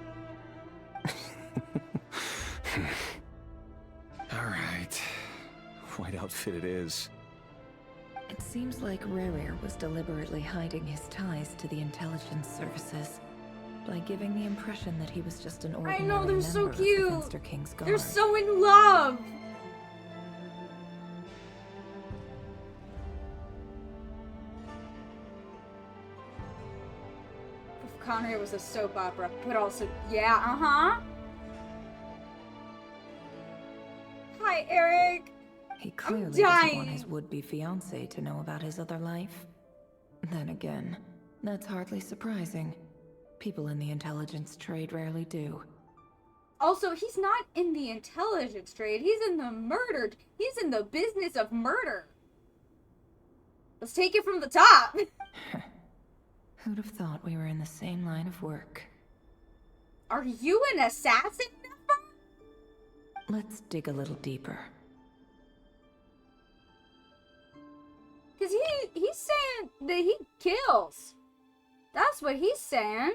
All right. White outfit it is. It seems like Rerir was deliberately hiding his ties to the intelligence services by giving the impression that he was just an ordinary I know, they're so member of the cute. Finster King's Guard. They're so in love. Of Connery was a soap opera, but also, yeah, uh-huh. Hi, Eric. He clearly I'm doesn't want dying. his would-be fiancé to know about his other life. Then again, that's hardly surprising. People in the intelligence trade rarely do. Also, he's not in the intelligence trade. He's in the murder. He's in the business of murder. Let's take it from the top. Who'd have thought we were in the same line of work? Are you an assassin? Let's dig a little deeper. Because he's saying that he kills. That's what he's saying.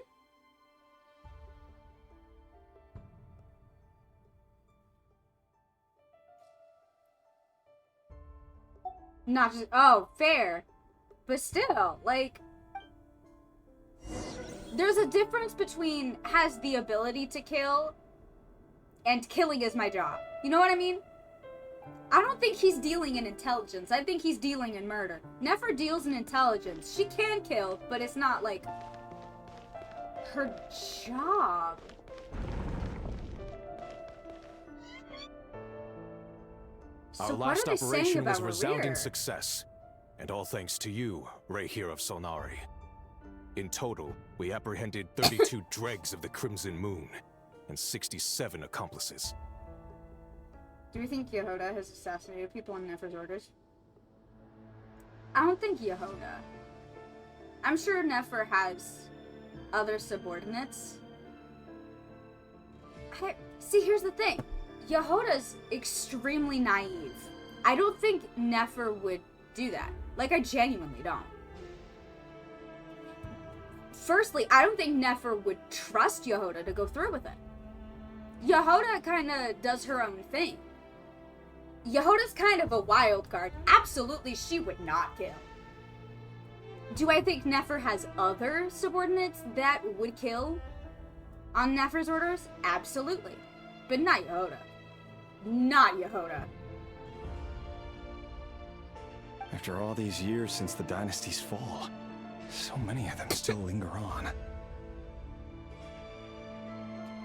Not just, oh, fair. But still, like, there's a difference between has the ability to kill and killing is my job. You know what I mean? I don't think he's dealing in intelligence. I think he's dealing in murder. Nefer deals in intelligence. She can kill, but it's not, like, her job. Our So last what are they saying operation about was a resounding Rerir? success, and all thanks to you, Reir of Solnari. In total, we apprehended 32 dregs of the Crimson Moon, and 67 accomplices. Do you think Yehoda has assassinated people on Nefer's orders? I don't think Yehoda. I'm sure Nefer has other subordinates. See, here's the thing. Yehoda's extremely naive. I don't think Nefer would do that. Like, I genuinely don't. Firstly, I don't think Nefer would trust Yehoda to go through with it. Yehoda kind of does her own thing. Yehoda's kind of a wild card. Absolutely, she would not kill. Do I think Nefer has other subordinates that would kill on Nefer's orders? Absolutely. But not Yehoda. Not Yehoda. After all these years since the dynasty's fall, so many of them still linger on.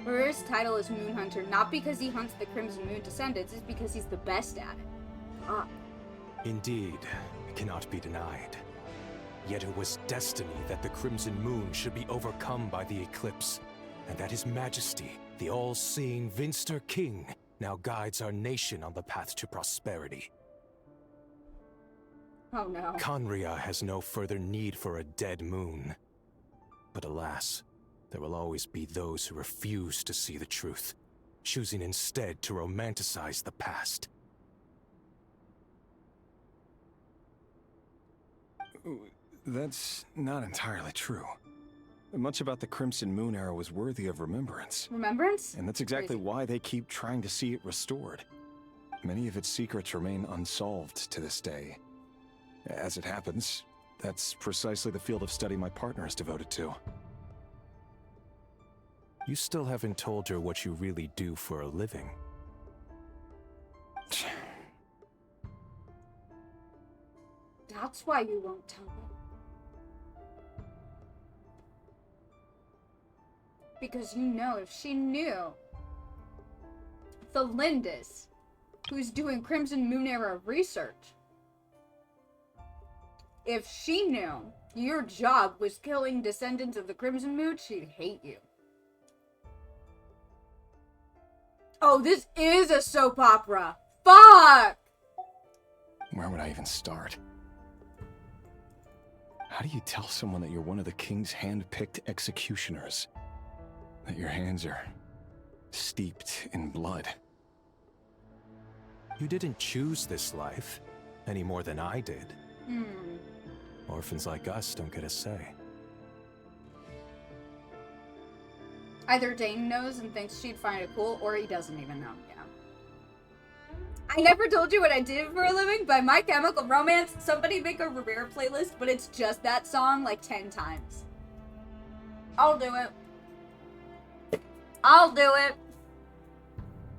Rerir's title is Moon Hunter, not because he hunts the Crimson Moon descendants, it's because he's the best at it. Ah. Indeed, it cannot be denied. Yet it was destiny that the Crimson Moon should be overcome by the eclipse, and that His Majesty, the all-seeing Vinster King, now guides our nation on the path to prosperity. Oh no. Conria has no further need for a dead moon. But alas, there will always be those who refuse to see the truth, choosing instead to romanticize the past. That's not entirely true. Much about the Crimson Moon era was worthy of remembrance. Remembrance? And that's exactly Crazy. why they keep trying to see it restored. Many of its secrets remain unsolved to this day. As it happens, that's precisely the field of study my partner is devoted to. You still haven't told her what you really do for a living. That's why you won't tell me. Because you know if she knew the Lindis, who's doing Crimson Moon era research, if she knew your job was killing descendants of the Crimson Moon, she'd hate you. Oh, this is a soap opera. Fuck! Where would I even start? How do you tell someone that you're one of the king's hand-picked executioners? That your hands are steeped in blood? You didn't choose this life, any more than I did. Orphans like us don't get a say. Either Dane knows and thinks she'd find it cool, or he doesn't even know. Yeah. I never told you what I did for a living. By My Chemical Romance, somebody make a Rerir playlist, but it's just that song like 10 times. I'll do it. I'll do it.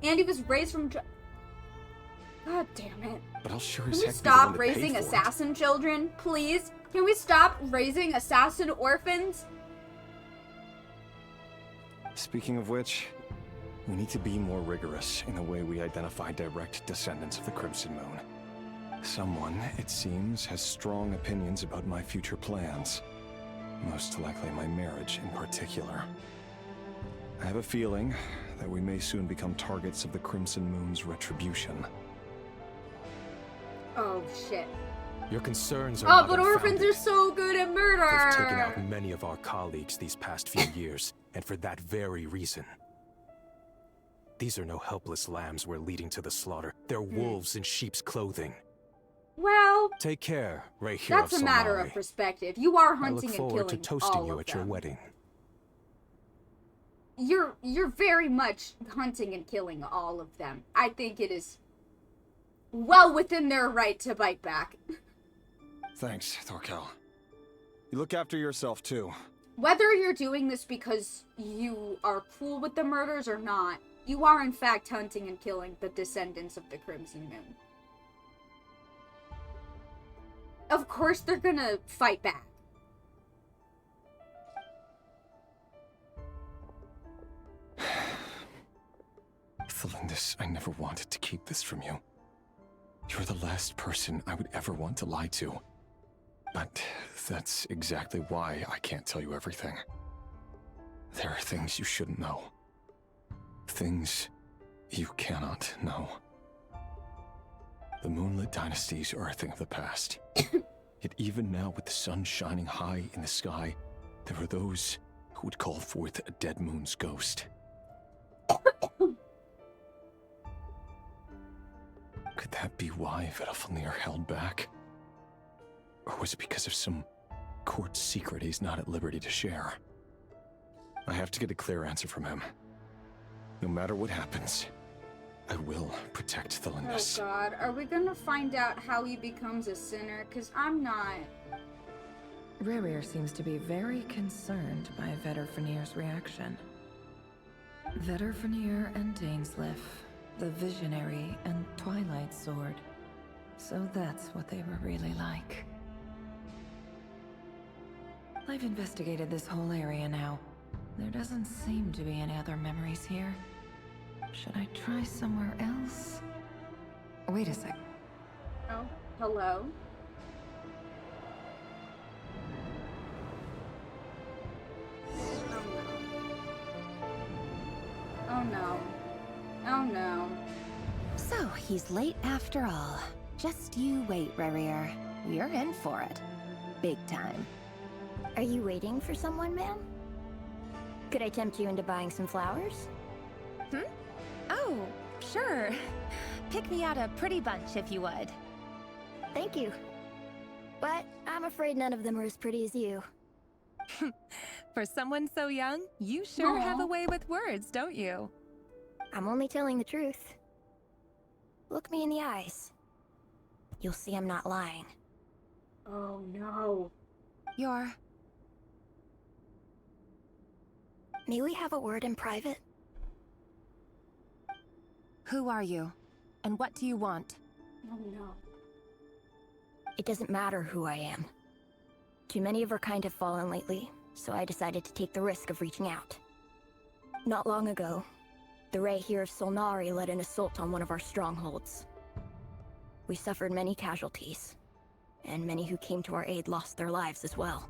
And he was raised from... God damn it. But I'll sure Can as we heck be the stop one to pay raising for it. assassin children, please? Can we stop raising assassin orphans? Speaking of which, we need to be more rigorous in the way we identify direct descendants of the Crimson Moon. Someone, it seems, has strong opinions about my future plans. Most likely my marriage in particular. I have a feeling that we may soon become targets of the Crimson Moon's retribution. Oh, shit. Your concerns are Oh, not but orphans unfounded. are so good at murder! They've taken out many of our colleagues these past few years, and for that very reason. These are no helpless lambs we're leading to the slaughter. They're wolves in sheep's clothing. Well, Take care, Rei that's a matter of perspective. You are I hunting look and forward to killing toasting all you of at your them. wedding. You're very much hunting and killing all of them. I think it is well within their right to bite back. Thanks, Thorkel. You look after yourself, too. Whether you're doing this because you are cool with the murders or not, you are in fact hunting and killing the descendants of the Crimson Moon. Of course they're gonna fight back. Thelindis, I never wanted to keep this from you. You're the last person I would ever want to lie to. But that's exactly why I can't tell you everything. There are things you shouldn't know. Things you cannot know. The Moonlit dynasties are a thing of the past. Yet even now, with the sun shining high in the sky, there are those who would call forth a dead moon's ghost. Could that be why Vedalfnir held back? Or was it because of some court secret he's not at liberty to share? I have to get a clear answer from him. No matter what happens, I will protect Thelindis. Oh god, are we gonna find out how he becomes a sinner? Cause I'm not. Rerir seems to be very concerned by Vedalfnir's reaction. Vedalfnir and Dainsleif, the Visionary and Twilight Sword. So that's what they were really like. I've investigated this whole area now. There doesn't seem to be any other memories here. Should I try somewhere else? Wait a sec. Oh, hello? Oh no. Oh no. So, he's late after all. Just you wait, Rerir. You're in for it. Big time. Are you waiting for someone, ma'am? Could I tempt you into buying some flowers? Oh, sure. Pick me out a pretty bunch if you would. Thank you. But I'm afraid none of them are as pretty as you. For someone so young, you sure have a way with words, don't you? I'm only telling the truth. Look me in the eyes. You'll see I'm not lying. Oh no. You're... May we have a word in private? Who are you? And what do you want? Oh no. It doesn't matter who I am. Too many of our kind have fallen lately, so I decided to take the risk of reaching out. Not long ago, the Rei here of Solnari led an assault on one of our strongholds. We suffered many casualties, and many who came to our aid lost their lives as well.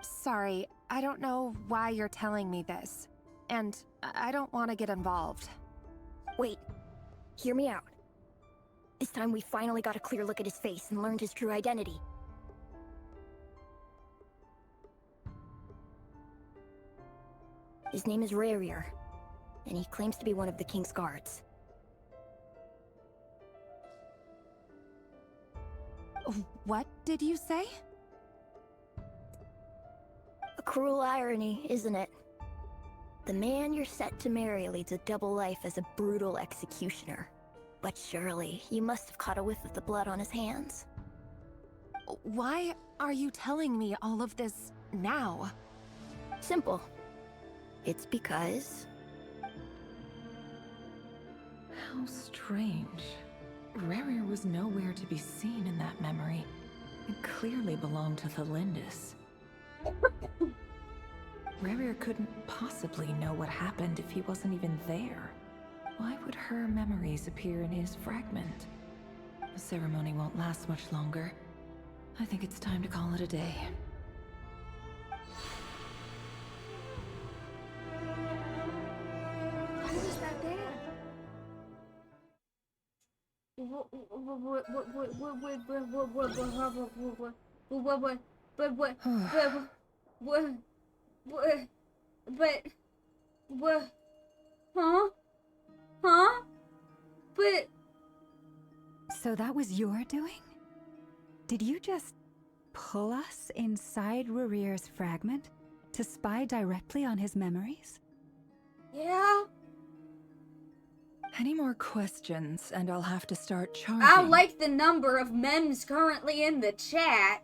Sorry, I don't know why you're telling me this. And I don't want to get involved. Wait, hear me out. This time we finally got a clear look at his face and learned his true identity. His name is Rerir, and he claims to be one of the King's guards. What did you say? A cruel irony, isn't it? The man you're set to marry leads a double life as a brutal executioner. But surely, you must have caught a whiff of the blood on his hands. Why are you telling me all of this now? Simple. It's because... How strange. Rerir was nowhere to be seen in that memory. It clearly belonged to Thelindis. Rarier couldn't possibly know what happened if he wasn't even there. Why would her memories appear in his fragment? The ceremony won't last much longer. I think it's time to call it a day. Why was that there? Huh? But... So that was your doing? Did you just pull us inside Rarier's fragment to spy directly on his memories? Yeah? Any more questions, and I'll have to start charging. I like the number of memes currently in the chat.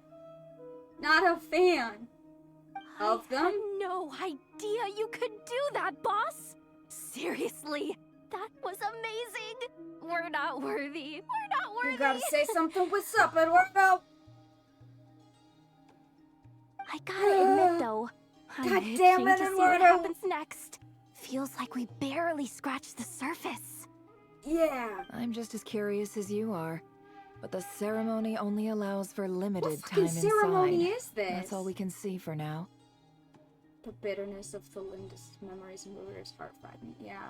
Not a fan of them. I had no idea you could do that, boss. Seriously, that was amazing. We're not worthy. We're not worthy. You gotta say something. What's up, Eduardo? I gotta admit, though, I'm God itching damn it, to see Eduardo. what happens next. Feels like we barely scratched the surface. Yeah. I'm just as curious as you are. But the ceremony only allows for limited What time fucking inside. ceremony is this? That's all we can see for now. The bitterness of the Lindis memories in Rarier's heart fragment. Yeah.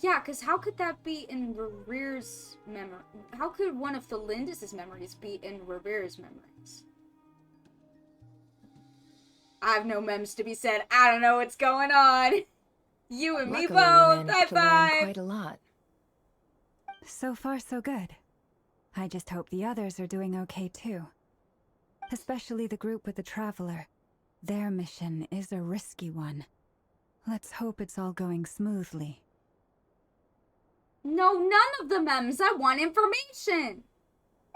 Yeah, because how could that be in Rarier's memory? How could one of the Lindis' memories be in Rarier's memories? I have no memes to be said. I don't know what's going on. You and me Luckily, we both. managed High to learn five. quite a lot. So far, so good. I just hope the others are doing okay too. Especially the group with the Traveler. Their mission is a risky one. Let's hope it's all going smoothly. No, none of the memes. I want information.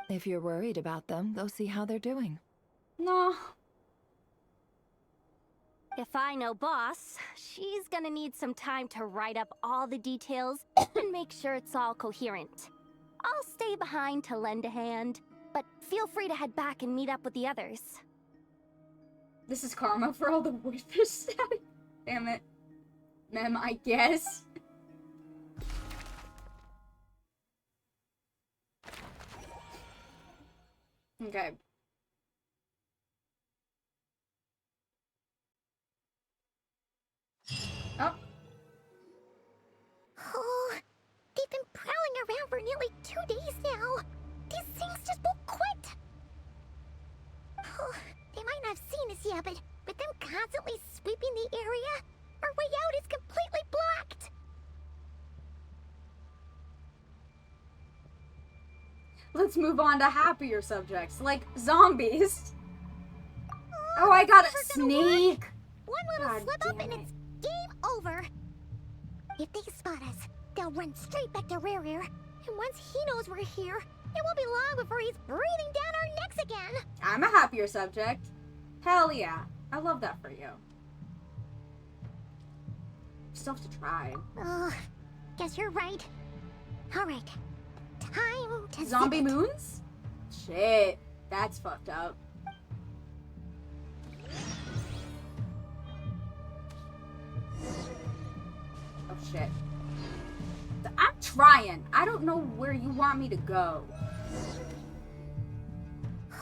If you're worried about them, go see how they're doing. No. If I know boss, she's gonna need some time to write up all the details and make sure it's all coherent. I'll stay behind to lend a hand, but feel free to head back and meet up with the others. This is karma for all the woodfish static. Damn it. Mem, I guess. Okay. Oh. Oh, they've been prowling around for nearly 2 days now. These things just won't quit. Oh, they might not have seen us yet, but with them constantly sweeping the area, our way out is completely blocked. Let's move on to happier subjects, like zombies. Oh, I got a sneak. One little God slip up damn and it. it's game over. If they spot us, they'll run straight back to Rarier. And once he knows we're here, it won't be long before he's breathing down our necks again. I'm a happier subject. Hell yeah. I love that for you. Still have to try. Oh, guess you're right. Alright. Time to Zombie zip it. moons? Shit. That's fucked up. Oh shit. I'm trying. I don't know where you want me to go.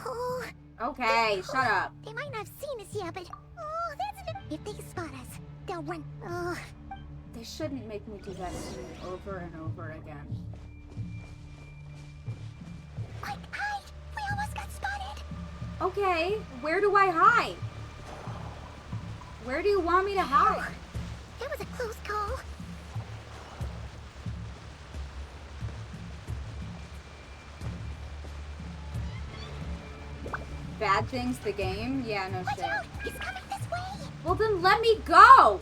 Oh, Okay, shut up. they might not have seen us yet, but oh, that's an... If they spot us, they'll run. Oh, They shouldn't make me do that scene over and over again. quick, hide! We almost got spotted. Okay, where do I hide? Where do you want me to hide? That was a close call. Bad Things the game? Yeah, no Watch shit. out! He's coming this way. Well then let me go!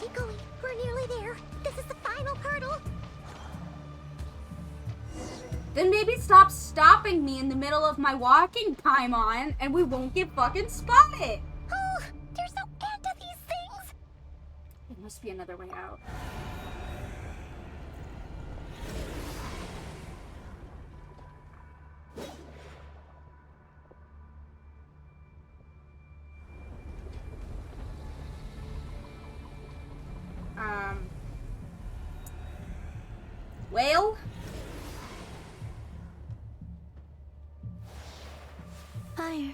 Keep going. We're nearly there. This is the final hurdle. Then maybe stop stopping me in the middle of my walking, Paimon, and we won't get fucking spotted! Oh, there's no end to these things. There must be another way out. Well. Fire.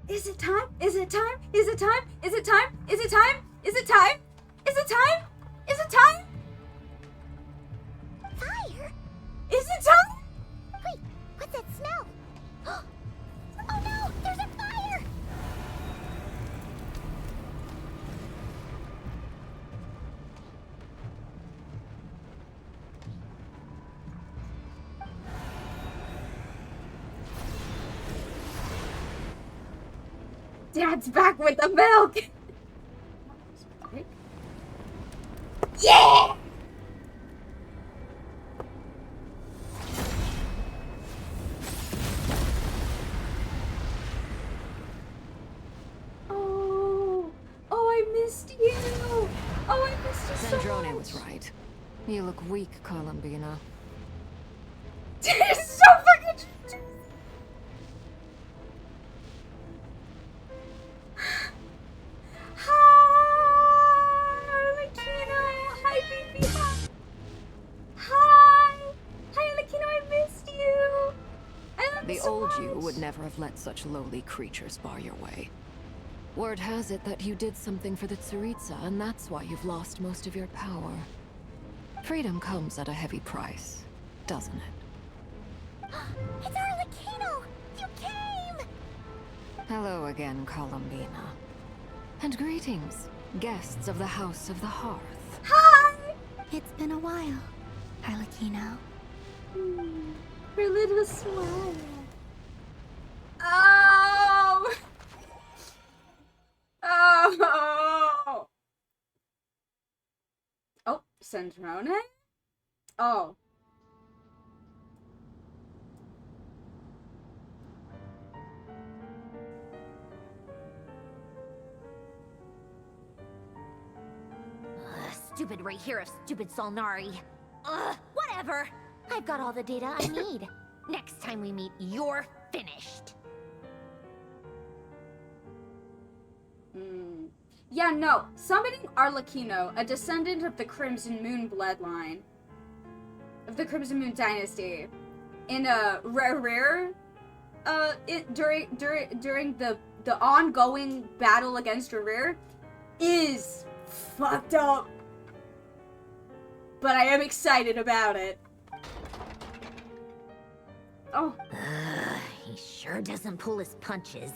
Is it time? Is it time? Is it time? Is it time? Is it time? Is it time? Is it time? Is it time? Fire? Is it time? Wait, what's that smell? Oh no, there's a fire! Dad's back with the milk! Yeah! Oh, I missed you! Oh, I missed you so Sandrone much. was right. You look weak, Columbina. It's so fucking true. Hi, Lakino. Hi, baby. Hi. Hi, Lakino. I missed you. I love you The so old much. you would never have let such lowly creatures bar your way. Word has it that you did something for the Tsaritsa, and that's why you've lost most of your power. Freedom comes at a heavy price, doesn't it? It's Arlecchino! You came! Hello again, Columbina. And greetings, guests of the House of the Hearth. Hi. It's been a while, Arlecchino. Her little smile. Oh. Oh. Oh, Sandrone? Oh. Stupid right here of stupid Solnari. Ugh, whatever. I've got all the data I need. Next time we meet, you're finished. Yeah, no. Summoning Arlecchino, a descendant of the Crimson Moon bloodline, of the Crimson Moon dynasty, in a rare, during the ongoing battle against Rerir, is fucked up. But I am excited about it. Oh. He sure doesn't pull his punches.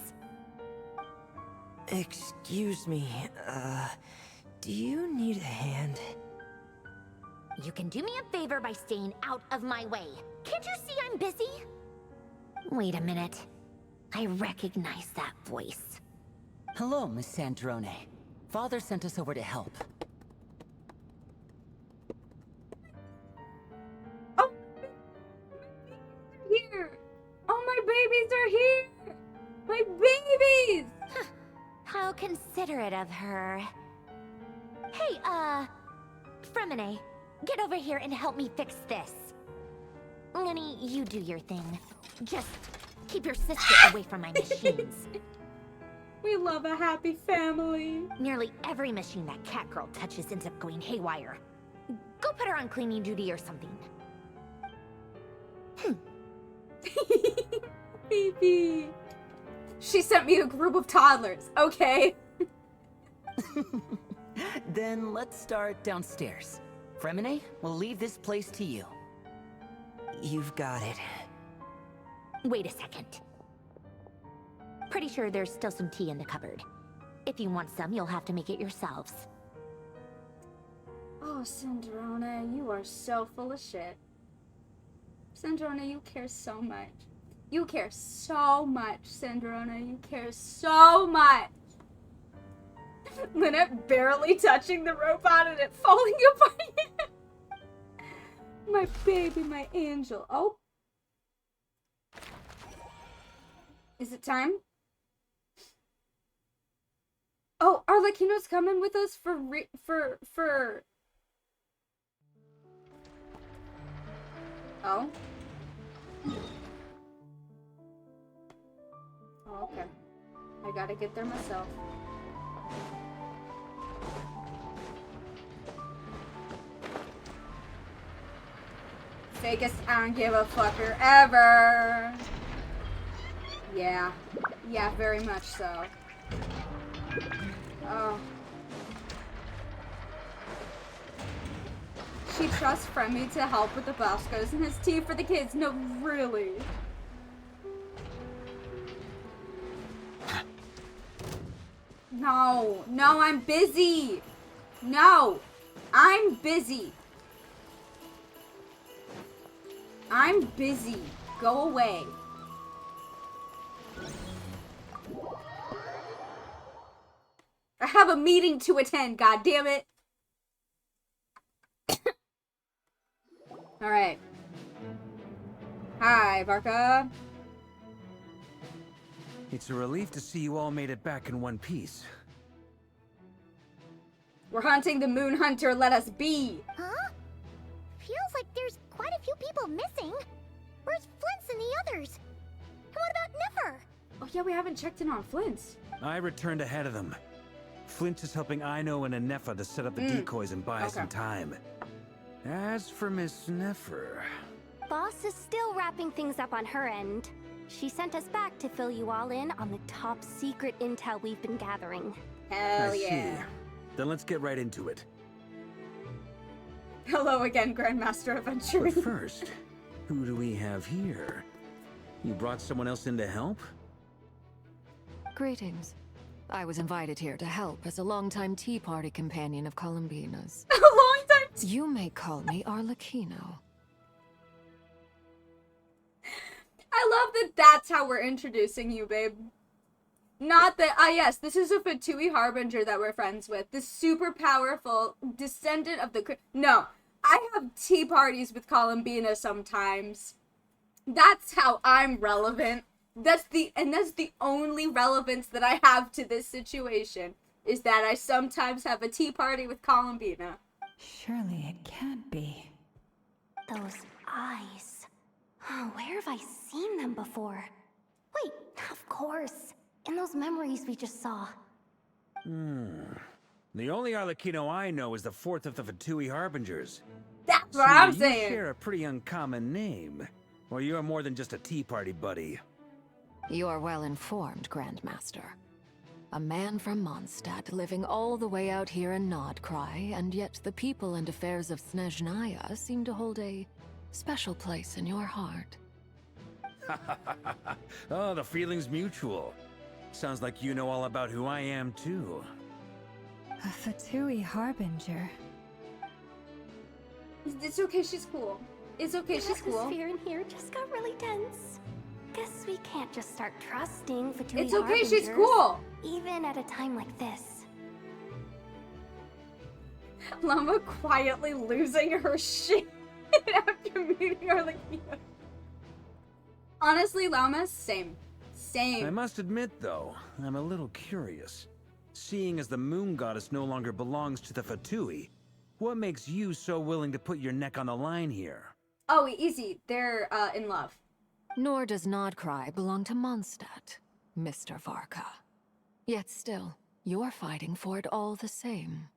Excuse me, do you need a hand? You can do me a favor by staying out of my way. Can't you see I'm busy? Wait a minute. I recognize that voice. Hello, Miss Sandrone. Father sent us over to help. Here! Oh, my babies are here! My babies! How considerate of her. Hey, Fremine, get over here and help me fix this. Lenny, you do your thing. Just keep your sister away from my machines. We love a happy family. Nearly every machine that cat girl touches ends up going haywire. Go put her on cleaning duty or something. Baby. She sent me a group of toddlers, okay? Then let's start downstairs. Fremine, we'll leave this place to you. You've got it. Wait a second. Pretty sure there's still some tea in the cupboard. If you want some, you'll have to make it yourselves. Oh, Sandrone, you are so full of shit. Sandrone, you care so much. You care so much, Sandrone. You care so much. Lynette barely touching the robot and it falling apart. My baby, my angel. Oh. Is it time? Oh, Arlecchino's coming with us for... Oh. Oh, okay. I gotta get there myself. Biggest I don't give a fucker ever. Yeah. Yeah, very much so. Oh. She trusts Fremy to help with the Boscos and his tea for the kids. No, really. No. No, I'm busy. No. I'm busy. I'm busy. Go away. I have a meeting to attend, god damn it. Alright. Hi, Varka. It's a relief to see you all made it back in one piece. We're hunting the Moon Hunter, let us be. Huh? Feels like there's quite a few people missing. Where's Flint's and the others? And what about Nefer? Oh yeah, we haven't checked in on Flint's. I returned ahead of them. Flint is helping Aino and Anefa to set up the decoys and buy us some time. As for Miss Nefer... Boss is still wrapping things up on her end. She sent us back to fill you all in on the top secret intel we've been gathering. Hell I yeah. see. Then let's get right into it. Hello again, Grandmaster Adventure. But first, who do we have here? You brought someone else in to help? Greetings. I was invited here to help as a longtime Tea Party companion of Columbina's. A long time. You may call me Arlecchino. I love that that's how we're introducing you, babe. Not that, yes, this is a Fatui Harbinger that we're friends with. This super powerful descendant of the... No, I have tea parties with Columbina sometimes. That's how I'm relevant. That's the only relevance that I have to this situation, is that I sometimes have a tea party with Columbina. Surely it can't be. Those eyes. Oh, where have I seen them before? Wait, of course. In those memories we just saw. The only Arlecchino I know is the fourth of the Fatui Harbingers. That's what I'm saying. You share a pretty uncommon name. Or you're more than just a tea party buddy. You are well informed, Grandmaster. A man from Mondstadt living all the way out here in NODKRAI, and yet the people and affairs of Snezhnaya seem to hold a special place in your heart. Oh, the feeling's mutual. Sounds like you know all about who I am, too. A Fatui Harbinger. It's okay, she's cool. It's okay, she's cool. The atmosphere in here just got really tense. Guess we can't just start trusting Fatui It's okay, she's Harbingers, cool. even at a time like this. Llama quietly losing her shit after meeting Arlecchino. Honestly, Llama, same. Same. I must admit, though, I'm a little curious. Seeing as the moon goddess no longer belongs to the Fatui, what makes you so willing to put your neck on the line here? Oh, easy. They're, in love. Nor does NODKRAI belong to Mondstadt, Mr. Varka. Yet still, you're fighting for it all the same.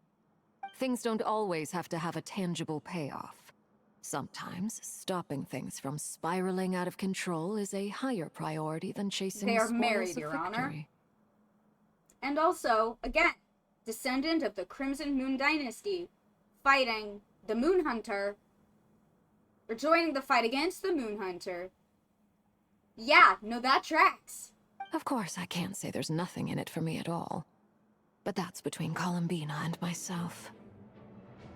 Things don't always have to have a tangible payoff. Sometimes, stopping things from spiraling out of control is a higher priority than chasing They the are spoils married, of Your victory. Honor. And also, again, descendant of the Crimson Moon Dynasty, fighting the Moon Hunter, or joining the fight against the Moon Hunter. Yeah, no, that tracks. Of course, I can't say there's nothing in it for me at all. But that's between Columbina and myself.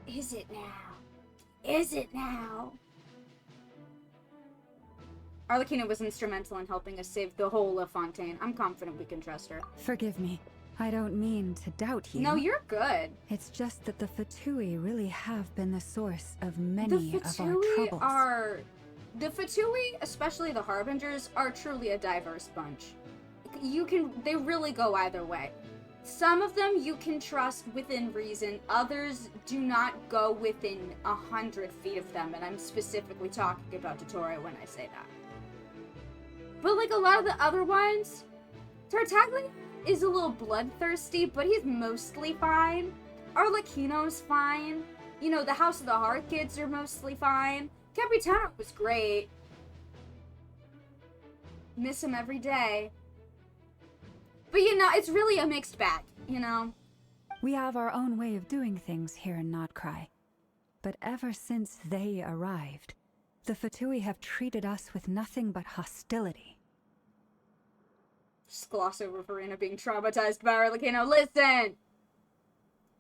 Is it now? Is it now? Arlecchino was instrumental in helping us save the whole of Fontaine. I'm confident we can trust her. Forgive me. I don't mean to doubt you. No, you're good. It's just that the Fatui really have been the source of many The of our Fatui troubles. are... The Fatui, especially the Harbingers, are truly a diverse bunch. They really go either way. Some of them you can trust within reason, others do not go within 100 feet of them, and I'm specifically talking about Dottore when I say that. But like a lot of the other ones, Tartaglia is a little bloodthirsty, but he's mostly fine. Arlecchino's fine. You know, the House of the Heart kids are mostly fine. Capitano was great. Miss him every day. But you know, it's really a mixed bag, you know? We have our own way of doing things here in NODKRAI. But ever since they arrived, the Fatui have treated us with nothing but hostility. Just gloss over Verena being traumatized by Arlecchino. Listen!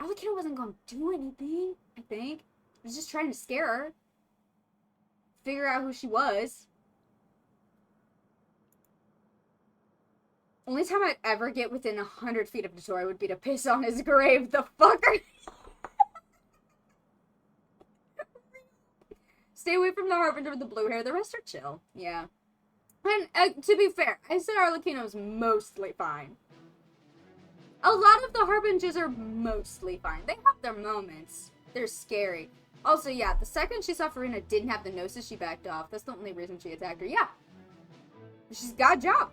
Arlecchino wasn't gonna do anything, I think. He was just trying to scare her. Figure out who she was. Only time I'd ever get within 100 feet of Dottore would be to piss on his grave. The fucker! Stay away from the Harbinger with the blue hair. The rest are chill. Yeah. And to be fair, I said Arlecchino's mostly fine. A lot of the Harbingers are mostly fine. They have their moments. They're scary. Also, yeah, the second she saw Farina didn't have the Gnosis, she backed off. That's the only reason she attacked her. Yeah. She's got a job.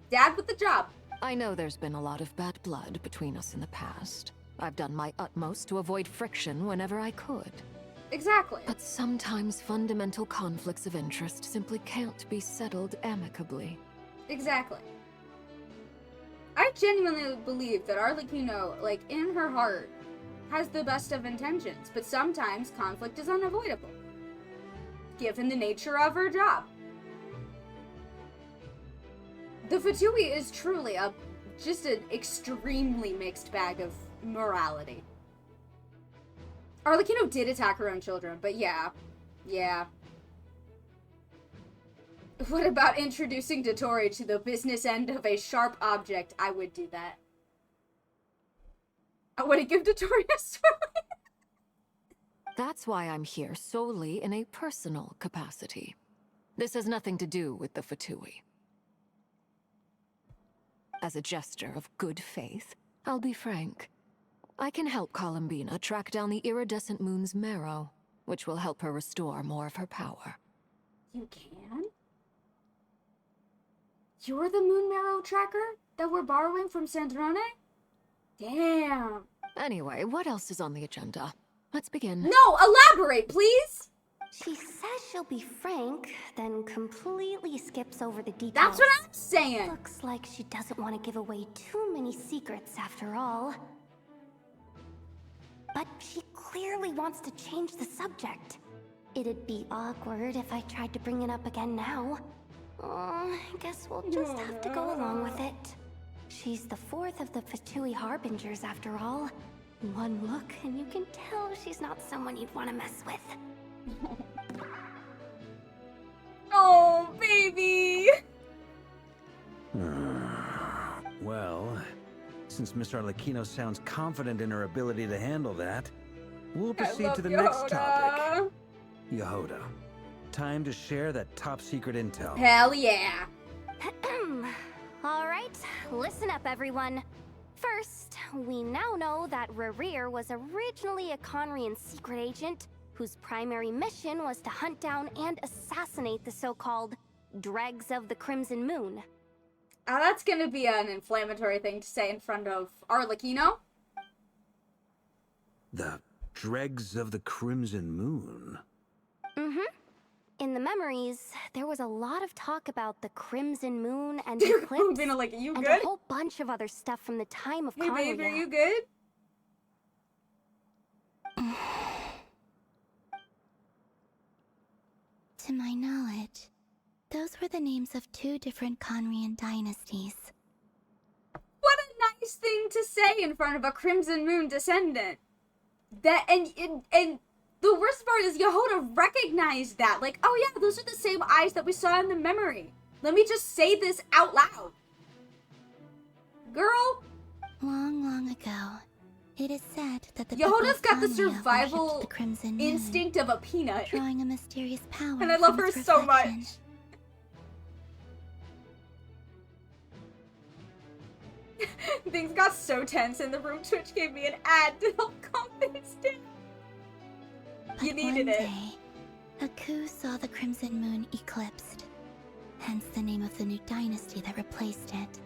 Dad with the job. I know there's been a lot of bad blood between us in the past. I've done my utmost to avoid friction whenever I could. Exactly. But sometimes fundamental conflicts of interest simply can't be settled amicably. Exactly. I genuinely believe that Arlecchino, like, in her heart, has the best of intentions, but sometimes conflict is unavoidable, given the nature of her job. The Fatui is truly just an extremely mixed bag of morality. Arlecchino did attack her own children, but yeah. What about introducing Dottore to the business end of a sharp object? I would do that. I wouldn't give Dottore a story. That's why I'm here solely in a personal capacity. This has nothing to do with the Fatui. As a gesture of good faith, I'll be frank. I can help Columbina track down the iridescent moon's marrow, which will help her restore more of her power. You can? You're the moon marrow tracker that we're borrowing from Sandrone? Damn. Anyway, what else is on the agenda? Let's begin. No, elaborate, please! She says she'll be frank, then completely skips over the details. That's what I'm saying! Looks like she doesn't want to give away too many secrets after all. But she clearly wants to change the subject. It'd be awkward if I tried to bring it up again now. I guess we'll just have to go along with it. She's the fourth of the Fatui Harbingers after all. One look and you can tell she's not someone you'd want to mess with. Oh, baby! Well, since Miss Arlecchino sounds confident in her ability to handle that, we'll proceed to the next topic. Yehoda. Time to share that top-secret intel. Hell yeah! Alright, listen up everyone. First, we now know that Rerir was originally a Conrian secret agent whose primary mission was to hunt down and assassinate the so-called Dregs of the Crimson Moon. That's gonna be an inflammatory thing to say in front of Arlecchino. The Dregs of the Crimson Moon? Mm-hmm. In the memories, there was a lot of talk about the Crimson Moon and Eclipse, like, you and good? a whole bunch of other stuff from the time of Hey Conria. babe, are you good? To my knowledge, those were the names of two different Conrian dynasties. What a nice thing to say in front of a Crimson Moon descendant. That and the worst part is Yehoda recognized that. Like, oh yeah, those are the same eyes that we saw in the memory. Let me just say this out loud. Girl. Long, long ago, it is said that the Yehoda's got the Conria survival worshipped the Crimson Moon, instinct of a peanut. drawing a mysterious power And I love from her its so much. reflection. Things got so tense in the room. Twitch gave me an ad to help calm things down. But You needed one it. day, Aku saw the Crimson Moon eclipsed, hence the name of the new dynasty that replaced it,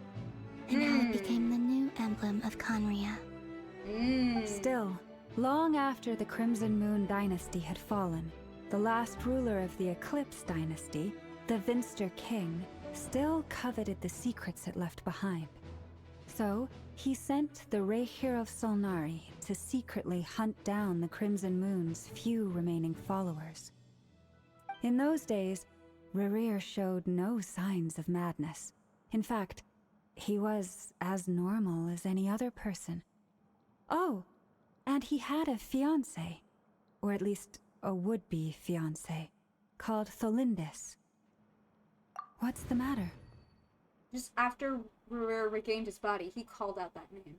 and how it became the new emblem of Conria. Still, Long after the Crimson Moon dynasty had fallen, the last ruler of the Eclipse dynasty, the Vinster King, still coveted the secrets it left behind. So, he sent the Rehir of Solnari to secretly hunt down the Crimson Moon's few remaining followers. In those days, Rerir showed no signs of madness. In fact, he was as normal as any other person. Oh, and he had a fiancé, or at least a would-be fiancé, called Tholindis. What's the matter? Just after Rerir regained his body, he called out that name.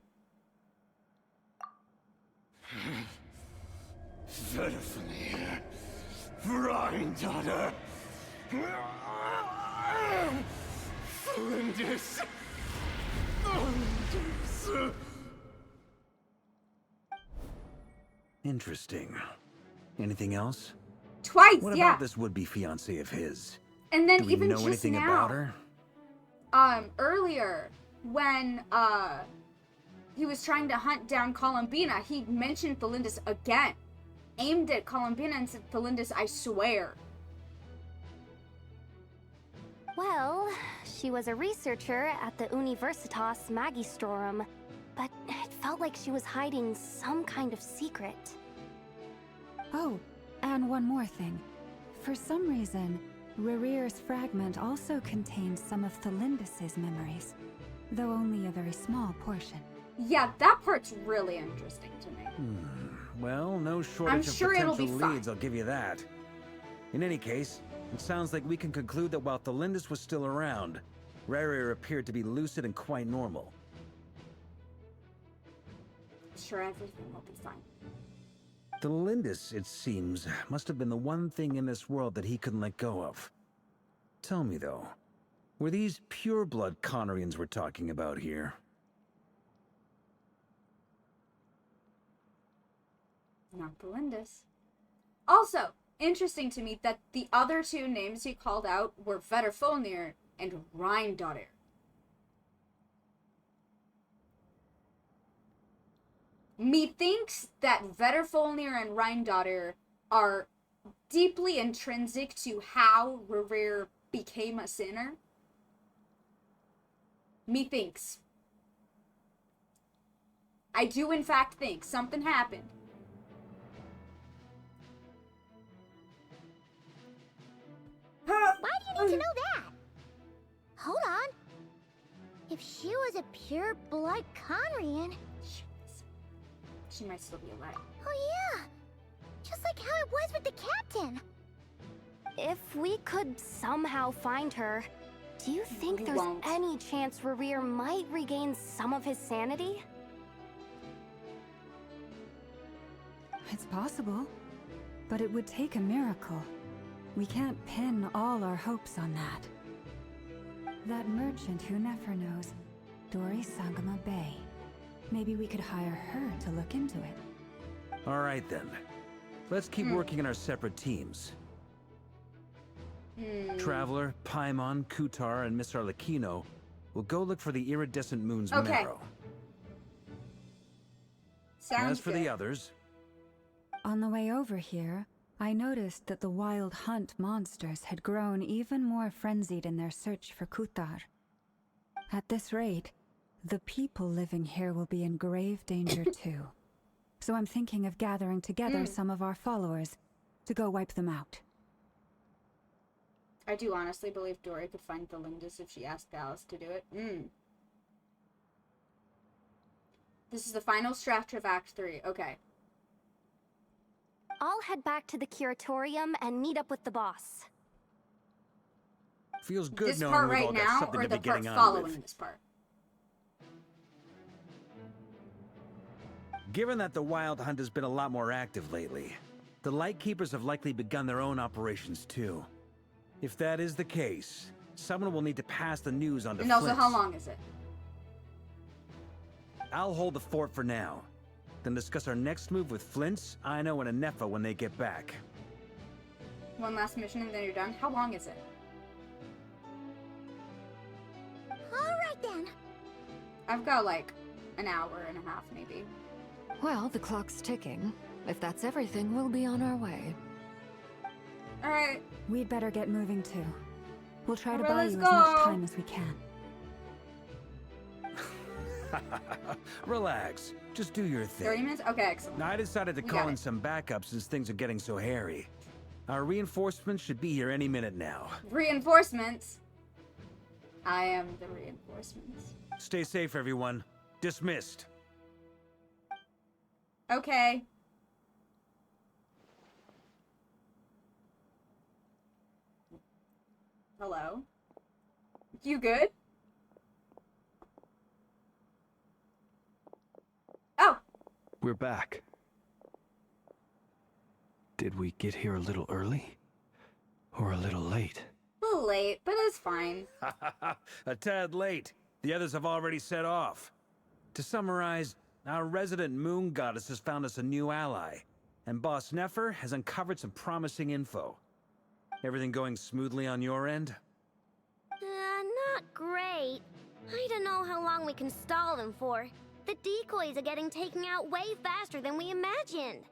Verifony, granddaughter, Flinders. Interesting. Anything else? Twice, What yeah. about this would-be fiancé of his? And then Do we even know just anything now, about her? Earlier, when, he was trying to hunt down Columbina, he mentioned Tholindis again. Aimed at Columbina and said, Tholindis, I swear. Well, she was a researcher at the Universitas Magistrorum, but it felt like she was hiding some kind of secret. Oh, and one more thing. For some reason, Rerir's fragment also contains some of Tholindis' memories, though only a very small portion. Yeah, that part's really interesting to me. Well, no shortage I'm of sure it'll potential be fine. leads, I'll give you that. In any case, it sounds like we can conclude that while Tholindis was still around, Rerir appeared to be lucid and quite normal. Sure, everything will be fine. Tholindis, it seems, must have been the one thing in this world that he couldn't let go of. Tell me, though, were these pure-blood Conorians we're talking about here? Not Tholindis. Also, interesting to me that the other two names he called out were Vedderfolnir and Rheindotter. Methinks that Vedderfolnir and Rheindotter are deeply intrinsic to how Rerir became a sinner. Methinks. I do in fact think something happened. Why do you need to know that? Hold on. If she was a pure-blood Conrian... She might still be alive. Oh yeah! Just like how it was with the captain. If we could somehow find her, do you think there's any chance Rerir might regain some of his sanity? It's possible, but it would take a miracle. We can't pin all our hopes on that. That merchant who never knows, Dori Sangama Bay. Maybe we could hire her to look into it. All right, then. Let's keep working in our separate teams. Traveler, Paimon, Kutar, and Miss Arlecchino will go look for the iridescent moon's marrow. Sounds As for the others... On the way over here, I noticed that the wild hunt monsters had grown even more frenzied in their search for Kutar. At this rate, the people living here will be in grave danger too. So I'm thinking of gathering together some of our followers to go wipe them out. I do honestly believe Dory could find Tholindis if she asked Alice to do it. This is the final draft of Act 3. Okay. I'll head back to the curatorium and meet up with the boss. Feels good This knowing part we've right all got now, something or to the be part getting on following with. this part? Given that the Wild Hunt has been a lot more active lately, the Lightkeepers have likely begun their own operations too. If that is the case, someone will need to pass the news on to And also, Flint's. how long is it? I'll hold the fort for now, then discuss our next move with Flint's, Ino, and Anefa when they get back. One last mission and then you're done? How long is it? Alright then. I've got like an hour and a half, maybe. Well, the clock's ticking. If that's everything, we'll be on our way. Alright. We'd better get moving too. We'll try to Alright, buy let's you go. as much time as we can. Relax. Just do your 30 thing. minutes? Okay, excellent. Now, I decided to We call got in it. some backup since things are getting so hairy. Our reinforcements should be here any minute now. Reinforcements. I am the reinforcements. Stay safe, everyone. Dismissed. Okay. Hello? You good? Oh! We're back. Did we get here a little early? Or a little late? A little late, but it's fine. A tad late. The others have already set off. To summarize, our resident moon goddess has found us a new ally, and Boss Nefer has uncovered some promising info. Everything going smoothly on your end? Not great. I don't know how long we can stall them for. The decoys are getting taken out way faster than we imagined.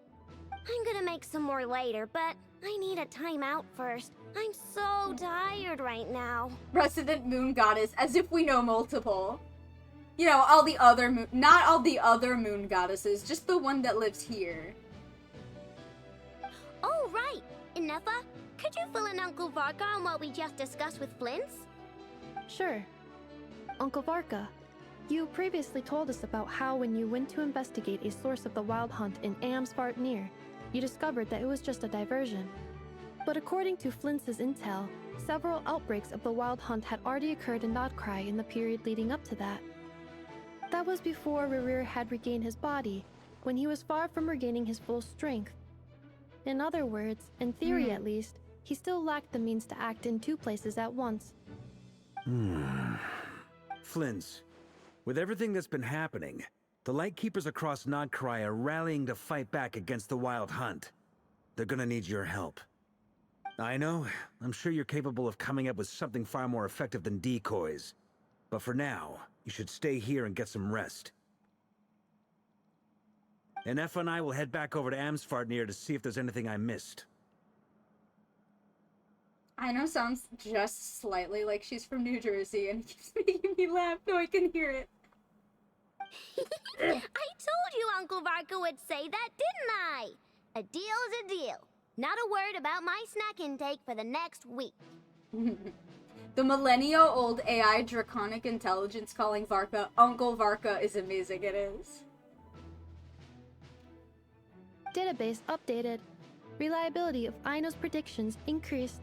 I'm gonna make some more later, but I need a timeout first. I'm so tired right now. Resident moon goddess, as if we know multiple. You know, all the other moon, not all the other moon goddesses, just the one that lives here. Oh, right. Inefa, could you fill in Uncle Varka on what we just discussed with Flints? Sure. Uncle Varka, you previously told us about how when you went to investigate a source of the wild hunt in Amsvartnir, you discovered that it was just a diversion. But according to Flints' intel, several outbreaks of the wild hunt had already occurred in NODKRAI in the period leading up to that. That was before Rerir had regained his body, when he was far from regaining his full strength. In other words, in theory at least, he still lacked the means to act in two places at once. Flints, with everything that's been happening, the Lightkeepers across NODKRAI are rallying to fight back against the Wild Hunt. They're gonna need your help. I know, I'm sure you're capable of coming up with something far more effective than decoys. But for now, you should stay here and get some rest. And Effa and I will head back over to Amsvartnir to see if there's anything I missed. I know sounds just slightly like she's from New Jersey, and it keeps making me laugh. No, I can hear it. I told you Uncle Varka would say that, didn't I? A deal's a deal. Not a word about my snack intake for the next week. The millennial-old AI draconic intelligence calling Varka Uncle Varka is amazing. It is. Database updated. Reliability of Aino's predictions increased.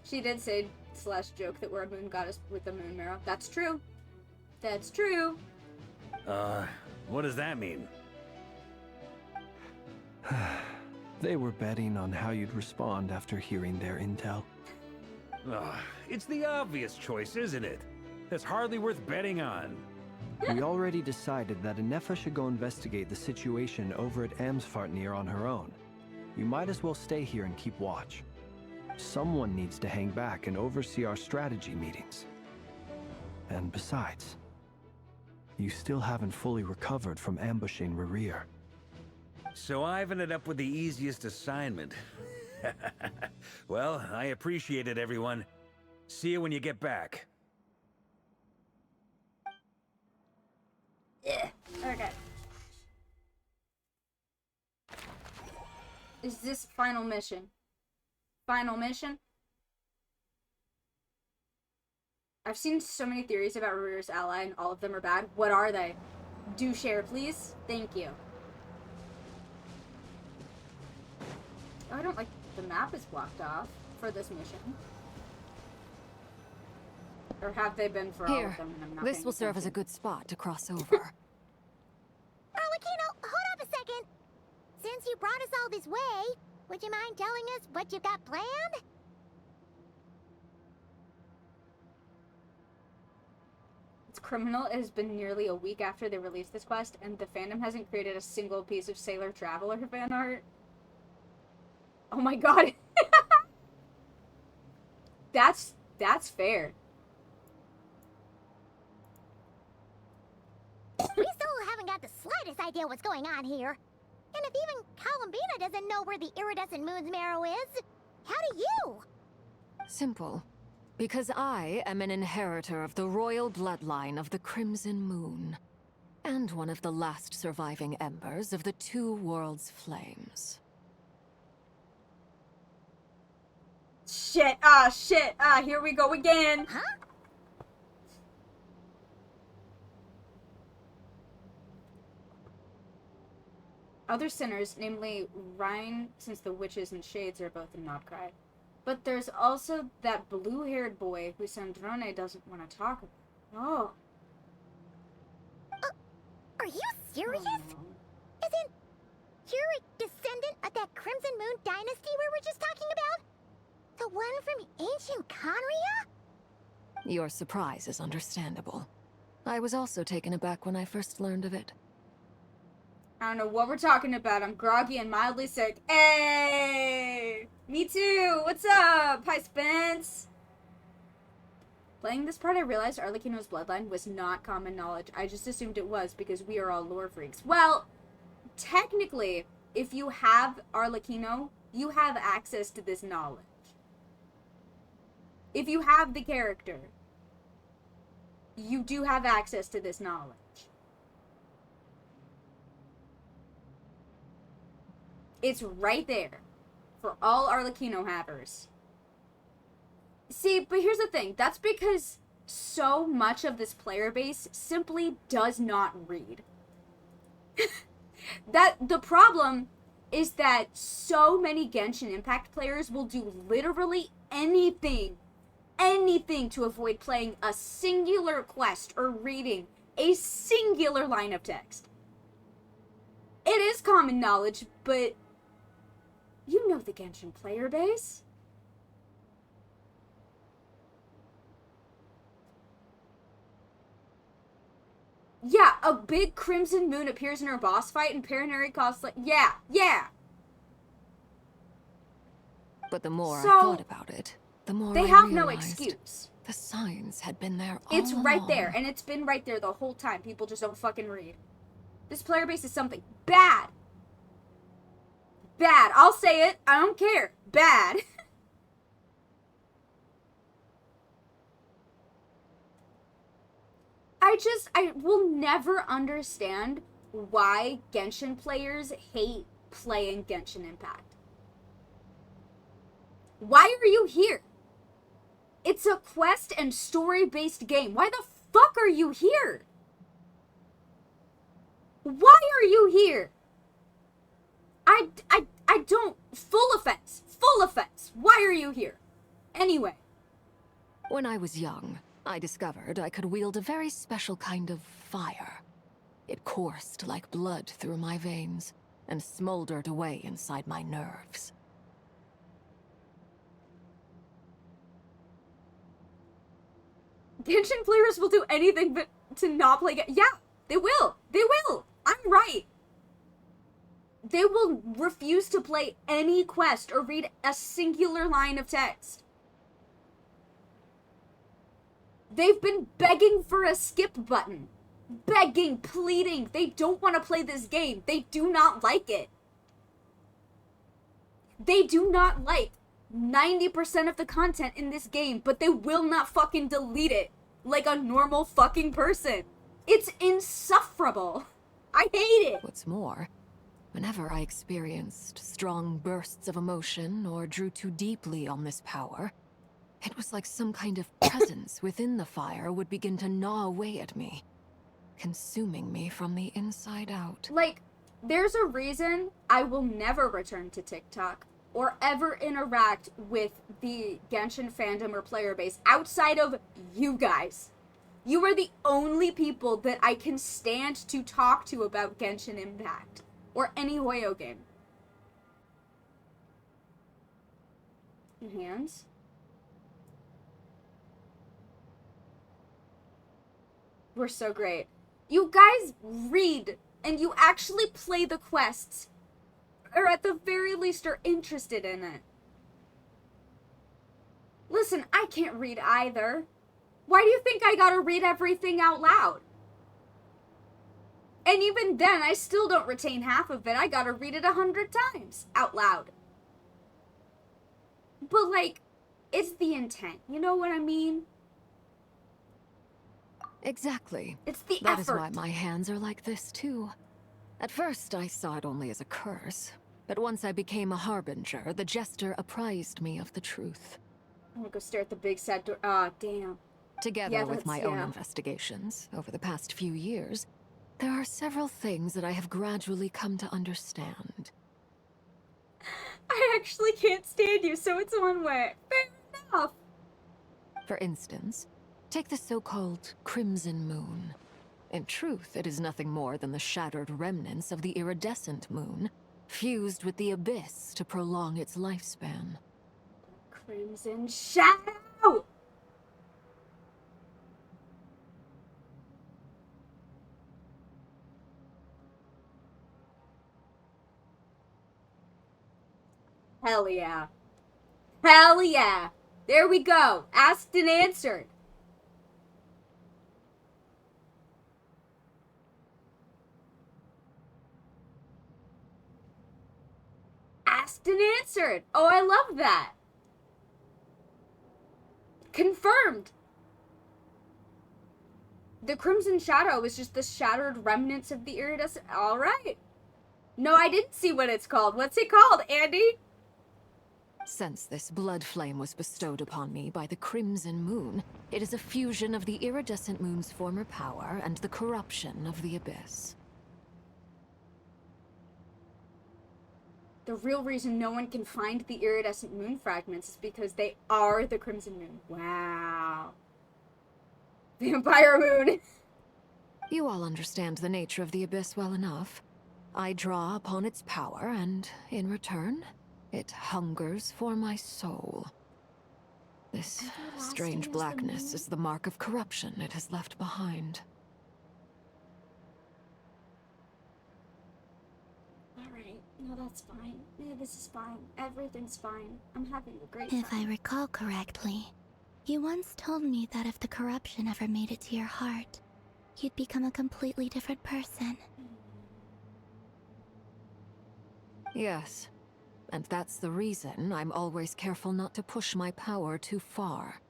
She did say / joke that we're a moon goddess with a moon marrow. That's true. That's true. What does that mean? They were betting on how you'd respond after hearing their intel. It's the obvious choice, isn't it? That's hardly worth betting on. We already decided that Inefa should go investigate the situation over at Amsvartnir on her own. You might as well stay here and keep watch. Someone needs to hang back and oversee our strategy meetings. And besides, you still haven't fully recovered from ambushing Rerir. So I've ended up with the easiest assignment. Well, I appreciate it, everyone. See you when you get back. Yeah. Okay. Is this final mission? Final mission? I've seen so many theories about Rerir's ally, and all of them are bad. What are they? Do share, please. Thank you. Oh, I don't like the map is blocked off for this mission. Or have they been for all of them? And I'm not This paying will serve as a attention? good spot to cross over. Arlecchino, hold up a second. Since you brought us all this way, would you mind telling us what you got planned? It's criminal. It has been nearly a week after they released this quest, and the fandom hasn't created a single piece of Sailor Traveler fan art. Oh my god. That's fair. We still haven't got the slightest idea what's going on here. And if even Columbina doesn't know where the iridescent moon's marrow is, how do you? Simple. Because I am an inheritor of the royal bloodline of the Crimson Moon, and one of the last surviving embers of the Two Worlds' flames. Shit, here we go again. Huh? Other sinners, namely Rhine, since the witches and shades are both in NODKRAI. But there's also that blue-haired boy who Sandrone doesn't want to talk about. Oh. Are you serious? Isn't you're a descendant of that Crimson Moon dynasty we were just talking about? The one from ancient Conria? Your surprise is understandable. I was also taken aback when I first learned of it. I don't know what we're talking about. I'm groggy and mildly sick. Hey! Me too! What's up? Hi, Spence! Playing this part, I realized Arlecchino's bloodline was not common knowledge. I just assumed it was because we are all lore freaks. Well, technically, if you have Arlecchino, you have access to this knowledge. If you have the character, you do have access to this knowledge. It's right there for all Arlecchino havers. See, but here's the thing. That's because so much of this player base simply does not read. The problem is that so many Genshin Impact players will do literally anything to avoid playing a singular quest or reading a singular line of text. It is common knowledge, but you know the Genshin player base. Yeah, a big Crimson Moon appears in her boss fight and Paranary cosplay. Yeah. But the more I So, thought about it, the more they I have no realized excuse. the signs had been there all It's right along. there, and it's been right there the whole time. People just don't fucking read. This player base is something bad. Bad. I'll say it. I don't care. Bad. I will never understand why Genshin players hate playing Genshin Impact. Why are you here? It's a quest and story-based game. Why the fuck are you here? Why are you here? I don't... Full offense. Why are you here? Anyway. When I was young, I discovered I could wield a very special kind of fire. It coursed like blood through my veins and smoldered away inside my nerves. Genshin players will do anything but to not play Genshin. Yeah, they will. I'm right. They will refuse to play any quest or read a singular line of text. They've been begging for a skip button. Begging, pleading. They don't want to play this game. They do not like it. They do not like 90% of the content in this game, but they will not fucking delete it like a normal fucking person. It's insufferable. I hate it. What's more, whenever I experienced strong bursts of emotion or drew too deeply on this power, it was like some kind of presence within the fire would begin to gnaw away at me, consuming me from the inside out. Like, there's a reason I will never return to TikTok or ever interact with the Genshin fandom or player base outside of you guys. You are the only people that I can stand to talk to about Genshin Impact or any Hoyo game. Hands? We're so great. You guys read and you actually play the quests, or at the very least are interested in it. Listen, I can't read either. Why do you think I gotta read everything out loud? And even then, I still don't retain half of it. I gotta read it 100 times out loud. But, like, it's the intent. You know what I mean? Exactly. It's the That effort. is why my hands are like this, too. At first, I saw it only as a curse. But once I became a harbinger, the jester apprised me of the truth. I'm gonna go stare at the big sad door. Ah, damn. Together Yeah, with my that's- own yeah. investigations over the past few years, there are several things that I have gradually come to understand. I actually can't stand you, so it's one way. Fair enough. For instance, take the so-called Crimson Moon. In truth, it is nothing more than the shattered remnants of the iridescent moon, fused with the abyss to prolong its lifespan. Crimson Shadow! Hell yeah. Hell yeah. There we go. Asked and answered. Asked and answered. Oh, I love that. Confirmed. The Crimson Shadow is just the shattered remnants of the iridescent. All right. No, I didn't see what it's called. What's it called, Andy? Since this blood flame was bestowed upon me by the Crimson Moon, it is a fusion of the iridescent moon's former power and the corruption of the abyss. The real reason no one can find the iridescent moon fragments is because they are the Crimson Moon. Wow. Vampire Moon. You all understand the nature of the abyss well enough. I draw upon its power, and in return, it hungers for my soul. This strange blackness is the mark of corruption it has left behind. Alright, no, that's fine. Yeah, this is fine. Everything's fine. I'm having a great time. If I recall correctly, you once told me that if the corruption ever made it to your heart, you'd become a completely different person. Yes, and that's the reason I'm always careful not to push my power too far.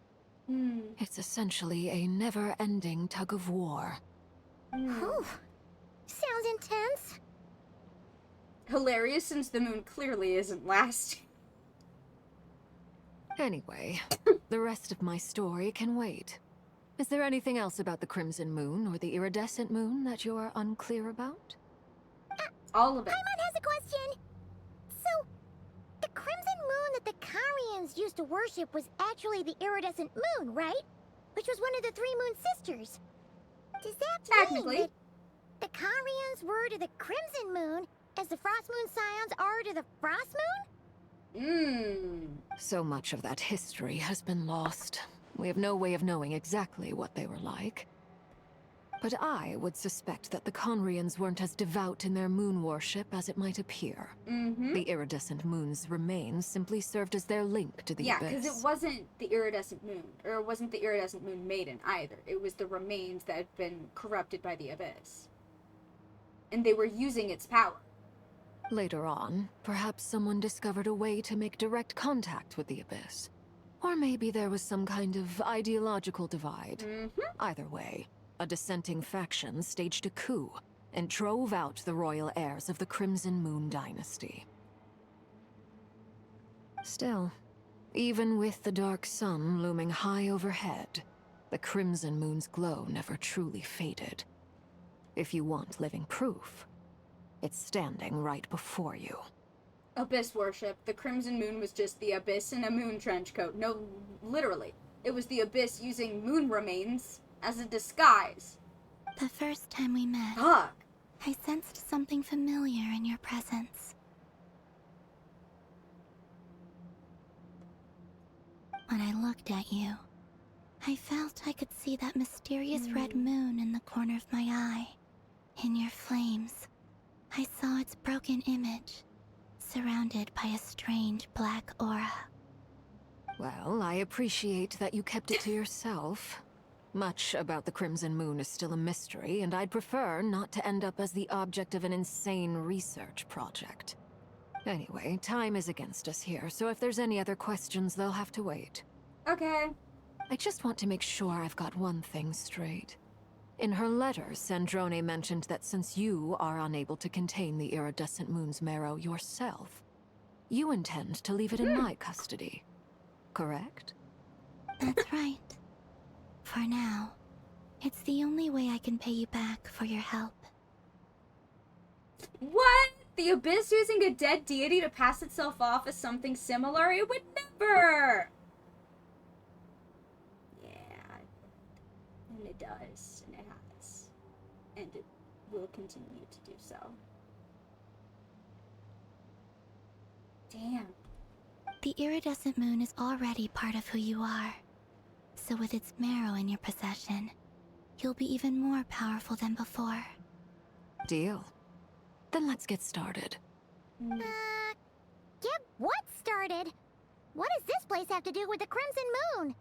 It's essentially a never-ending tug of war. Whew. Sounds intense. Hilarious, since the moon clearly isn't lasting. Anyway, the rest of my story can wait. Is there anything else about the Crimson Moon or the Iridescent Moon that you're unclear about? All of it. Paimon has a question. So, the Crimson Moon that the Karians used to worship was actually the Iridescent Moon, right? Which was one of the three Moon sisters. Does that mean that the Karians were to the Crimson Moon as the Frost Moon Scions are to the Frost Moon? So much of that history has been lost. We have no way of knowing exactly what they were like. But I would suspect that the Conrians weren't as devout in their moon worship as it might appear. The iridescent moon's remains simply served as their link to the Yeah, abyss. because it wasn't the iridescent moon, or it wasn't the iridescent moon maiden either. It was the remains that had been corrupted by the abyss. And they were using its power. Later on, perhaps someone discovered a way to make direct contact with the abyss. Or maybe there was some kind of ideological divide. Either way, a dissenting faction staged a coup and drove out the royal heirs of the Crimson Moon dynasty. Still, even with the dark sun looming high overhead, the Crimson Moon's glow never truly faded. If you want living proof, it's standing right before you. Abyss worship. The Crimson Moon was just the abyss in a moon trench coat. No, literally. It was the abyss using moon remains as a disguise. The first time we met, Fuck. I sensed something familiar in your presence. When I looked at you, I felt I could see that mysterious red moon in the corner of my eye. In your flames, I saw its broken image, surrounded by a strange black aura. Well, I appreciate that you kept it to yourself. Much about the Crimson Moon is still a mystery, and I'd prefer not to end up as the object of an insane research project. Anyway, time is against us here, so if there's any other questions, they'll have to wait. Okay. I just want to make sure I've got one thing straight. In her letter, Sandrone mentioned that since you are unable to contain the iridescent moon's marrow yourself, you intend to leave it in my custody. Correct? That's right. For now, it's the only way I can pay you back for your help. What? The Abyss using a dead deity to pass itself off as something similar? It would never! Yeah. And it does. And it has. And it will continue to do so. Damn. The iridescent moon is already part of who you are. So with its marrow in your possession, you'll be even more powerful than before. Deal. Then let's get started. Get what started? What does this place have to do with the Crimson Moon?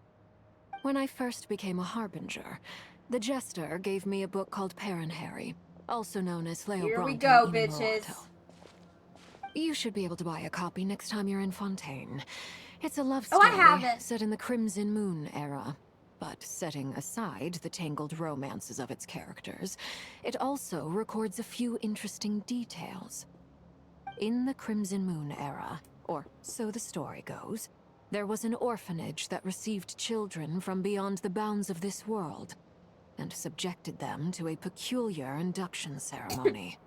When I first became a Harbinger, the Jester gave me a book called Harry, also known as Leo Here we Bronte go, in bitches. Morocco. You should be able to buy a copy next time you're in Fontaine. It's a love story set in the Crimson Moon era. But setting aside the tangled romances of its characters, it also records a few interesting details. In the Crimson Moon era, or so the story goes, there was an orphanage that received children from beyond the bounds of this world, and subjected them to a peculiar induction ceremony.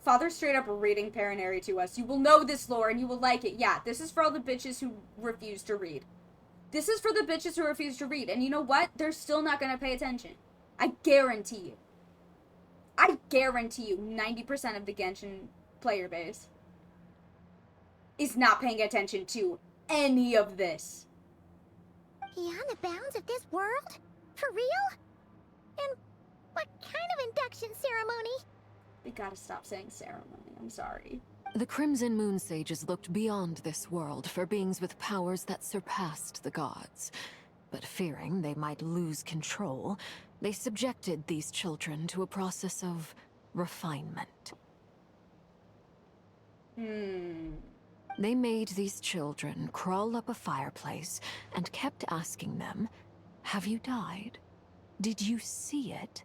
Father straight up reading Paranary to us. You will know this lore and you will like it. Yeah, this is for all the bitches who refuse to read. This is for the bitches who refuse to read. And you know what? They're still not going to pay attention. I guarantee you. I guarantee you 90% of the Genshin player base is not paying attention to any of this. Beyond the bounds of this world? For real? And what kind of induction ceremony? They gotta stop saying ceremony. I'm sorry. The Crimson Moon Sages looked beyond this world for beings with powers that surpassed the gods. But fearing they might lose control, they subjected these children to a process of refinement. They made these children crawl up a fireplace and kept asking them, "Have you died? Did you see it?"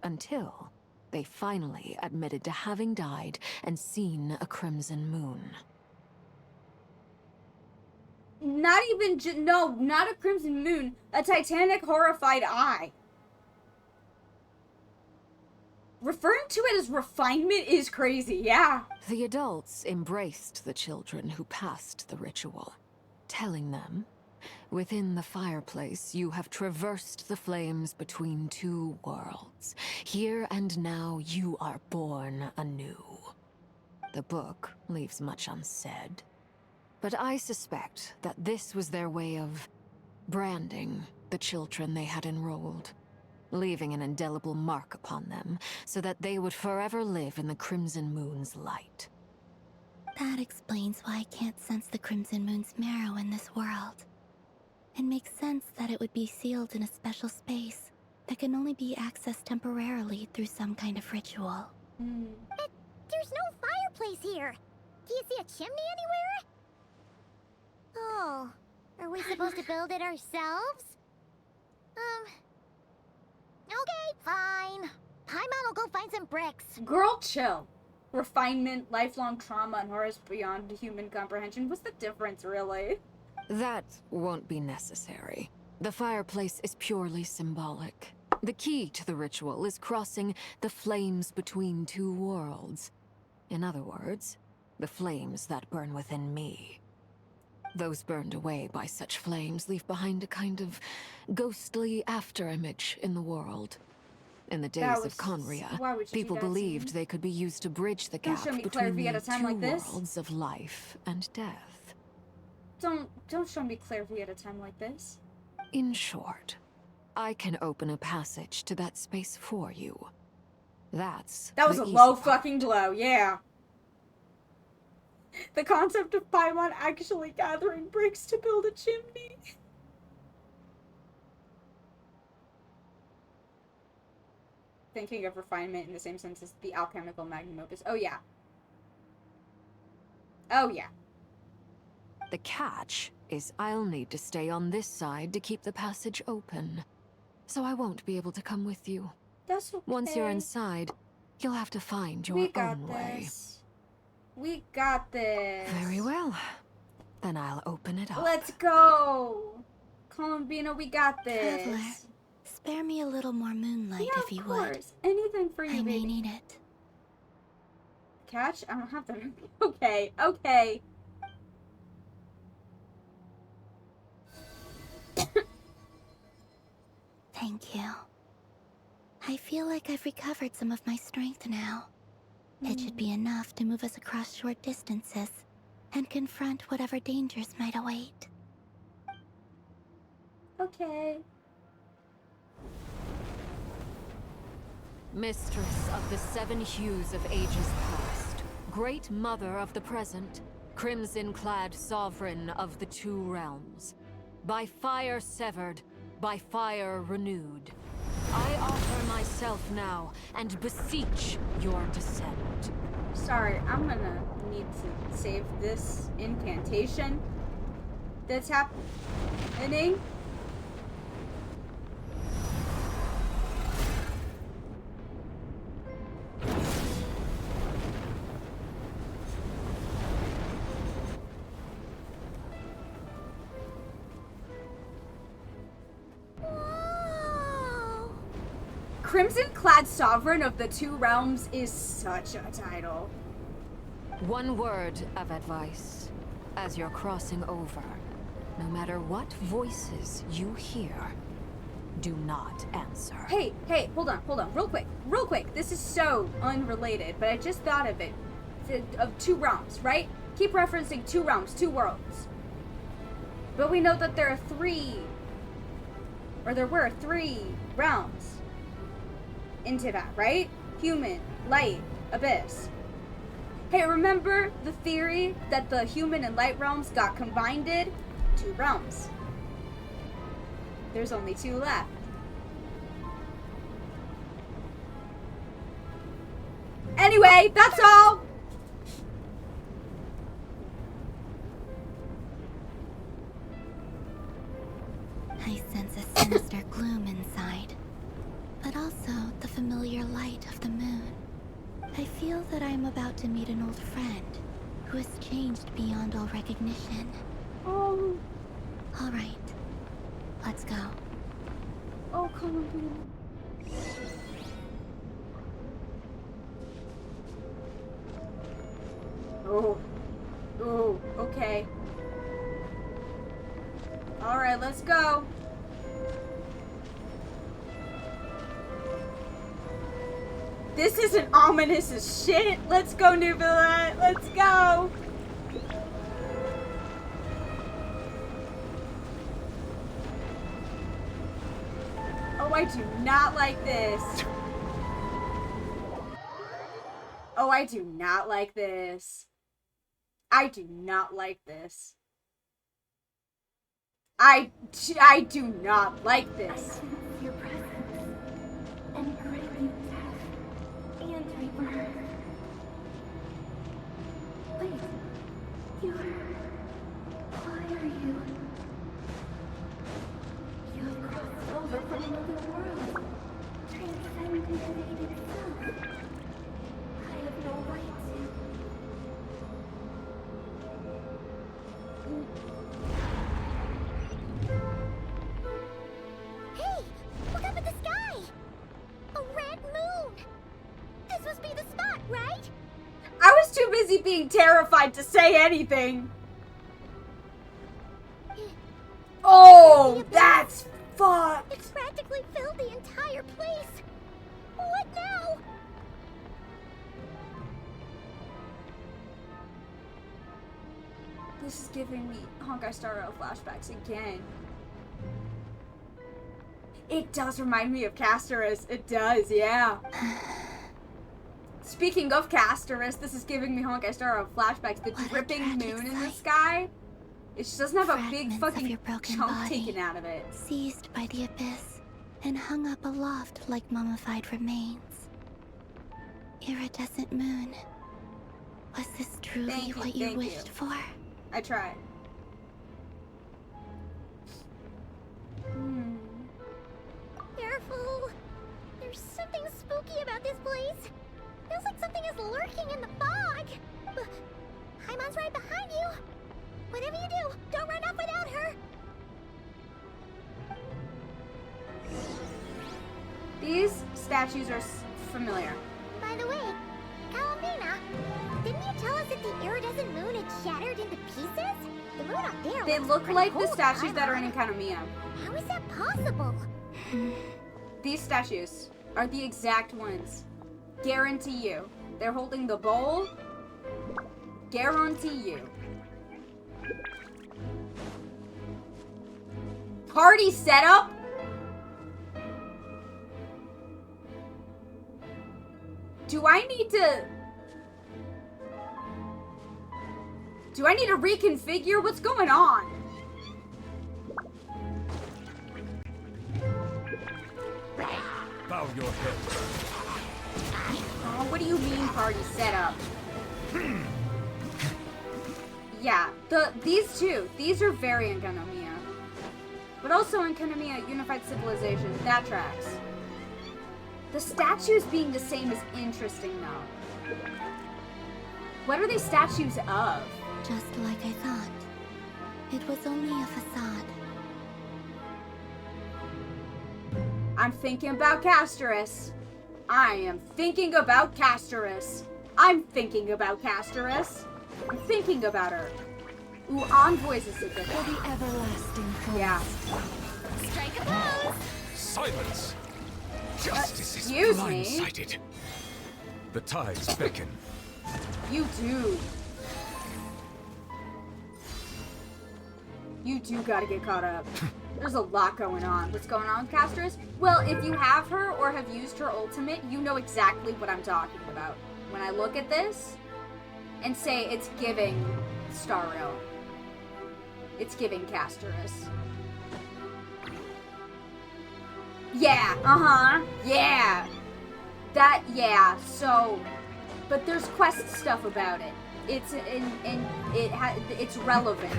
Until they finally admitted to having died and seen a crimson moon. Not even, no, not a crimson moon. A titanic horrified eye. Referring to it as refinement is crazy, yeah. The adults embraced the children who passed the ritual, telling them, "Within the fireplace, you have traversed the flames between two worlds. Here and now, you are born anew." The book leaves much unsaid, but I suspect that this was their way of branding the children they had enrolled, leaving an indelible mark upon them so that they would forever live in the Crimson Moon's light. That explains why I can't sense the Crimson Moon's marrow in this world. It makes sense that it would be sealed in a special space that can only be accessed temporarily through some kind of ritual. But there's no fireplace here. Do you see a chimney anywhere? Oh, are we supposed to build it ourselves? Okay, fine. Paimon will go find some bricks. Girl, chill. Refinement, lifelong trauma, and horrors beyond human comprehension. What's the difference, really? That won't be necessary. The fireplace is purely symbolic. The key to the ritual is crossing the flames between two worlds. In other words, the flames that burn within me. Those burned away by such flames leave behind a kind of ghostly afterimage in the world. In the days of Conria, people believed they could be used to bridge the gap between the two worlds of life and death. Don't show me clarity at a time like this. In short, I can open a passage to that space for you. That was a low fucking blow, yeah. The concept of Paimon actually gathering bricks to build a chimney. thinking of refinement in the same sense as the alchemical magnum opus. Oh, yeah. Oh, yeah. The catch is I'll need to stay on this side to keep the passage open. So I won't be able to come with you. That's okay. Once you're inside, you'll have to find your own way. We got this. Very well. Then I'll open it up. Let's go. Columbina, we got this. Traveler, spare me a little more moonlight if you would. Anything for you, I may baby. need it. Catch? I don't have them. Okay, okay. Thank you. I feel like I've recovered some of my strength now. It should be enough to move us across short distances and confront whatever dangers might await. Okay. Mistress of the seven hues of ages past, great mother of the present, crimson-clad sovereign of the two realms, by fire severed, by fire renewed, I offer myself now and beseech your descent. Sorry, I'm gonna need to save this incantation that's happening. Crimson-clad sovereign of the two realms is such a title. One word of advice. As you're crossing over, no matter what voices you hear, do not answer. Hey, hold on, real quick. This is so unrelated, but I just thought of it. Of two realms, right? Keep referencing two realms, two worlds. But we know that there were three realms into that, right? Human, light, abyss. Hey, remember the theory that the human and light realms got combined? Two realms. There's only two left. Anyway, that's all! I sense a sinister gloom inside, but also the familiar light of the moon. I feel that I am about to meet an old friend who has changed beyond all recognition. Oh. All right, let's go. Oh, Columbina. Oh, okay. All right, let's go. This isn't ominous as shit. Let's go, Nubila. Let's go. Oh, I do not like this. Oh, I do not like this. I do not like this. I do not like this. Your presence and bring death and rebirth. Wait, why are you? You have crossed over from another world, transcending fate itself. I have no right to. Hey, look up at the sky! A red moon! This must be the spot, right? I was too busy being terrified to say anything. Oh, that's fucked. It's practically filled the entire place. What now? This is giving me Honkai Star Rail flashbacks again. It does remind me of Casterus. It does, yeah. Speaking of Casterus, this is giving me Honkai Star Rail flashbacks. The dripping moon in the sky. It just doesn't have a big fucking chunk taken out of it. Seized by the abyss and hung up aloft like mummified remains. Iridescent moon. Was this truly what you wished for? I tried. Careful! There's something spooky about this place. Feels like something is lurking in the fog. Paimon's right behind you. Whatever you do, don't run off without her. These statues are familiar. By the way, Kalamina, didn't you tell us that the iridescent moon had shattered into pieces? The moon up there They looks look pretty like cool, the statues that are Paimon. in Economia. How is that possible? These statues are the exact ones. Guarantee you. They're holding the bowl. Guarantee you. Party setup? Do I need to reconfigure? What's going on? Bow your head. Oh, what do you mean party setup? Yeah, these two. These are very Economia. But also Economia, Unified Civilization. That tracks. The statues being the same is interesting, though. What are they statues of? Just like I thought. It was only a facade. I'm thinking about Castoris. I am thinking about Castoris. I'm thinking about Castoris. I'm thinking about her. Ooh, Envoys is a good For the everlasting forest. Yeah. Strike a pose! Silence! Justice is excuse me? blindsided. The tides beckon. You do. You do gotta get caught up. There's a lot going on. What's going on with Castoris? Well, if you have her or have used her ultimate, you know exactly what I'm talking about. When I look at this and say it's giving Starro. It's giving Castoris. Yeah, yeah. So, but there's quest stuff about it. It's it's relevant.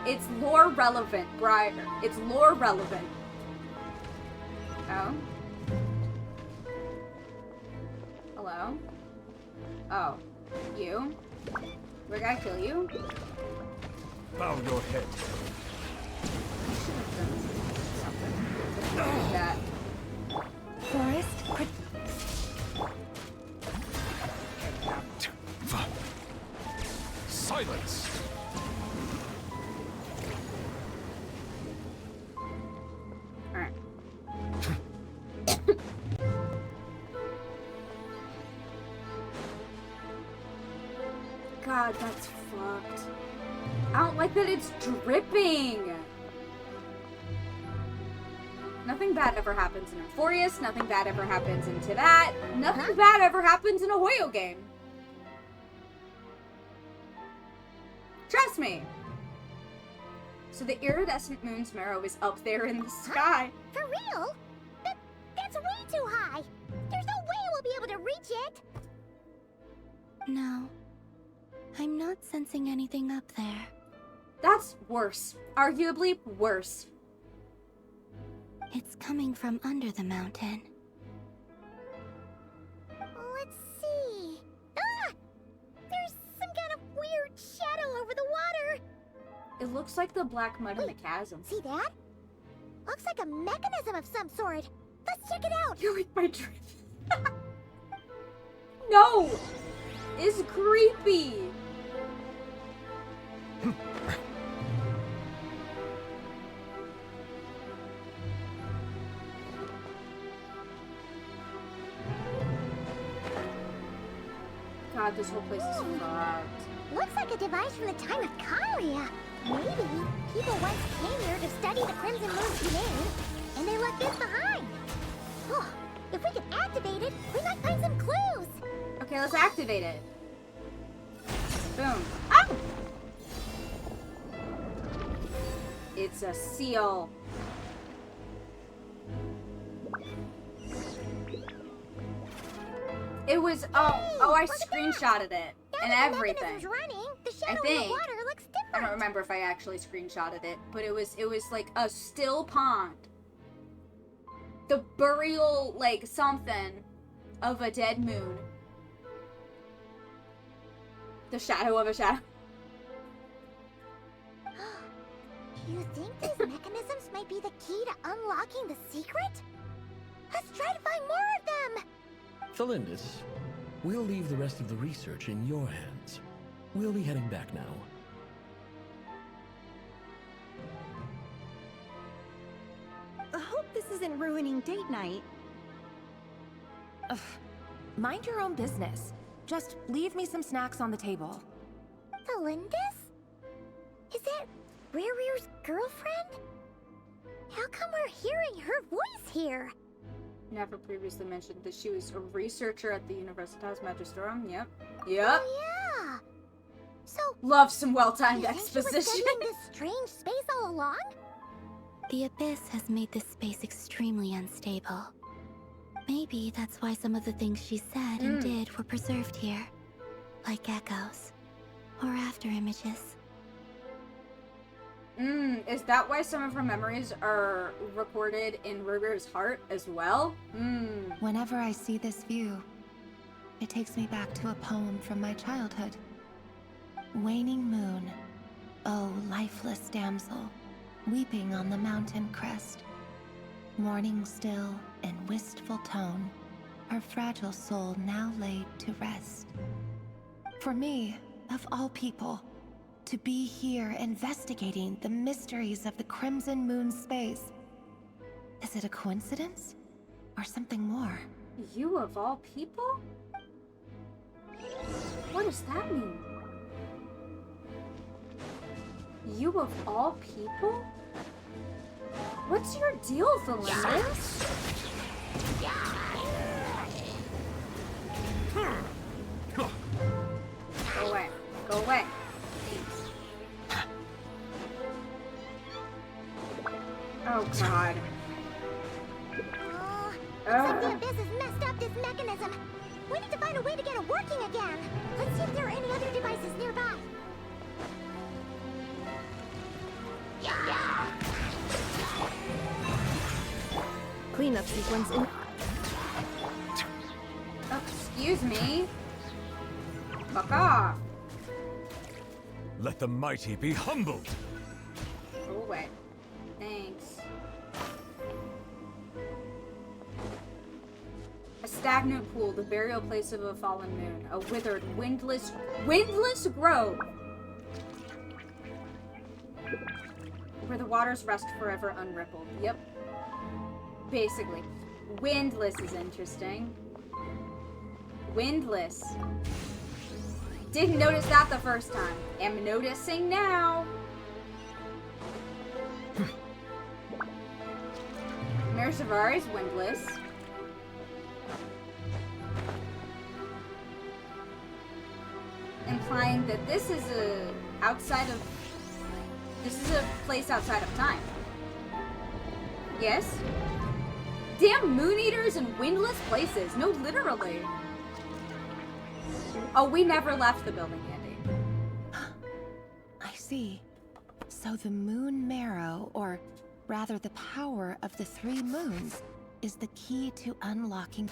It's lore relevant, Briar. It's lore relevant. Oh. Hello? Oh. You? We're gonna kill you? Bow your head. That. Forest? Silence! Alright. God, that's fucked. I don't like that it's dripping. Nothing bad ever happens in Euphorius. Nothing bad ever happens into that. Nothing bad ever happens in a Hoyo game. Trust me. So the iridescent moon's marrow is up there in the sky. For real? That's way too high. There's no way we'll be able to reach it. No. I'm not sensing anything up there. That's worse. Arguably worse. It's coming from under the mountain. Let's see. Ah! There's some kind of weird shadow over the water. It looks like the black mud in the chasm. See that? Looks like a mechanism of some sort. Let's check it out. You're like my dream. No! It's creepy. God, this whole place is fucked. Looks like a device from the time of Kalia. Maybe people once came here to study the Crimson Moon's domain, and they left this behind. Oh, if we can activate it, we might find some clues. Okay, let's activate it. Boom. Ah! It's a seal. It was, oh, I screenshotted it and everything. Running, the I shadow in think. the water looks different. I don't remember if I actually screenshotted it, but it was like a still pond. The burial, like, something of a dead moon. The shadow of a shadow. You think these mechanisms might be the key to unlocking the secret? Let's try to find more of them! Thelindis, we'll leave the rest of the research in your hands. We'll be heading back now. I hope this isn't ruining date night. Ugh. Mind your own business. Just leave me some snacks on the table. Thelindis? Is that Rir's girlfriend? How come we're hearing her voice here? Never previously mentioned that she was a researcher at the Universitas Magistrorum. Yep. Oh yeah! So, love some well-timed you think she was exposition. studying this strange space all along? The Abyss has made this space extremely unstable. Maybe that's why some of the things she said and did were preserved here. Like echoes. Or after images. Is that why some of her memories are recorded in Ruger's heart as well? Whenever I see this view, it takes me back to a poem from my childhood. Waning moon, oh lifeless damsel, weeping on the mountain crest. Mourning still in wistful tone, her fragile soul now laid to rest. For me, of all people, to be here investigating the mysteries of the Crimson Moon space. Is it a coincidence? Or something more? You of all people? What does that mean? You of all people? What's your deal, Thelindis? Go away. Go away. Oh god. Looks like the Abyss has messed up this mechanism. We need to find a way to get it working again. Let's see if there are any other devices nearby. Cleanup sequence in. Excuse me. Fuck off. Let the mighty be humbled. Go away. Thanks. A stagnant pool, the burial place of a fallen moon. A withered, windless grove. Where the waters rest forever unrippled. Yep. Basically. Windless is interesting. Windless. Didn't notice that the first time. Am noticing now. Mercevary's windless. Implying that this is a place outside of time. Yes? Damn moon eaters and windless places. No, literally. Oh, we never left the building, Andy. I see. So the moon marrow, or rather the power of the 3 moons, is the key to unlocking.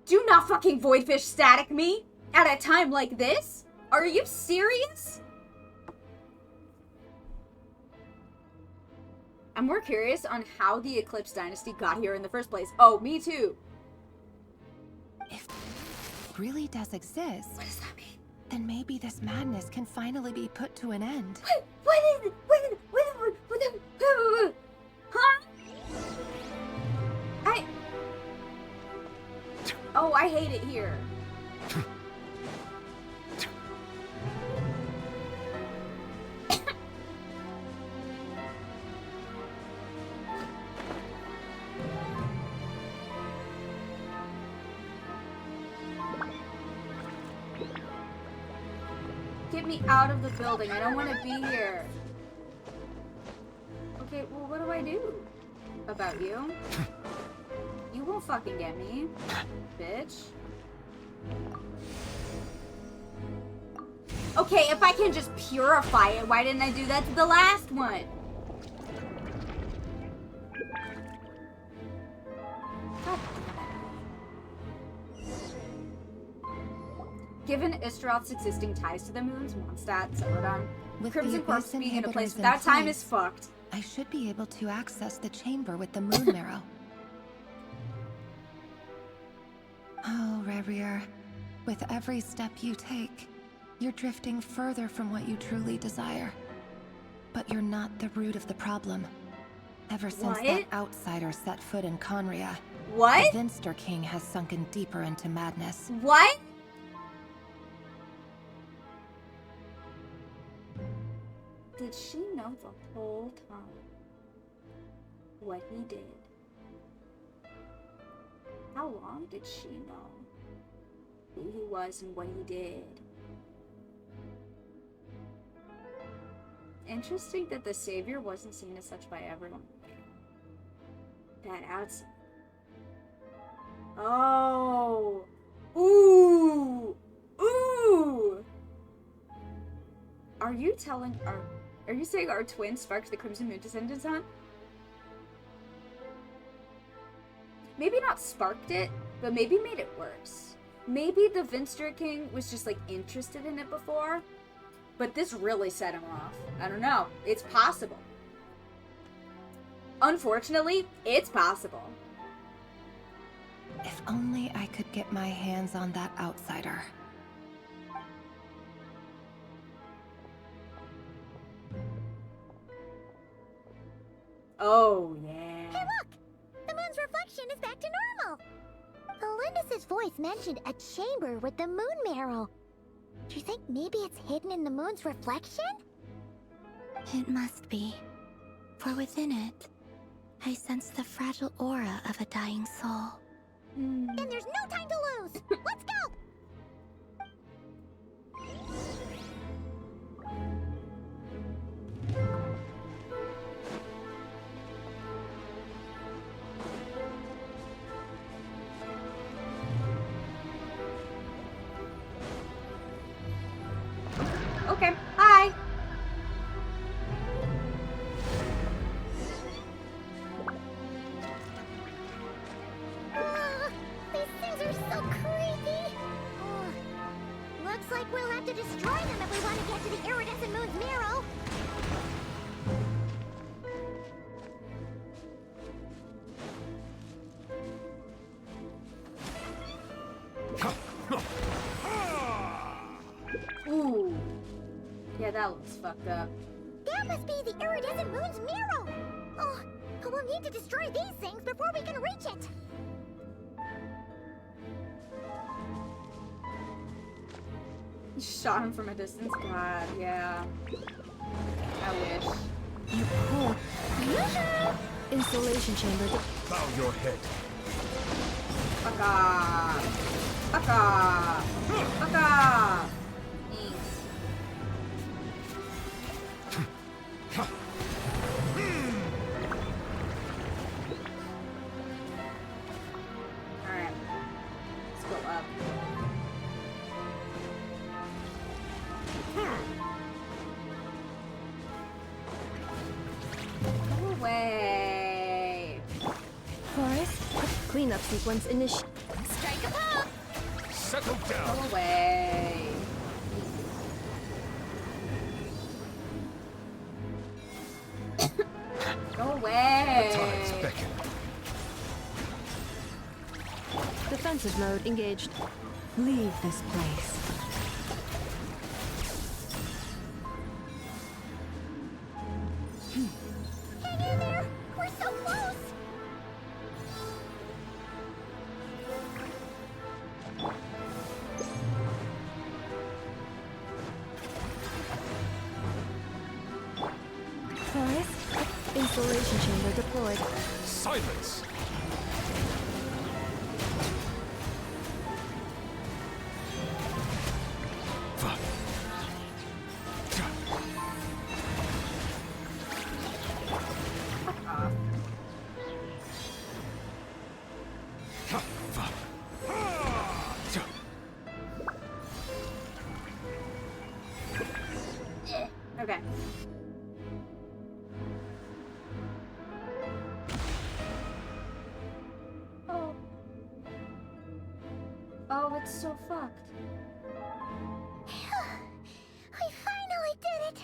Do not fucking voidfish static me at a time like this? Are you serious? I'm more curious on how the Eclipse Dynasty got here in the first place. Oh, me too. If it really does exist, what does that mean? Then maybe this madness can finally be put to an end. What huh? Oh, I hate it here. Get me out of the building. I don't want to be here. Okay, well, what do I do about you? You won't fucking get me, bitch. Okay, if I can just purify it, why didn't I do that to the last one? God damn it. Given Istroth's existing ties to the moons, Mondstadt, Celadon, Crimson Corpse being in a place without time is fucked. I should be able to access the chamber with the moon marrow. Oh, Rerir, with every step you take, you're drifting further from what you truly desire. But you're not the root of the problem. Ever since that outsider set foot in Conria, the Vinster King has sunken deeper into madness. What? Did she know the whole time what he did? How long did she know who he was and what he did? Interesting that the Savior wasn't seen as such by everyone. That outside. Oh. Ooh. Ooh. Are you saying our twin sparked the Crimson Moon descendants on? Maybe not sparked it, but maybe made it worse. Maybe the Vinster King was just like interested in it before, but this really set him off. I don't know. It's possible. Unfortunately, it's possible. If only I could get my hands on that outsider. Oh, yeah. Hey, look! The moon's reflection is back to normal! Elendis' voice mentioned a chamber with the moon marrow. Do you think maybe it's hidden in the moon's reflection? It must be. For within it, I sense the fragile aura of a dying soul. Then there's no time to lose! Let's go! Okay, hi. These things are so creepy! Looks like we'll have to destroy them if we want to get to the iridescent moon's marrow! Ooh. Yeah, that looks fucked up. That must be the iridescent moon's marrow! Oh, we'll need to destroy these things before we can reach it! Shot him from a distance. God, yeah. I wish. You pull. Installation chamber. Bow your head. Fuck off. Fuck off. Fuck off. Thanks. Alright. Let's go up. Go away. Forest. Cleanup sequence initiated. Strike a pose! Settle down. Go away. Go away. Tides beckon. Defensive mode engaged. Leave this place. Hang in there! We're so close! Forest. Installation chamber deployed. Silence. Okay. Oh. Oh, it's so fucked. We finally did it!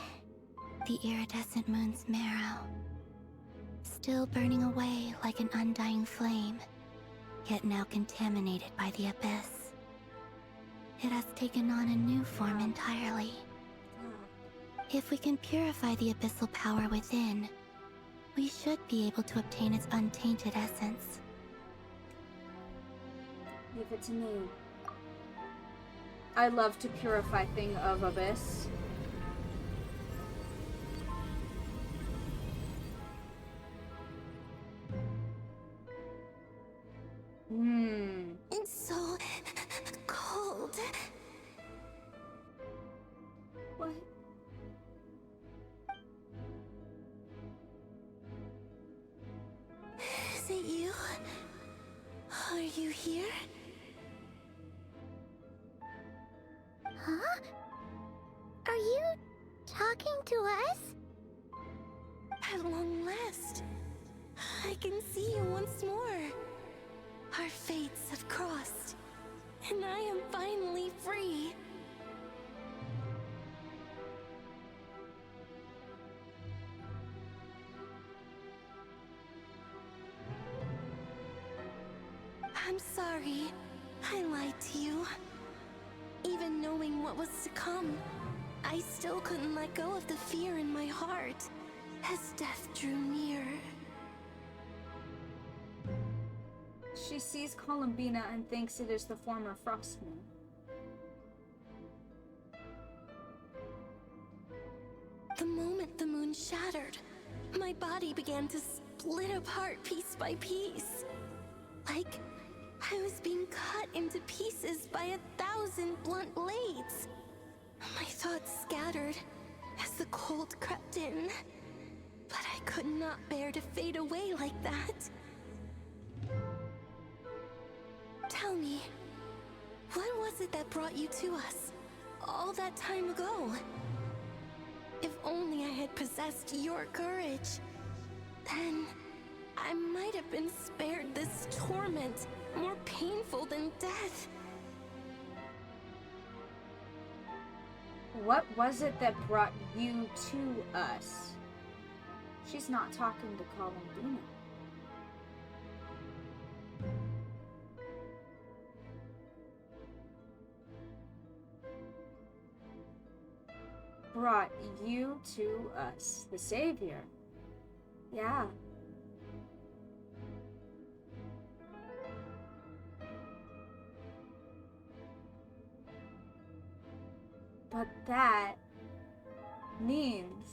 The iridescent moon's marrow, still burning away like an undying flame, yet now contaminated by the abyss. It has taken on a new form entirely. If we can purify the abyssal power within, we should be able to obtain its untainted essence. Leave it to me. I love to purify thing of abyss. It's so cold. What? Is it you? Are you here? Huh? Are you talking to us? At long last, I can see you once more. Our fates have crossed, and I am finally free. I'm sorry. I lied to you. Even knowing what was to come, I still couldn't let go of the fear in my heart as death drew near. She sees Columbina and thinks it is the former Frostmoon. The moment the moon shattered, my body began to split apart piece by piece. Like I was being cut into pieces by 1,000 blunt blades. My thoughts scattered as the cold crept in, but I could not bear to fade away like that. Tell me, what was it that brought you to us all that time ago? If only I had possessed your courage, then I might have been spared this torment more painful than death. What was it that brought you to us? She's not talking to Columbina. Brought you to us, the Savior. Yeah. But that means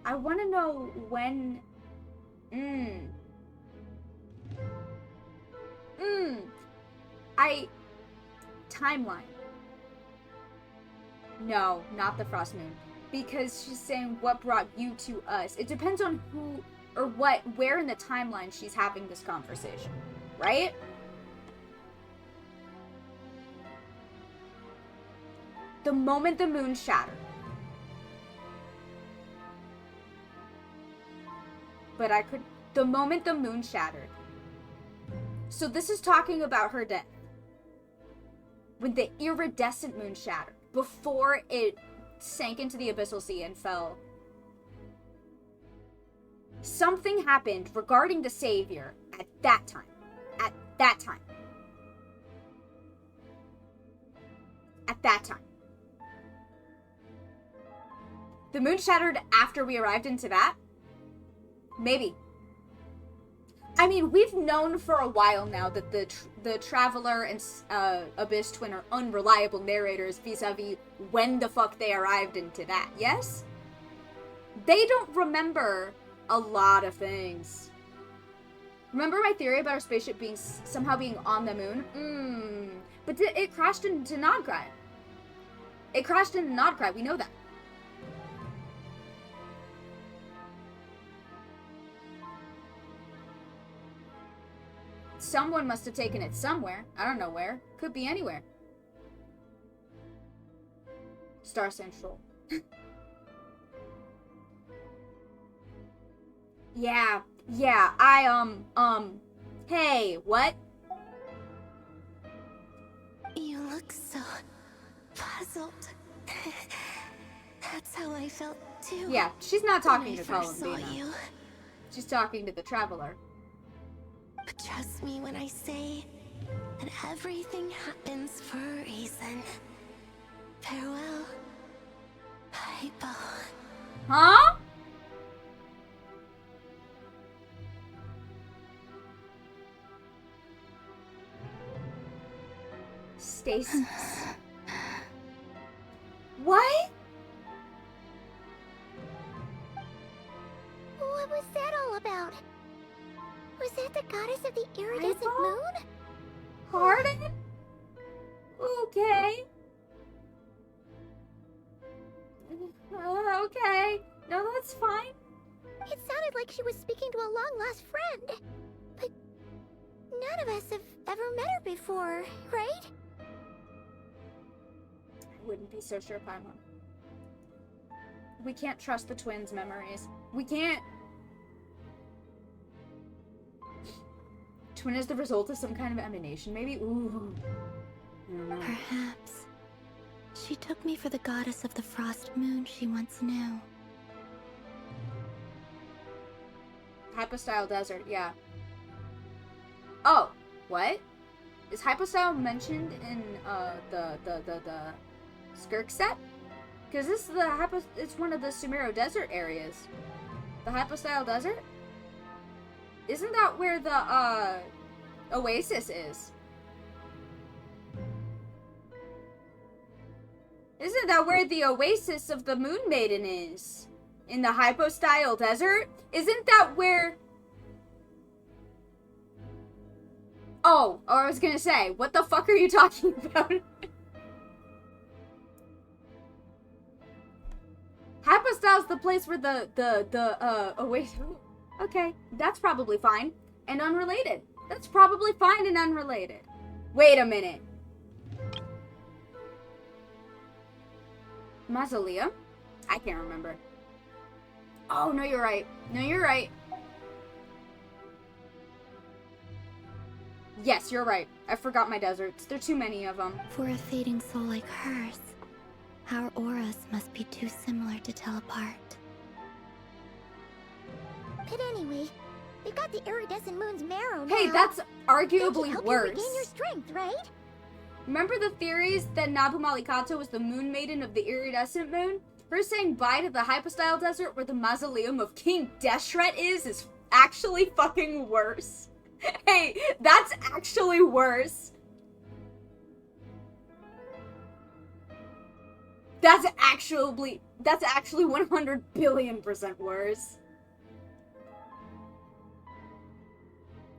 I want to know when. Timeline. No, not the Frost Moon. Because she's saying what brought you to us. It depends on who or what, where in the timeline she's having this conversation. Right? The moment the moon shattered. But the moment the moon shattered. So this is talking about her death. When the iridescent moon shattered. Before it sank into the abyssal sea and fell. Something happened regarding the Savior at that time. At that time. At that time. The moon shattered after we arrived in Tibet? Maybe. I mean, we've known for a while now that the Traveler and Abyss Twin are unreliable narrators vis-a-vis when the fuck they arrived in Tibet, yes? They don't remember a lot of things. Remember my theory about our spaceship somehow being on the moon? But it crashed into NODKRAI. It crashed into NODKRAI, we know that. Someone must have taken it somewhere. I don't know where. Could be anywhere. Star Central. Yeah, hey, what? You look so puzzled. That's how I felt too. Yeah, she's not talking to when I first saw Columbina. you. She's talking to the Traveler. But trust me when I say that everything happens for a reason. Farewell, Hypo. Huh? Stasis. What? What was that all about? Was that the goddess of the iridescent moon? Pardon? Okay. Okay. No, that's fine. It sounded like she was speaking to a long-lost friend. But none of us have ever met her before, right? I wouldn't be so sure, Paimon. We can't trust the twins' memories. We can't. Twin is the result of some kind of emanation, maybe? Ooh. I don't know. Perhaps. She took me for the goddess of the frost moon she once knew. Hypostyle Desert, yeah. Oh, what? Is Hypostyle mentioned in the Skirk set? Because this is it's one of the Sumero Desert areas. The Hypostyle Desert? Isn't that where the Oasis is? Isn't that where the Oasis of the Moon Maiden is? In the Hypostyle Desert? Isn't that where... Oh, I was gonna say, what the fuck are you talking about? Hypostyle's the place where the Oasis... Okay, that's probably fine. And unrelated. That's probably fine and unrelated. Wait a minute. Mausoleum? I can't remember. Oh, no, you're right. No, you're right. Yes, you're right. I forgot my deserts. There are too many of them. For a fading soul like hers, our auras must be too similar to tell apart. But anyway, we got the iridescent moon's marrow now. Hey, that's arguably help worse. You regain your strength, right? Remember the theories that Nabu Malikato was the moon maiden of the iridescent moon? Her saying bye to the Hypostyle Desert where the mausoleum of King Deshret is actually fucking worse. Hey, that's actually worse. That's actually 100 billion% worse.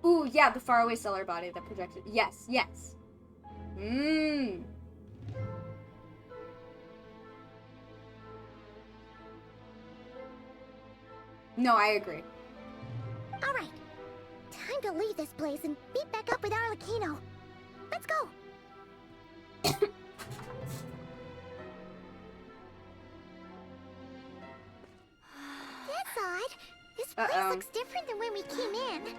Ooh, yeah, the faraway stellar body that projected. Yes, yes. Mmm. No, I agree. Alright. Time to leave this place and meet back up with Arlecchino. Let's go! That's odd. This place looks different than when we came in.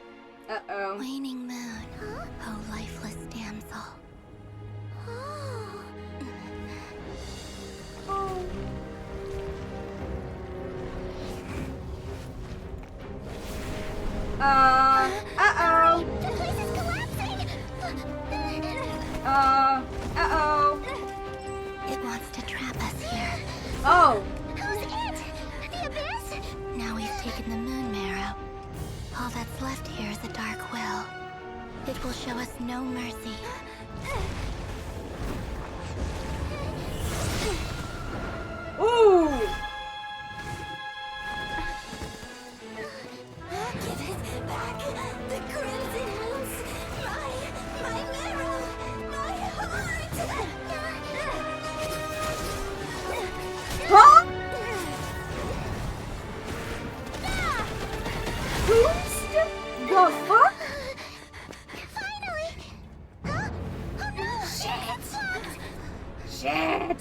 Uh-oh. Waning moon. Huh? Oh, lifeless damsel. Oh. Uh-oh. The place is collapsing! Uh-oh. It wants to trap us here. Oh. Who's it? The Abyss? Now we've taken the moon marrow. All that's left here is a dark will. It will show us no mercy. Ooh. Give it back. The crimson moons. My marrow. My heart. Huh? Who's the fuck? Finally! Huh? Oh no! Shit!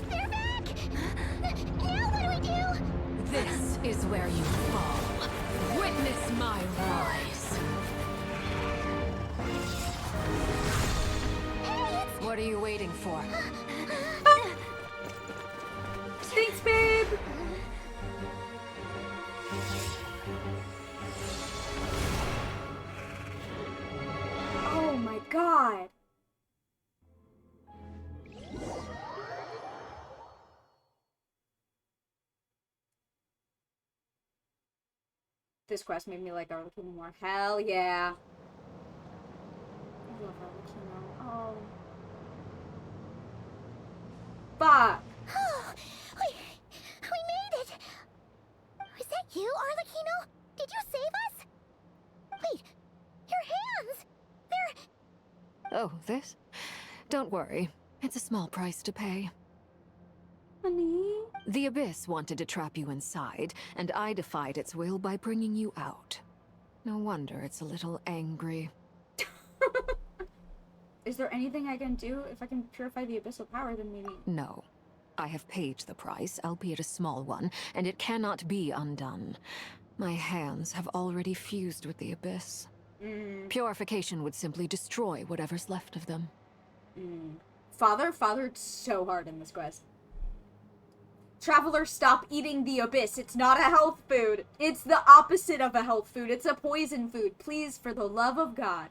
They're back! you fall. Witness my rise. What are you waiting for? Thanks, babe! Oh my god! This quest made me like Arlecchino more. Hell yeah. I love Arlecchino. Oh. Fuck! We made it! Is that you, Arlecchino? Did you save us? Wait, your hands! They're... Oh, this? Don't worry. It's a small price to pay. Honey? The Abyss wanted to trap you inside, and I defied its will by bringing you out. No wonder it's a little angry. Is there anything I can do? If I can purify the abyssal power, then maybe... No. I have paid the price, albeit a small one, and it cannot be undone. My hands have already fused with the Abyss. Purification would simply destroy whatever's left of them. Father fathered so hard in this quest. Traveler, stop eating the abyss. It's not a health food. It's the opposite of a health food. It's a poison food. Please, for the love of God.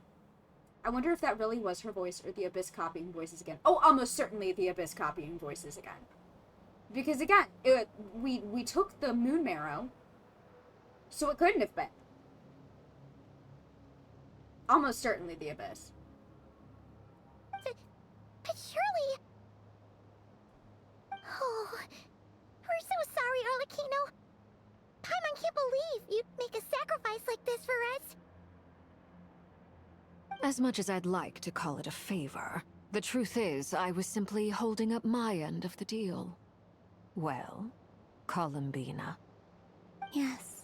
I wonder if that really was her voice or the abyss copying voices again. Oh, almost certainly the abyss copying voices again. Because again, we took the moon marrow, so it couldn't have been. Almost certainly the abyss. But surely... Oh, we're so sorry, Arlecchino. Paimon can't believe you'd make a sacrifice like this for us. As much as I'd like to call it a favor, the truth is I was simply holding up my end of the deal. Well, Columbina. Yes,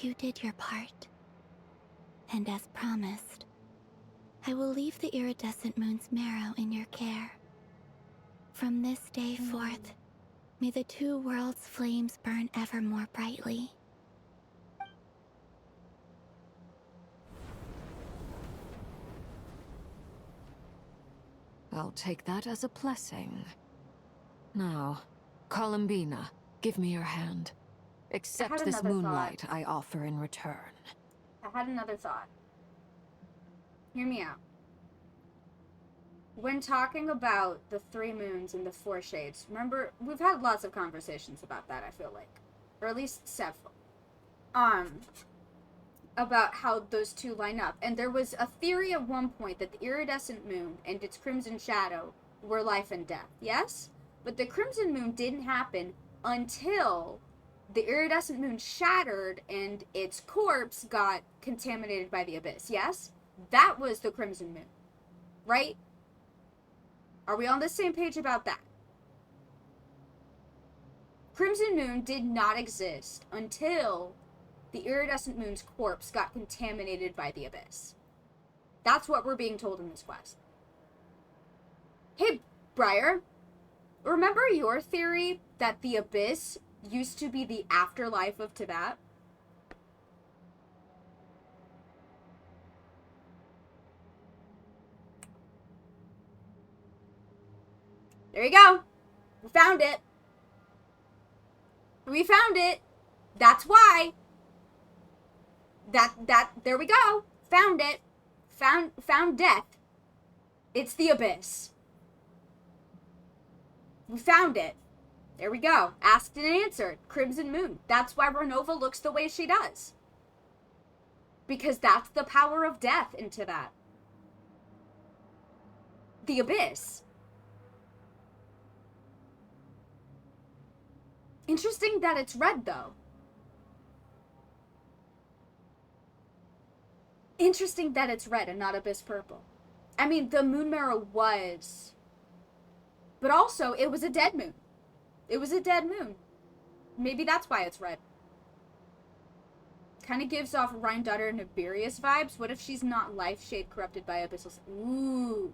you did your part. And as promised, I will leave the iridescent moon's marrow in your care. From this day forth, may the two worlds' flames burn ever more brightly. I'll take that as a blessing. Now, Columbina, give me your hand. Accept this moonlight I offer in return. I had another thought. Hear me out. When talking about the 3 moons and the 4 shades, remember, we've had lots of conversations about that, I feel like. Or at least several. About how those two line up. And there was a theory at one point that the iridescent moon and its crimson shadow were life and death, yes? But the crimson moon didn't happen until the iridescent moon shattered and its corpse got contaminated by the abyss, yes? That was the crimson moon, right? Are we on the same page about that? Crimson moon did not exist until the iridescent moon's corpse got contaminated by the abyss. That's what we're being told in this quest. Hey, Briar, remember your theory that the abyss used to be the afterlife of Tibet? There you go. We found it. We found it. That's why. There we go. Found it. Found death. It's the abyss. We found it. There we go. Asked and answered. Crimson Moon. That's why Renova looks the way she does. Because that's the power of death into that. The abyss. Interesting that it's red, though. Interesting that it's red and not abyss purple. I mean, the moon marrow was... But also, it was a dead moon. It was a dead moon. Maybe that's why it's red. Kind of gives off Rhyme Daughter Nibirius vibes. What if she's not life shade corrupted by abyssal... Ooh.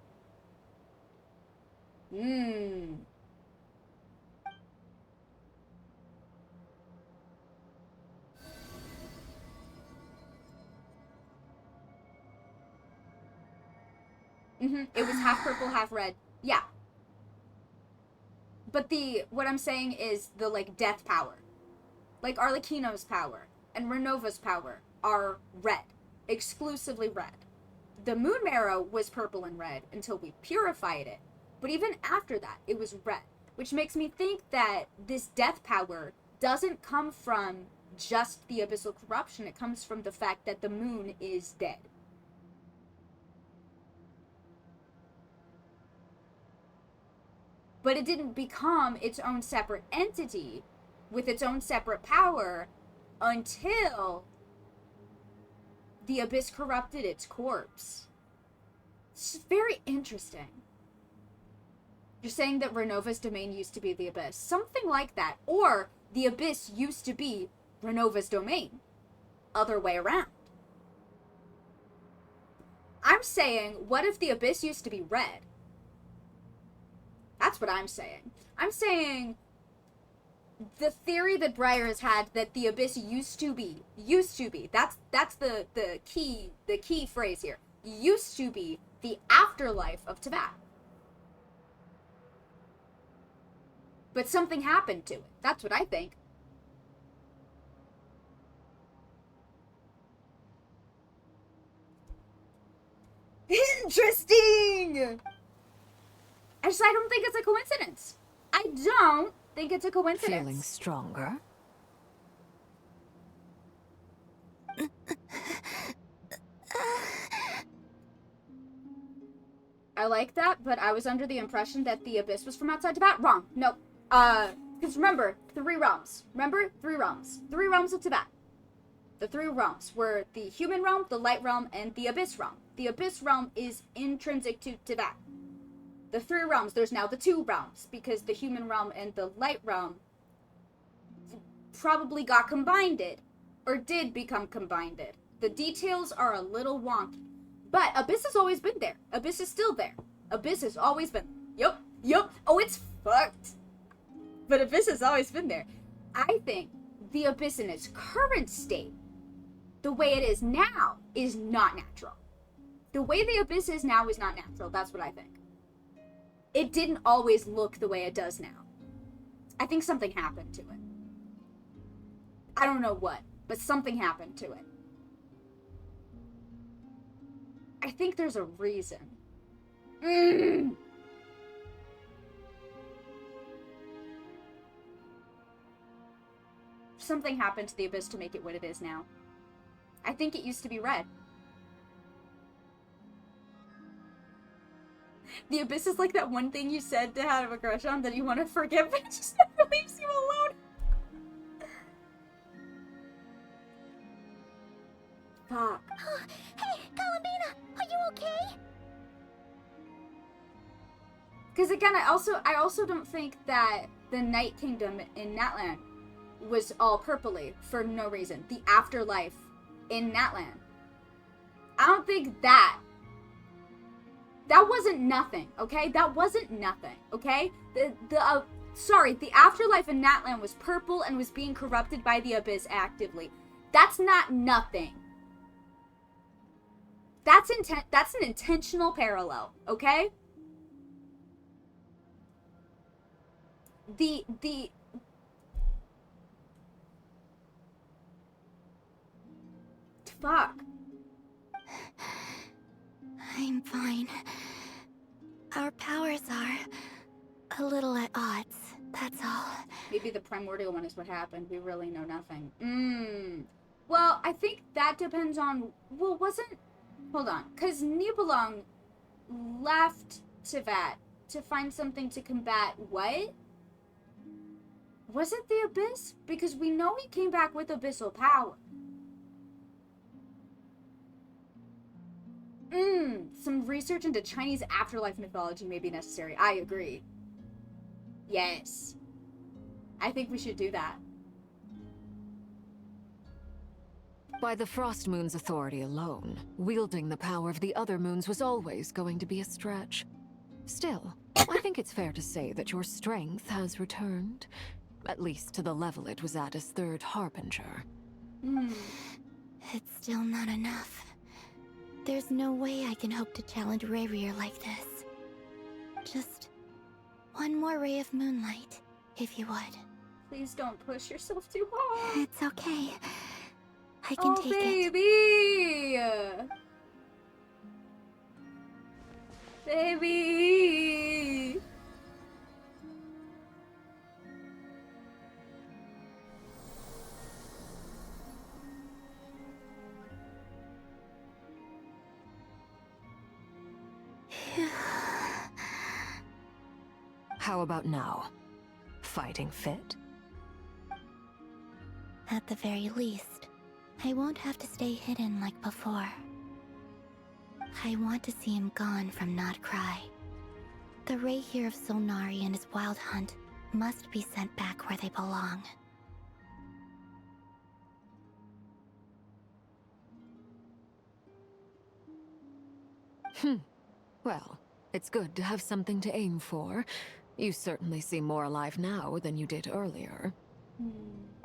It was half purple, half red. Yeah. But what I'm saying is the, like, death power. Like, Arlecchino's power and Renova's power are red. Exclusively red. The Moon Marrow was purple and red until we purified it. But even after that, it was red. Which makes me think that this death power doesn't come from just the abyssal corruption. It comes from the fact that the moon is dead. But it didn't become its own separate entity with its own separate power until the abyss corrupted its corpse. It's very interesting. You're saying that Renova's domain used to be the abyss. Something like that. Or the abyss used to be Renova's domain. Other way around. I'm saying, what if the abyss used to be red? That's what I'm saying. I'm saying the theory that Breyer has had that the abyss used to be, that's the key phrase here. Used to be the afterlife of Teyvat. But something happened to it. That's what I think. Interesting! I don't think it's a coincidence. I don't think it's a coincidence. Feeling stronger? I like that, but I was under the impression that the abyss was from outside Teyvat. Wrong. No. Because remember, 3 realms. Remember? 3 realms. 3 realms of Teyvat. The 3 realms were the human realm, the light realm, and the abyss realm. The abyss realm is intrinsic to Teyvat. The 3 realms, there's now the 2 realms, because the human realm and the light realm probably got combined, or did become combined. The details are a little wonky. But Abyss has always been there. Abyss is still there. Abyss has always been. Yup. Oh, it's fucked. But Abyss has always been there. I think the Abyss in its current state, the way it is now, is not natural. The way the Abyss is now is not natural. That's what I think. It didn't always look the way it does now. I think something happened to it. I don't know what, but something happened to it. I think there's a reason. Something happened to the Abyss to make it what it is now. I think it used to be red. The Abyss is like that one thing you said to have a crush on that you want to forget, but it just never leaves you alone. Fuck. Hey, Columbina, are you okay? Because again, I also don't think that the Night Kingdom in Natlan was all purpley for no reason. The afterlife in Natlan. I don't think that wasn't nothing, okay? That wasn't nothing, okay? The afterlife in Natlan was purple and was being corrupted by the Abyss actively. That's not nothing. That's an intentional parallel, okay? Fuck. I'm fine. Our powers are a little at odds, that's all. Maybe the primordial one is what happened. We really know nothing. Well, I think that depends on... Well, hold on. Because Nibelung left Teyvat to find something to combat what? Was it the Abyss? Because we know he came back with abyssal power. Some research into Chinese afterlife mythology may be necessary. I agree. Yes. I think we should do that. By the Frost Moon's authority alone, wielding the power of the other moons was always going to be a stretch. Still, I think it's fair to say that your strength has returned, at least to the level it was at as Third Harbinger. It's still not enough. There's no way I can hope to challenge Rayrear like this. Just one more ray of moonlight, if you would. Please don't push yourself too hard. It's okay. I can take it. Baby! Baby! How about now? Fighting fit? At the very least, I won't have to stay hidden like before. I want to see him gone from NODKRAI. The Rayrear of Solnari and his wild hunt must be sent back where they belong. Well, it's good to have something to aim for. You certainly seem more alive now than you did earlier.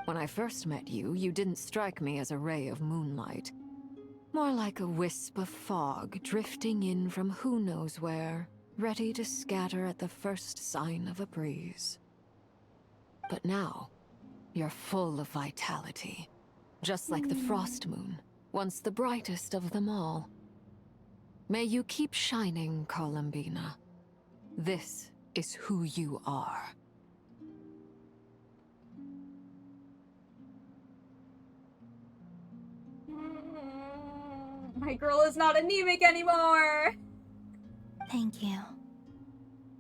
When I first met you, you didn't strike me as a ray of moonlight. More like a wisp of fog drifting in from who knows where, ready to scatter at the first sign of a breeze. But now, you're full of vitality. Just like the frost moon, once the brightest of them all. May you keep shining, Columbina. This is who you are. My girl is not anemic anymore! Thank you.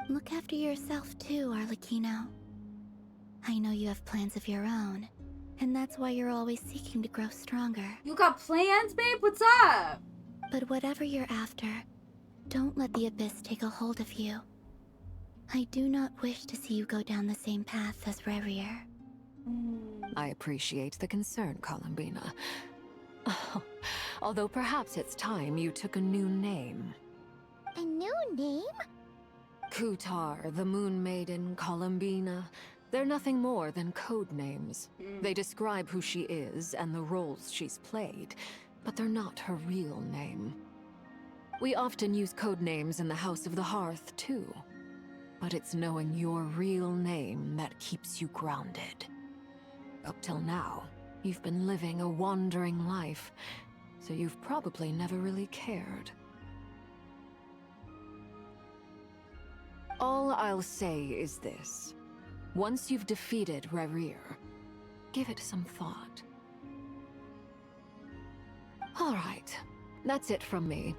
Look after yourself too, Arlecchino. I know you have plans of your own, and that's why you're always seeking to grow stronger. You got plans, babe? What's up? But whatever you're after, don't let the Abyss take a hold of you. I do not wish to see you go down the same path as Rayrear. I appreciate the concern, Columbina. Although perhaps it's time you took a new name. A new name? Kutar, the Moon Maiden, Columbina. They're nothing more than code names. They describe who she is and the roles she's played, but they're not her real name. We often use code names in the House of the Hearth, too. But it's knowing your real name that keeps you grounded. Up till now, you've been living a wandering life, so you've probably never really cared. All I'll say is this. Once you've defeated Rayrear, give it some thought. All right, that's it from me.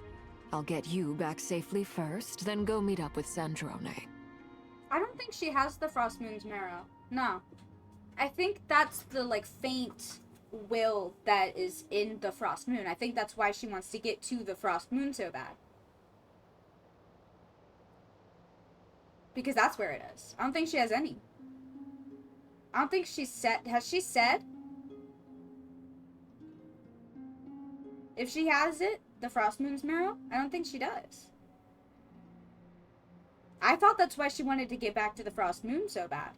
I'll get you back safely first, then go meet up with Sandrone. I don't think she has the Frost Moon's marrow. No. I think that's the, like, faint will that is in the Frost Moon. I think that's why she wants to get to the Frost Moon so bad. Because that's where it is. I don't think she has any. I don't think she's said. Has she said? If she has it, the Frost Moon's marrow, I don't think she does. I thought that's why she wanted to get back to the Frost Moon so bad.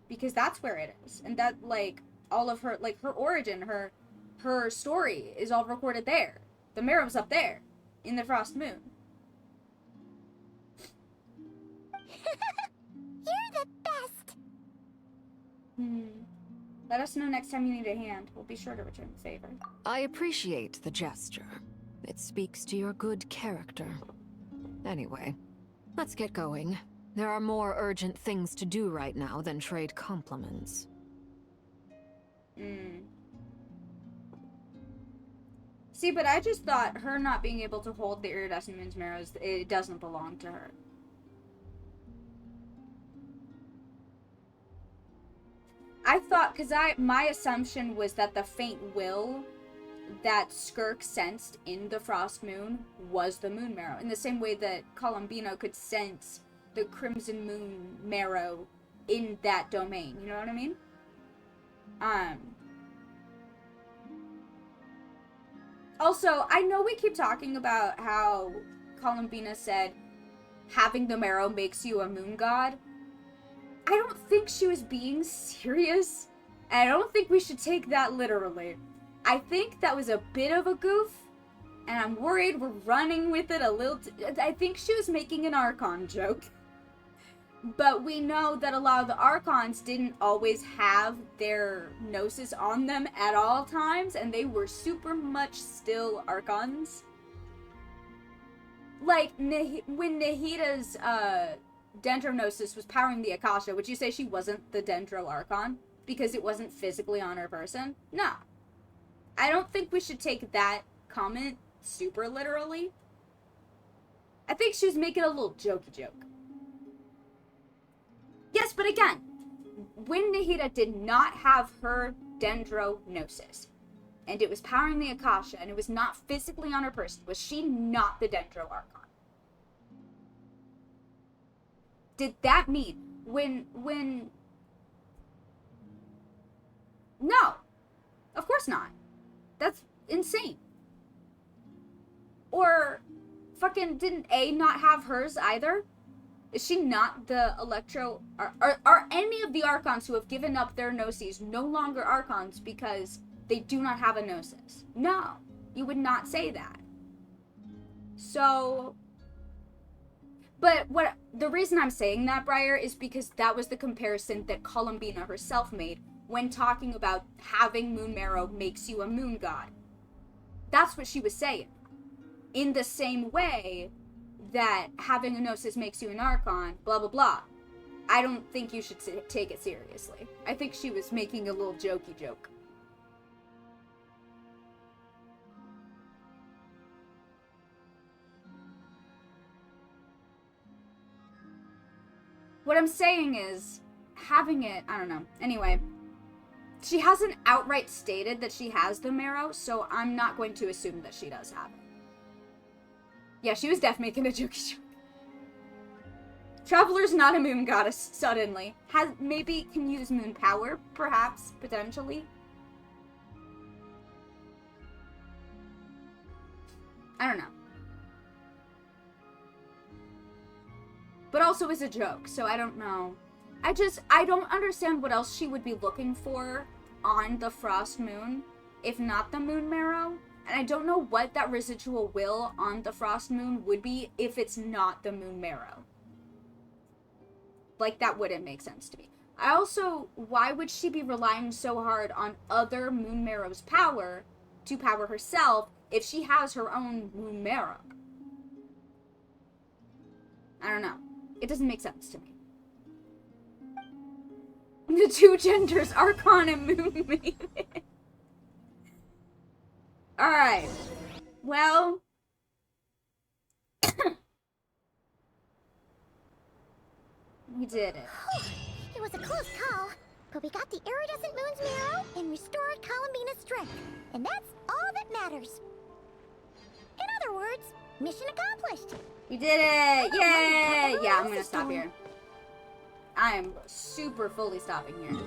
Because that's where it is. And that, like, all of her, like, her origin, her story is all recorded there. The marrow's up there, in the Frost Moon. You're the best! Let us know next time you need a hand. We'll be sure to return the favor. I appreciate the gesture. It speaks to your good character. Anyway, let's get going. There are more urgent things to do right now than trade compliments. See, but I just thought her not being able to hold the iridescent moon's marrows, it doesn't belong to her. I thought, because my assumption was that the faint will that Skirk sensed in the Frost Moon was the moon marrow. In the same way that Columbino could sense the Crimson Moon marrow in that domain. You know what I mean? Also, I know we keep talking about how Columbina said having the marrow makes you a moon god. I don't think she was being serious. And I don't think we should take that literally. I think that was a bit of a goof. And I'm worried we're running with it a little I think she was making an Archon joke. But we know that a lot of the Archons didn't always have their Gnosis on them at all times, and they were super much still Archons. Like, when Nahida's Dendrognosis was powering the Akasha, would you say she wasn't the Dendro Archon? Because it wasn't physically on her person? No. I don't think we should take that comment super literally. I think she was making a little jokey joke. Yes, but again, when Nahida did not have her Dendrognosis, and it was powering the Akasha, and it was not physically on her person, was she not the Dendro Archon? Did that mean when... No. Of course not. That's insane. Or, fucking, didn't A not have hers either? Is she not the Electro... Are any of the Archons who have given up their Gnosis no longer Archons because they do not have a Gnosis? No. You would not say that. So... But the reason I'm saying that, Briar, is because that was the comparison that Columbina herself made when talking about having Moon Marrow makes you a moon god. That's what she was saying. In the same way that having a Gnosis makes you an Archon, blah, blah, blah. I don't think you should take it seriously. I think she was making a little jokey joke. What I'm saying is, having it, I don't know. Anyway, she hasn't outright stated that she has the marrow, so I'm not going to assume that she does have it. Yeah, she was definitely making a jokey joke. Traveler's not a moon goddess, suddenly. Maybe can use moon power, perhaps, potentially. I don't know. But also is a joke, so I don't know. I don't understand what else she would be looking for on the Frost Moon, if not the Moon Marrow. And I don't know what that residual will on the Frost Moon would be if it's not the Moon Marrow. Like, that wouldn't make sense to me. I also, why would she be relying so hard on other Moon Marrow's power to power herself if she has her own Moon Marrow? I don't know. It doesn't make sense to me. The two genders, Archon and Moon Maiden. Alright. Well. We did it. It was a close call, but we got the iridescent moon's marrow and restored Columbina's strength. And that's all that matters. In other words, mission accomplished. We did it! Yay! Yeah, I'm gonna stop here. I am super fully stopping here.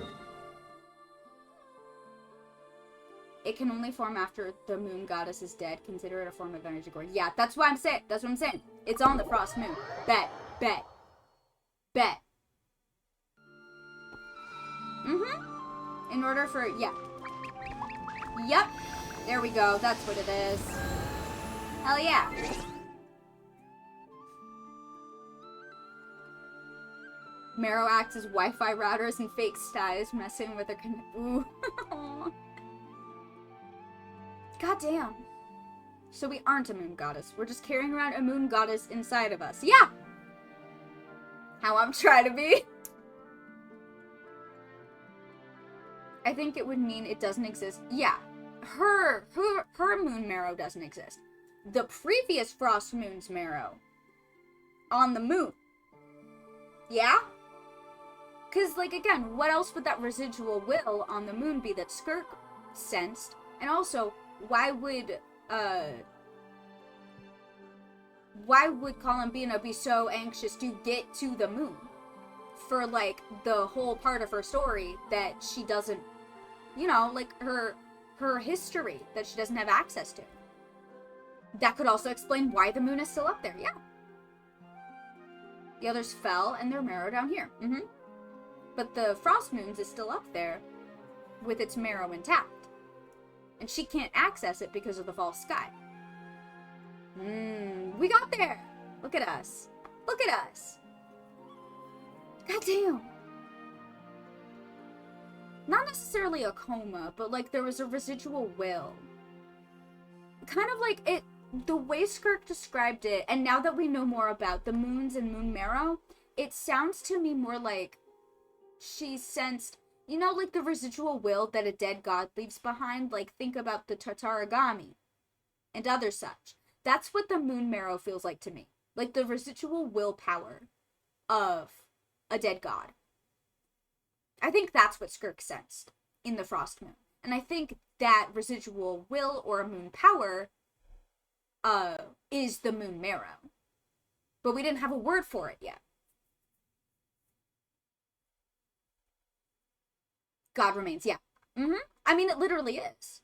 It can only form after the moon goddess is dead. Consider it a form of energy core. Yeah, that's what I'm saying. That's what I'm saying. It's on the Frost Moon. Bet. Bet. Bet. Mm-hmm. In order for... Yeah. Yep. There we go. That's what it is. Hell yeah. Marrow acts as Wi-Fi routers and fake styes, messing with their ooh. God damn. So we aren't a moon goddess. We're just carrying around a moon goddess inside of us. Yeah! How I'm trying to be. I think it would mean it doesn't exist. Yeah. Her moon marrow doesn't exist. The previous Frost Moon's marrow. On the moon. Yeah? Because, like, again, what else would that residual will on the moon be that Skirk sensed? And also, why would Columbina be so anxious to get to the moon for, like, the whole part of her story that she doesn't, you know, like, her history that she doesn't have access to? That could also explain why the moon is still up there, yeah. The others fell and their marrow down here, But the Frost Moon's is still up there with its marrow intact. And she can't access it because of the false sky. We got there. Look at us. Look at us. God damn. Not necessarily a coma, but like there was a residual will. Kind of like it, the way Skirk described it, and now that we know more about the moons and moon marrow, it sounds to me more like she sensed, you know, like the residual will that a dead god leaves behind. Like think about the Tatarigami and other such. That's what the moon marrow feels like to me. Like the residual willpower of a dead god. I think that's what Skirk sensed in the Frost Moon. And I think that residual will or moon power is the moon marrow. But we didn't have a word for it yet. God remains, yeah. I mean, it literally is.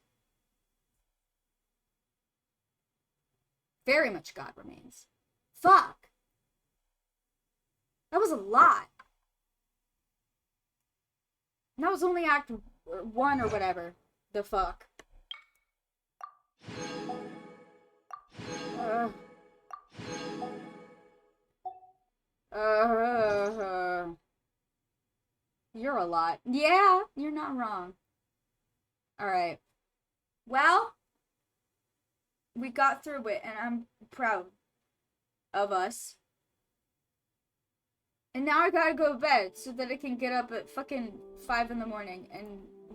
Very much God remains. Fuck. That was a lot. That was only act 1 or whatever. The fuck. You're a lot. Yeah, you're not wrong. Alright. Well, we got through it, and I'm proud of us. And now I gotta go to bed so that I can get up at fucking 5 in the morning and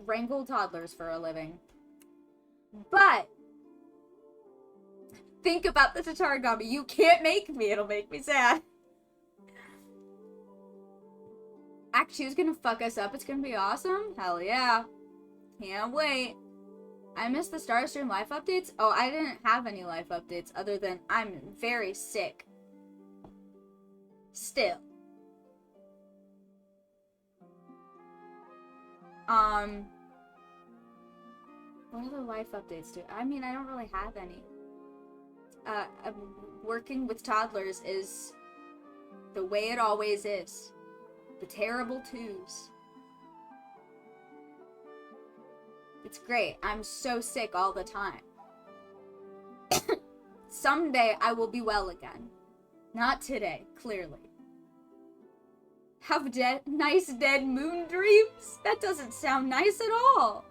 wrangle toddlers for a living. But think about the Tatarigami. You can't make me. It'll make me sad. Act 2 is gonna fuck us up. It's gonna be awesome. Hell yeah. Can't wait. I missed the Starstream life updates. Oh, I didn't have any life updates other than I'm very sick. Still. What other life updates do? I mean, I don't really have any. Working with toddlers is the way it always is. The terrible twos. It's great. I'm so sick all the time. Someday I will be well again. Not today, clearly. Have nice dead moon dreams? That doesn't sound nice at all.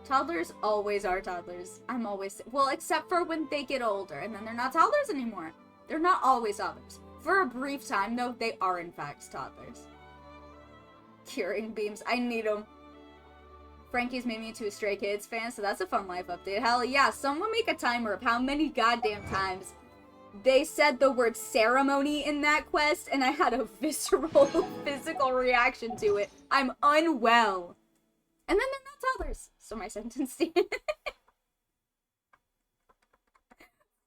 Toddlers always are toddlers. I'm always... Well, except for when they get older, and then they're not toddlers anymore. They're not always toddlers. For a brief time, though, they are in fact toddlers. Curing beams. I need them. Frankie's made me into a Stray Kids fan, so that's a fun life update. Hell yeah, someone make a timer of how many goddamn times they said the word ceremony in that quest, and I had a visceral physical reaction to it. I'm unwell. And then they're not toddlers, so my sentence stands.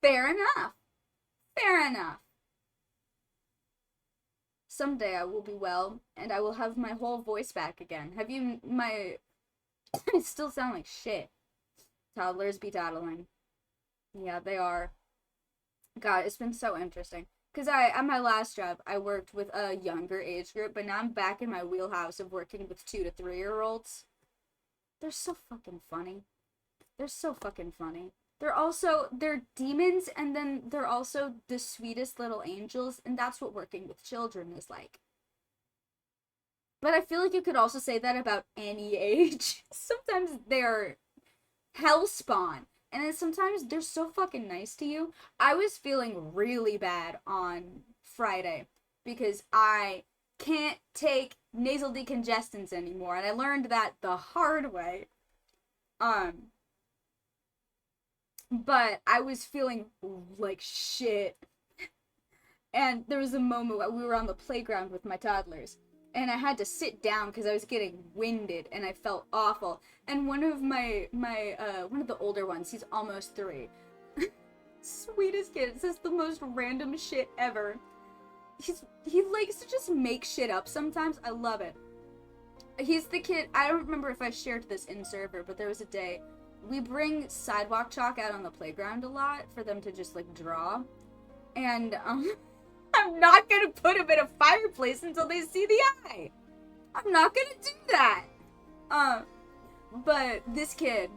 Fair enough. Fair enough. Someday I will be well, and I will have my whole voice back again. Have you, I still sound like shit. Toddlers be toddling. Yeah, they are. God, it's been so interesting. Because at my last job, I worked with a younger age group, but now I'm back in my wheelhouse of working with 2 to 3-year-olds. They're so fucking funny. They're so fucking funny. They're demons, and then they're also the sweetest little angels, and that's what working with children is like. But I feel like you could also say that about any age. Sometimes they're hellspawn, and then sometimes they're so fucking nice to you. I was feeling really bad on Friday because I can't take nasal decongestants anymore, and I learned that the hard way. But I was feeling like shit. And there was a moment where we were on the playground with my toddlers, and I had to sit down because I was getting winded and I felt awful. And one of one of the older ones, he's almost 3. Sweetest kid, says the most random shit ever. He likes to just make shit up sometimes. I love it. He's the kid, I don't remember if I shared this in server, but there was a day we bring sidewalk chalk out on the playground a lot for them to just like draw. And I'm not gonna put them in a fireplace until they see the eye. I'm not gonna do that. But this kid,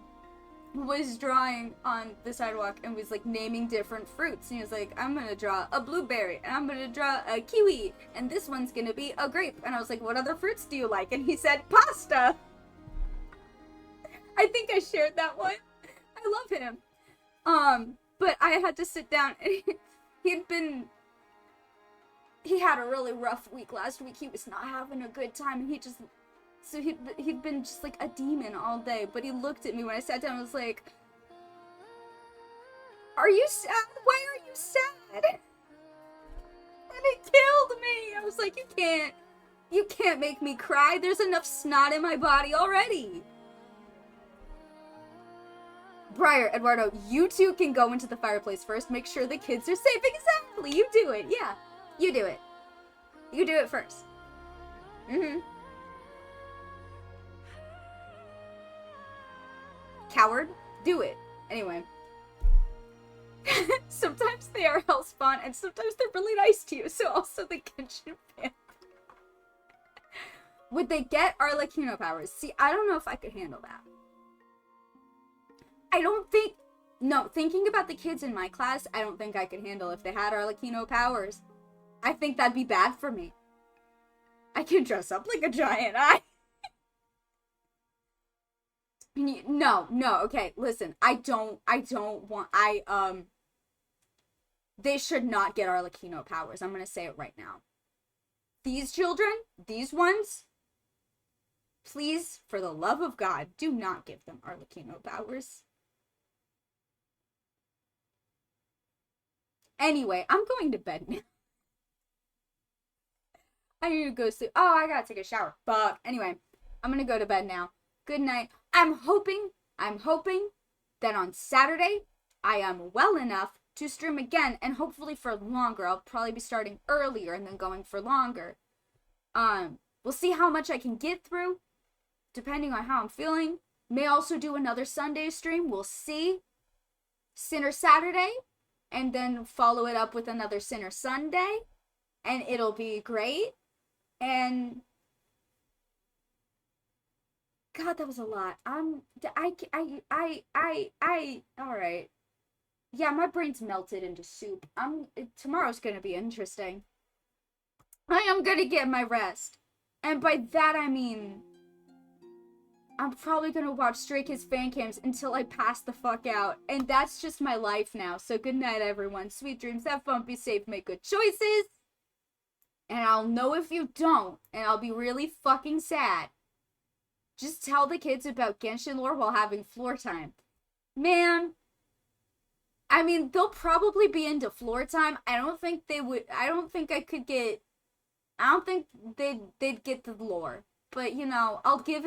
was drawing on the sidewalk and was like naming different fruits. And he was like, I'm gonna draw a blueberry, and I'm gonna draw a kiwi, and this one's gonna be a grape. And I was like, what other fruits do you like? And he said, pasta. I think I shared that one. I love him. But I had to sit down, and he had a really rough week last week. He was not having a good time, and he'd been just like a demon all day. But he looked at me when I sat down and was like, are you sad? Why are you sad? And it killed me. I was like, you can't make me cry. There's enough snot in my body already. Briar, Eduardo, you two can go into the fireplace first. Make sure the kids are safe. Exactly. You do it. Yeah. You do it. You do it first. Coward. Do it. Anyway. Sometimes they are hellspawn, and sometimes they're really nice to you. So also the Genshin fan. Would they get Arlecchino powers? See, I don't know if I could handle that. I don't think... No, thinking about the kids in my class, I don't think I could handle if they had Arlecchino powers. I think that'd be bad for me. I can dress up like a giant. No, okay, listen. I don't want... They should not get Arlecchino powers. I'm gonna say it right now. These children, these ones, please, for the love of God, do not give them Arlecchino powers. Anyway, I'm going to bed now. I need to go sleep. Oh, I gotta take a shower. Fuck. Anyway, I'm gonna go to bed now. Good night. I'm hoping that on Saturday, I am well enough to stream again, and hopefully for longer. I'll probably be starting earlier and then going for longer. We'll see how much I can get through, depending on how I'm feeling. May also do another Sunday stream. We'll see. Sinner Saturday, and then follow it up with another Sinner Sunday, and it'll be great. And God, that was a lot. All right. Yeah, my brain's melted into soup. Tomorrow's gonna be interesting. I am gonna get my rest. And by that I mean, I'm probably gonna watch Stray Kids fan cams until I pass the fuck out. And that's just my life now. So good night, everyone. Sweet dreams, have fun, be safe, make good choices. And I'll know if you don't, and I'll be really fucking sad. Just tell the kids about Genshin lore while having floor time. Man, I mean, they'll probably be into floor time. I don't think they'd get the lore. But, you know, I'll give it